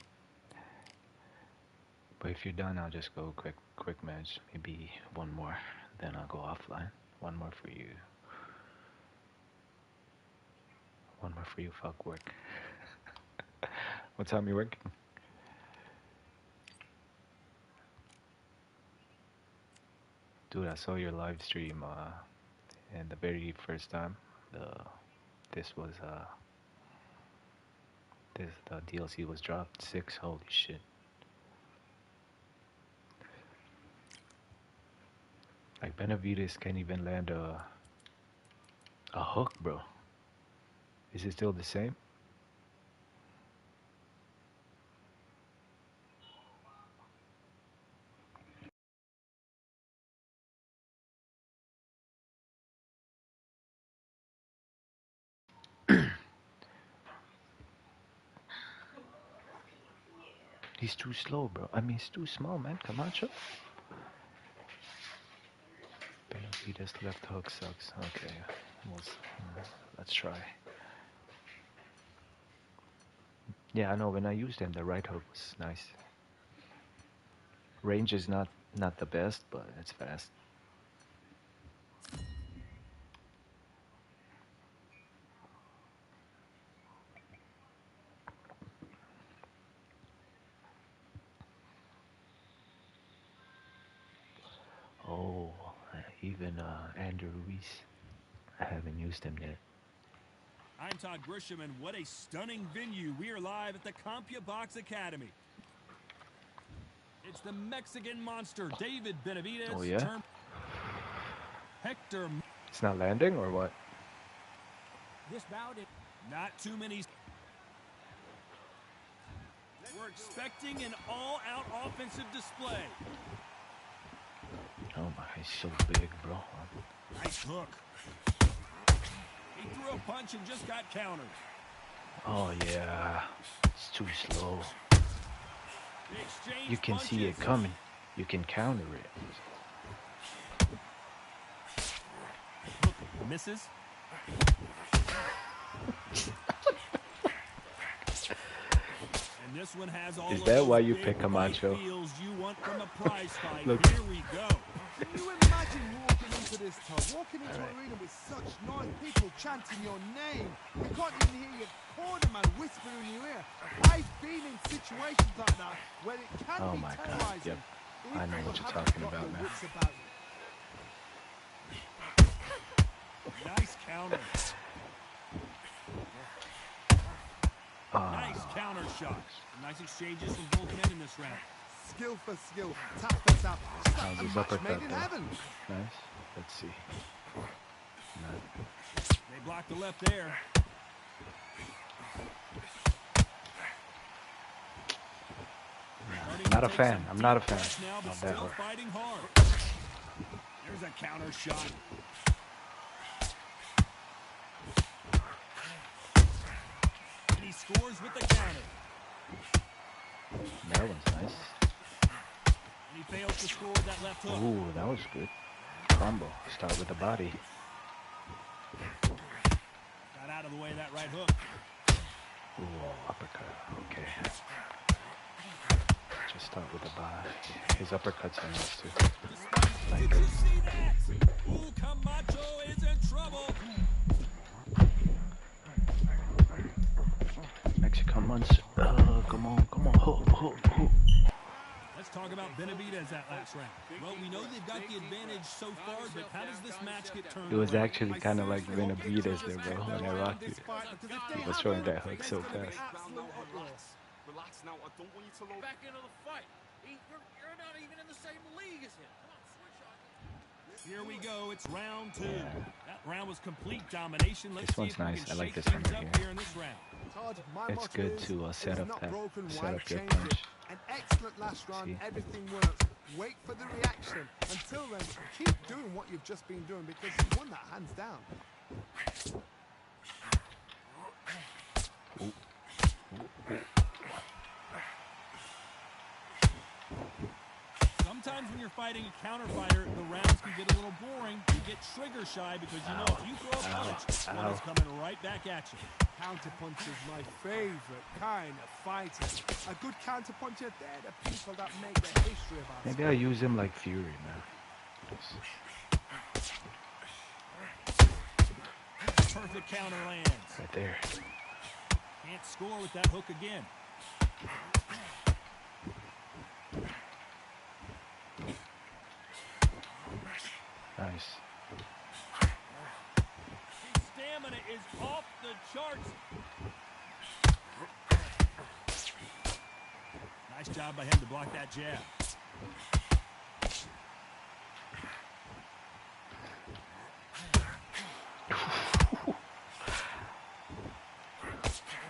But if you're done, I'll just go quick match. Maybe one more, then I'll go offline. One more for you. One more for you, fuck work. What time you working? Dude, I saw your live stream and the very first time the DLC was dropped. 6, holy shit. Like Benavides can't even land a hook, bro. Is it still the same? He's too slow, bro. I mean, he's too small, man. Camacho. Benavides left hook sucks. Okay, let's try. Yeah, I know. When I used him, the right hook was nice. Range is not the best, but it's fast. Oh, even Andrew Ruiz. I haven't used him yet. I'm Todd Grisham, and what a stunning venue. We are live at the Compia Box Academy. It's the Mexican monster, David Benavides. Oh, yeah? Hector. It's not landing, or what? This bout is not too many. We're expecting an all-out offensive display. Oh my, he's so big, bro. Nice hook. He threw a punch and just got countered. Oh yeah, it's too slow. They exchanged You can see it punches. coming. You can counter it. Hook misses. And this one has all Is of that those why you big pick Camacho? fight feels you want from a prize fight. Look. Here we go. Can you imagine walking into this tub, walking into an arena with such noise, people chanting your name? You can't even hear your cornerman whisper in your ear. I've been in situations like that where it can Oh be my God, terrorizing. yep. if I know you what you're haven't talking got about your now. wits about you. Nice counter. Nice counter shot. Nice exchanges from both men in this round. Skill for skill, tap for tap. It's like How's a his match uppercut made in though? heaven. Nice. Let's see. No. They blocked the left there. Not a fan. I'm not a fan Now, but of that still work. fighting hard. There's a counter shot. And he scores with the counter. That one's nice. And he fails to score with that left hook. Ooh, that was good. Combo. Start with the body. Got out of the way of that right hook. Ooh, uppercut. Okay. Just start with the body. His uppercuts are nice too. Like Did you see that? Ooh, Camacho is in trouble. Mexican monster. Come on, come on. Ho, ho, ho. Let's talk about Benavidez that last round. Well, we know they've got the advantage so far, but how does this match get turned It was around? actually kind of like Benavidez there, bro, when I rocked it. He was throwing that hook so fast. Relax now. I don't want you to load back into the fight. You're not even in the same league as him. Come on, switch on. Here we go. It's round two. That round was complete domination. Let's This see one's if we nice. can I like shake this one things right up here. here in this round. Todd, my It's motto good is, to if set it's up not that, broken, set why up your change punch. it? An excellent last round. See? Everything works. Wait for the reaction. Until then, keep doing what you've just been doing because you won that hands down. Sometimes when you're fighting a counter fighter, the rounds can get a little boring. You get trigger shy because you know if you throw a punch, one is coming right back at you. Counter punch is my favorite kind of fighter. A good counter puncher, they're the people that make the history of our Maybe I'll use him like Fury, man. Perfect counter lands. Right there. Can't score with that hook again. Nice. His stamina is off the charts. Nice job by him to block that jab.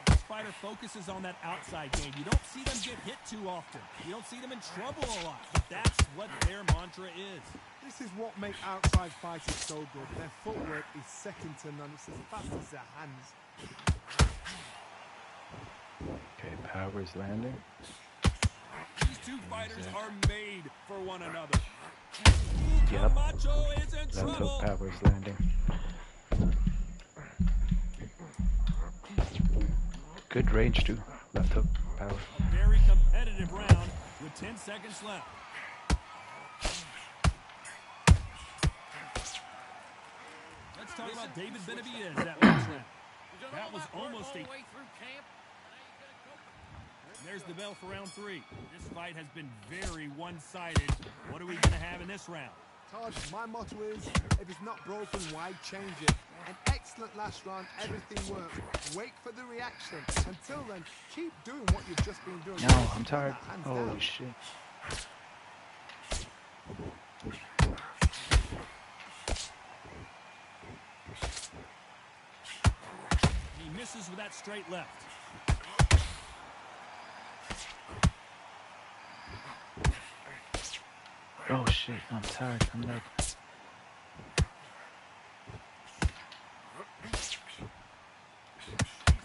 This fighter focuses on that outside game. You don't see them get hit too often. You don't see them in trouble a lot. But that's what their mantra is. This is what makes outside fighters so good. Their footwork is second to none. It's as fast as their hands. Okay, power's landing. These two fighters are made for one another. Yep. Camacho is in Left trouble. hook, power's landing. Good range too. Left hook, power. A very competitive round with 10 seconds left. Let's talk about David Benavidez that last round. That was almost a... There's the bell for round three. This fight has been very one-sided. What are we going to have in this round? Todd, my motto is, if it's not broken, why change it? An excellent last round, everything works. Wait for the reaction. Until then, keep doing what you've just been doing. No, I'm tired. Hands Holy down. shit. He misses with that straight left. Oh shit, I'm tired. I'm like...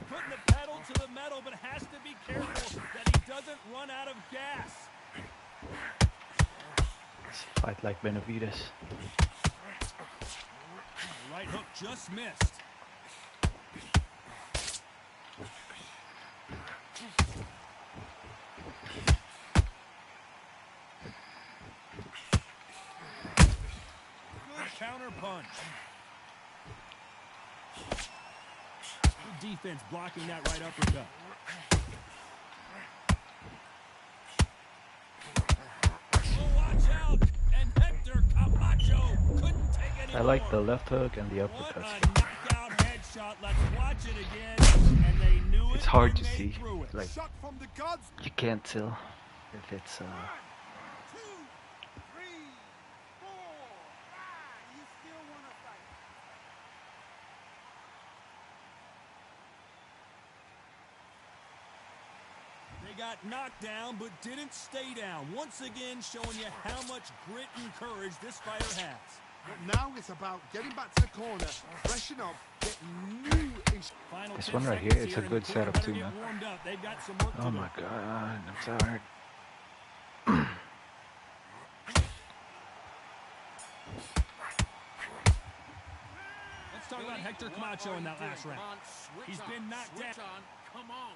Putting the pedal to the metal, but has to be careful that he doesn't run out of gas. Fight like Benavidez. The right hook just missed. counter punch. Good defense blocking that right uppercut. Oh, watch out! And Hector Camacho couldn't take any I like more. the left hook and the What uppercuts. a knockout headshot. Let's watch it again. And they knew it It's hard when to they see. threw it. Like, Shot from the gods. you can't tell if it's 1, 2, 3, 4, 5. You still want to fight? They got knocked down, but didn't stay down. Once again, showing you how much grit and courage this fighter has. But now it's about getting back to the corner, freshen up, get new. Final This 10 one right seconds here, it's a and good the corner setup better too, get man. warmed up. They've got some work to oh do. my god, I'm tired. Let's talk about Hector Camacho in that last round. He's been knocked down. Come on.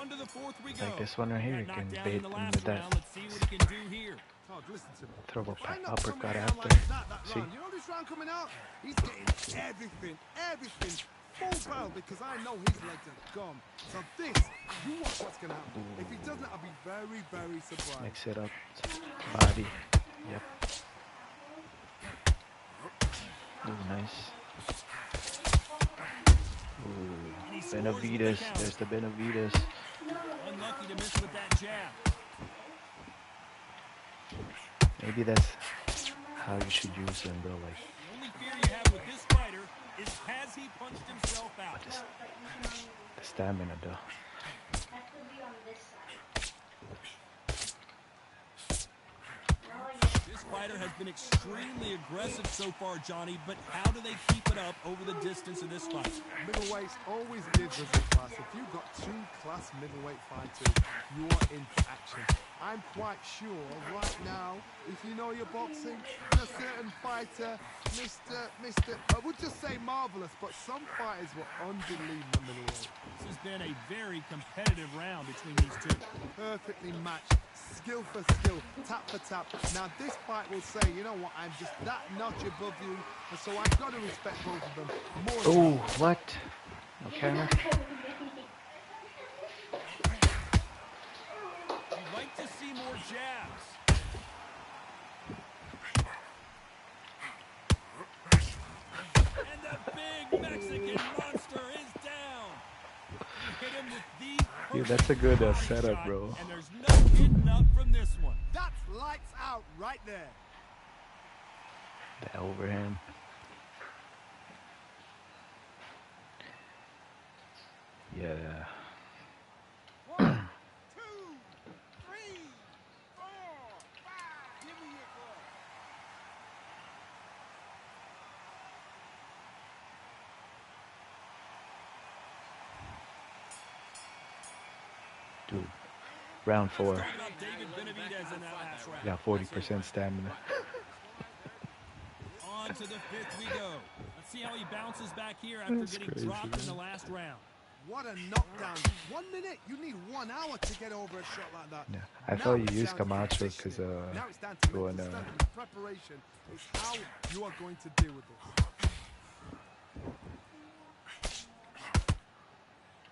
On to the fourth we go. Like this one right here, you Got can knocked down bait in the him last with that. round. Let's see what he can do here. Todd, listen to me. Throw a If I knock somebody uppercut down after. like that See? round, you know this round coming out? He's getting everything full barrel because I know his legs are gone. So this, you watch what's going to happen. If he doesn't, I'll be very, very surprised. Mix it up. Body. Yep. Ooh, nice. Ooh, Benavides. There's the Benavides. Unlucky to miss with that jab. Maybe that's how you should use them, bro. Like, The only fear you have with this fighter is has he punched himself out? the stamina, though. That could be on this side. No, This fighter has been extremely aggressive so far, Johnny, but how do they keep it up over the distance of this fight? Middleweights always gives us a class. If you've got 2 class middleweight fighters, you are in for action. I'm quite sure right now, if you know your boxing, a certain fighter, I would just say marvelous, but some fighters were unbelievable middleweight. This has been a very competitive round between these two. Perfectly matched, skill for skill, tap for tap. Now this fight will say, you know what, I'm just that notch above you, and so I've got to respect both of them more. Oh, what? Okay. You'd like to see more jabs. And the big Mexican monster is down. You hit him with the Dude, that's a good perfect setup, shot, bro. And there's no getting up from this one. That's lights out right there. The overhand. Yeah. 1, 2, 3, 4, 5. Give me your glove. Dude, round 4. Talking about David Benavidez in that last round. Got 40% stamina. On to the 5th we go. Let's see how he bounces back here after That's getting crazy, dropped in man. the last round. What a knockdown. 1 minute, you need 1 hour to get over a shot like that. Yeah, I Now thought you it's used down to Camacho positioning. because Now it's down to going understanding the preparation. It's how you are going to deal with this.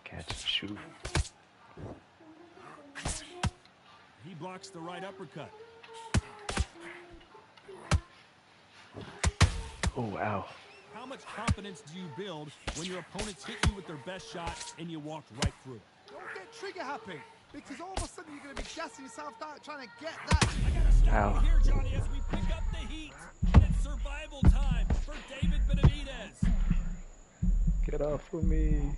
catch and shoot. He blocks the right uppercut. Oh, ow. How much confidence do you build when your opponents hit you with their best shot and you walked right through it? Don't get trigger happy, because all of a sudden you're going to be gassing yourself out trying to get that. I got to stop Ow. you here, Johnny, as we pick up the heat. And it's survival time for David Benavidez. Get off of me.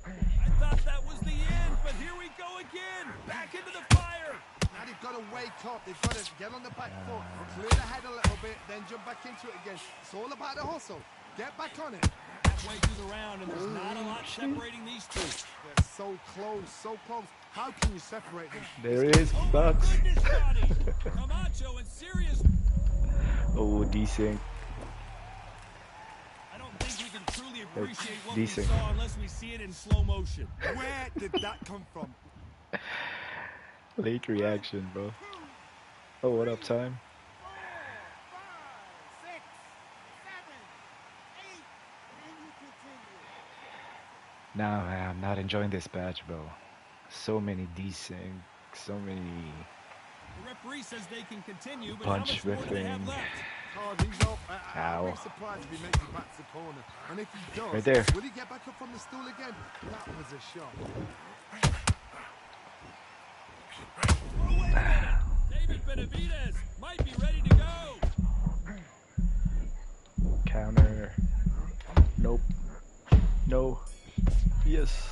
I thought that was the end, but here we go again. Back into the fire. Now they've got to wake up, they've got to get on the back foot, clear the head a little bit, then jump back into it again. It's all about the hustle. Get back on it. Halfway through the round, and there's not a lot separating these two. They're so close, so close. How can you separate them? There is Oh my Bucks. goodness, Johnny. Camacho in serious. Oh, desync. I don't think we can truly appreciate what decent. we saw unless we see it in slow motion. Where did that come from? Late reaction, bro. Oh, what up, time? Nah, man, I'm not enjoying this match, bro. So many desync, so many The referee says they can continue, but how punch much more do they have riffing. left? Oh, he's up. I'd Ow. be surprised if he makes it back to the corner. And if he does, Right there. will he get back up from the stool again? That was a shot. Oh, wait a minute. David Benavidez might be ready to go. Counter. Nope. No. Yes.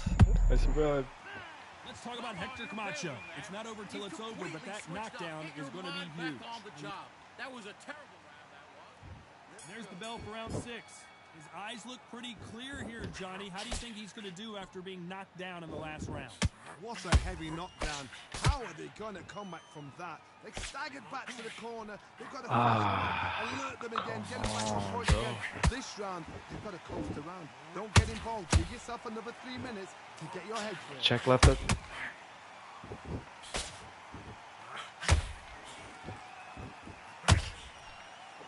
I survived. Let's talk about Hector Camacho. It's not over till it's over, but that knockdown is going to be huge. On the job. That was a terrible round, that was. There's the bell for round 6. His eyes look pretty clear here, Johnny. How do you think he's going to do after being knocked down in the last round? What a heavy knockdown. How are they going to come back from that? They staggered back to the corner. They've got to alert them again, get them back to the point again. This round, they've got to coast around. Don't get involved. Give yourself another 3 minutes to get your head clear. Check left hook.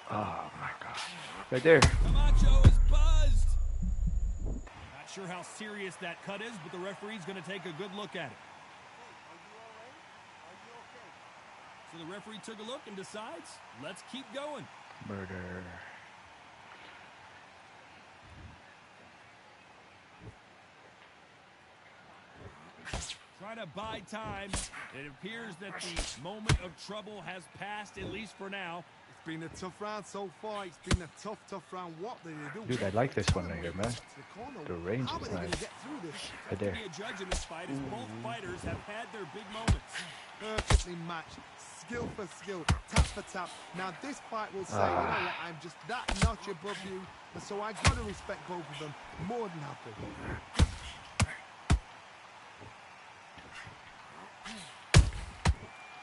Oh my god. Right there. Camacho is buzzed. Not sure how serious that cut is, but the referee's going to take a good look at it. So the referee took a look and decides, let's keep going. Murder. Trying to buy time. It appears that the moment of trouble has passed, at least for now. It's been a tough round so far. It's been a tough round. What did they do? Dude, I like this one right here, man. The range How is are they going nice. to get through this? Right there. To be a judge in this fight, as both fighters have had their big moments. Perfectly matched, skill for skill, tap for tap. Now this fight will say, you know what, I'm just that notch above you, and so I've got to respect both of them. More than happy.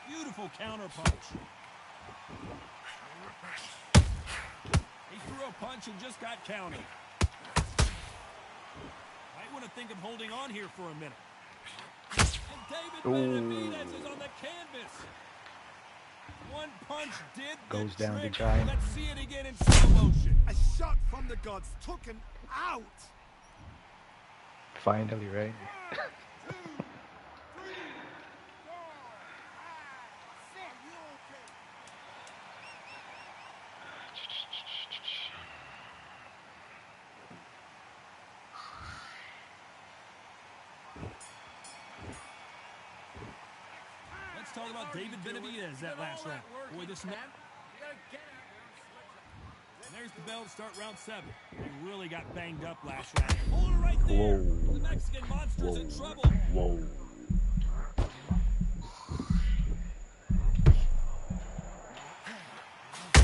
Beautiful counter punch. He threw a punch and just got countered. Might want to think of holding on here for a minute. And David Benavidez is on the canvas. One punch did the Goes down the trick. giant. Let's see it again in slow motion. A shot from the gods took him out. Finally, right? 1, 2, 3, 4, 5, 6. You okay? Let's talk about David Benavidez that last round. Boy, this man. You gotta get out there and switch up. And there's the bell to start round 7. He really got banged up last round. Hold it right there. Whoa. The Mexican monster's in trouble. Whoa.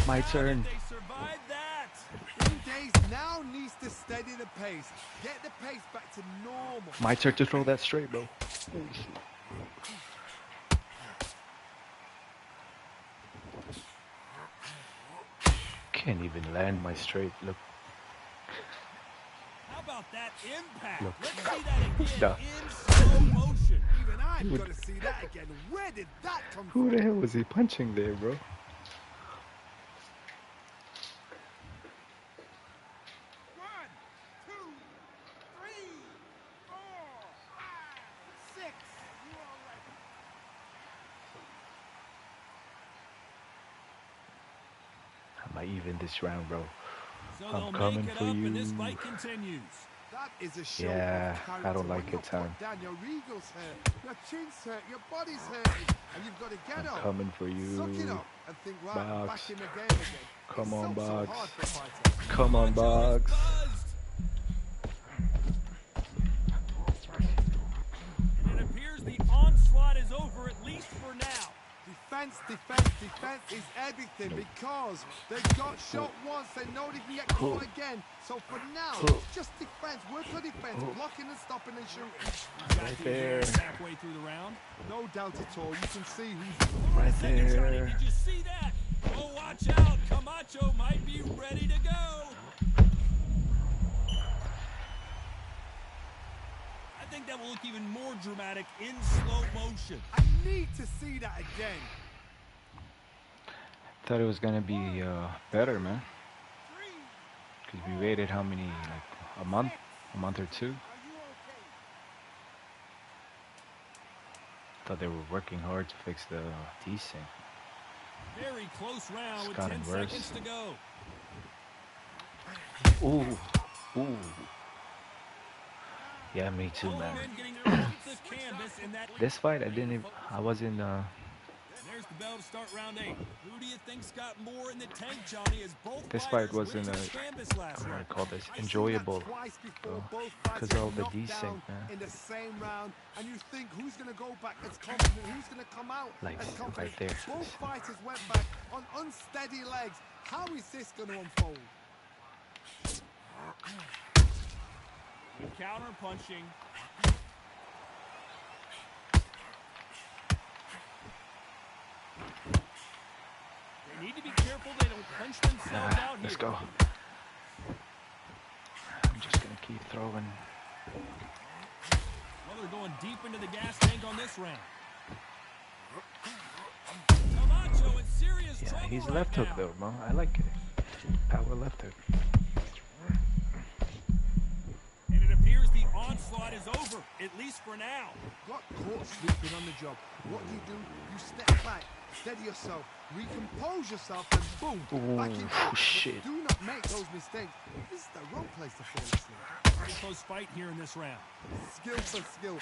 My turn. They survived that. Days now needs to steady the pace. Get the pace back to normal. My turn to throw that straight, bro. Can't even land my straight. Look. How about that impact? Look. Let's see that again Duh. in slow motion. Even I've got to see that again. Where did that come Who from? the hell was he punching there, bro? 1, 2, 3, 4, 5, 6. You all right? I might even this round, bro. So I'm they'll coming make it for up, and this you. fight continues. That is a show Yeah, of character. I don't When like you're it, Tom. put down, your ego's hurt, your chin's hurt, your body's hurting, and you've got to get I'm up. coming for Suck it you. up and think, right, Box. back in the game again. Come It's on, so Box. hard for fighters. Come on, Camacho is Bugs. buzzed. And it appears the onslaught is over, at least for now. Defense, defense, defense is everything because they got shot once, they know they can get caught again. So for now, just defense, work on defense, blocking and stopping and shooting. He's got Right the there. advantage halfway through the round. No doubt at all, you can see who's Right Second, Johnny, there. did you see that? Oh, watch out. Camacho might be ready to go. I think that will look even more dramatic in slow motion. I need to see that again. Thought it was gonna be better, man. Cause we waited how many, like a month or two. Are you okay? Thought they were working hard to fix the desync. Very close round It's with gotten 10 worse. seconds to go. Ooh, ooh. Yeah, me too, Both man. men getting off the canvas in that. This fight, I wasn't. There's the bell to start round 8. Who do you think's got more in the tank, Johnny? As both This fight fighters wasn't went to the canvas last how do I round. call this? I've seen Enjoyable, that twice before. bro. Both Because fighters all the knocked desync, down man. in the same round, and you think who's going to go back as confident, who's going to come out Like as confident. right there. Both fighters went back on unsteady legs. How is this going to unfold? Good counter punching. They need to be careful they don't punch themselves out Let's here. go. I'm just gonna keep throwing. Well, they're going deep into the gas tank on this round. Camacho in serious Yeah, trouble he's right left hook now. though, bro. I like it. Power left hook. And it appears the onslaught is over, at least for now. Got caught sleeping on the job. What do? You step back, steady yourself, recompose yourself, and boom, back into it. Shit. But do not make those mistakes. This is the wrong place to fall asleep. Very close fight here in this round. Skill for skill.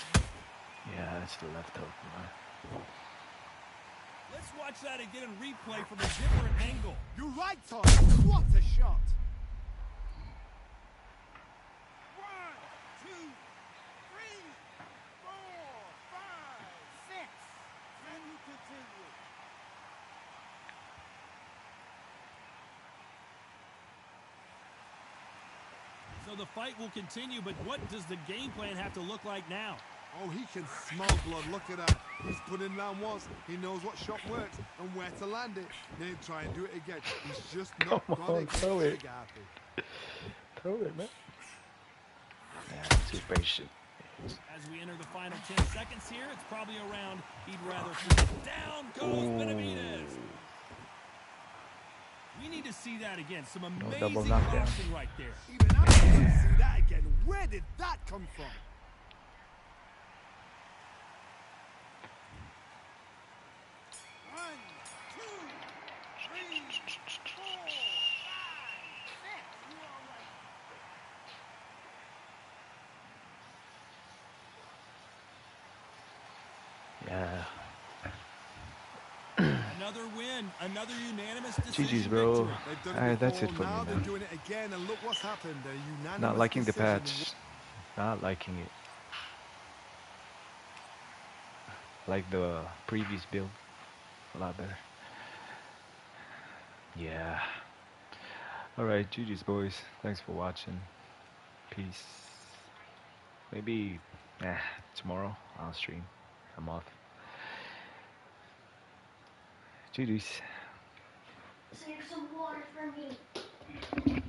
Yeah, that's the left hook, man. Let's watch that again in replay from a different angle. You're right, Tom. What a shot. 1, 2, 3, 4, 5, 6. Can you continue? So the fight will continue, but what does the game plan have to look like now? Oh, he can smell blood. Look at that. He's put in round once. He knows what shot works and where to land it. Then try and do it again. He's just not Come got on, it. throw it. Trigger happy. Throw it, man. Yeah, too patient. As we enter the final 10 seconds here, it's probably a round he'd rather finish. Down goes Benavidez. We need to see that again. Some amazing double knockdown. boxing right there. Even I want to see that again. Where did that come from? One, 2, 3, 4, 5, 6. You all right? Yeah. Another win, another unanimous decision GG's, bro. They've done it Alright, that's before. it for Now me, they're man. doing it again, and look what's happened. A unanimous Not liking the decision. patch. Not liking it. Like the previous build. A lot better. Yeah. Alright, GG's, boys. Thanks for watching. Peace. Maybe tomorrow I'll stream. I'm off. GG's. Save some water for me.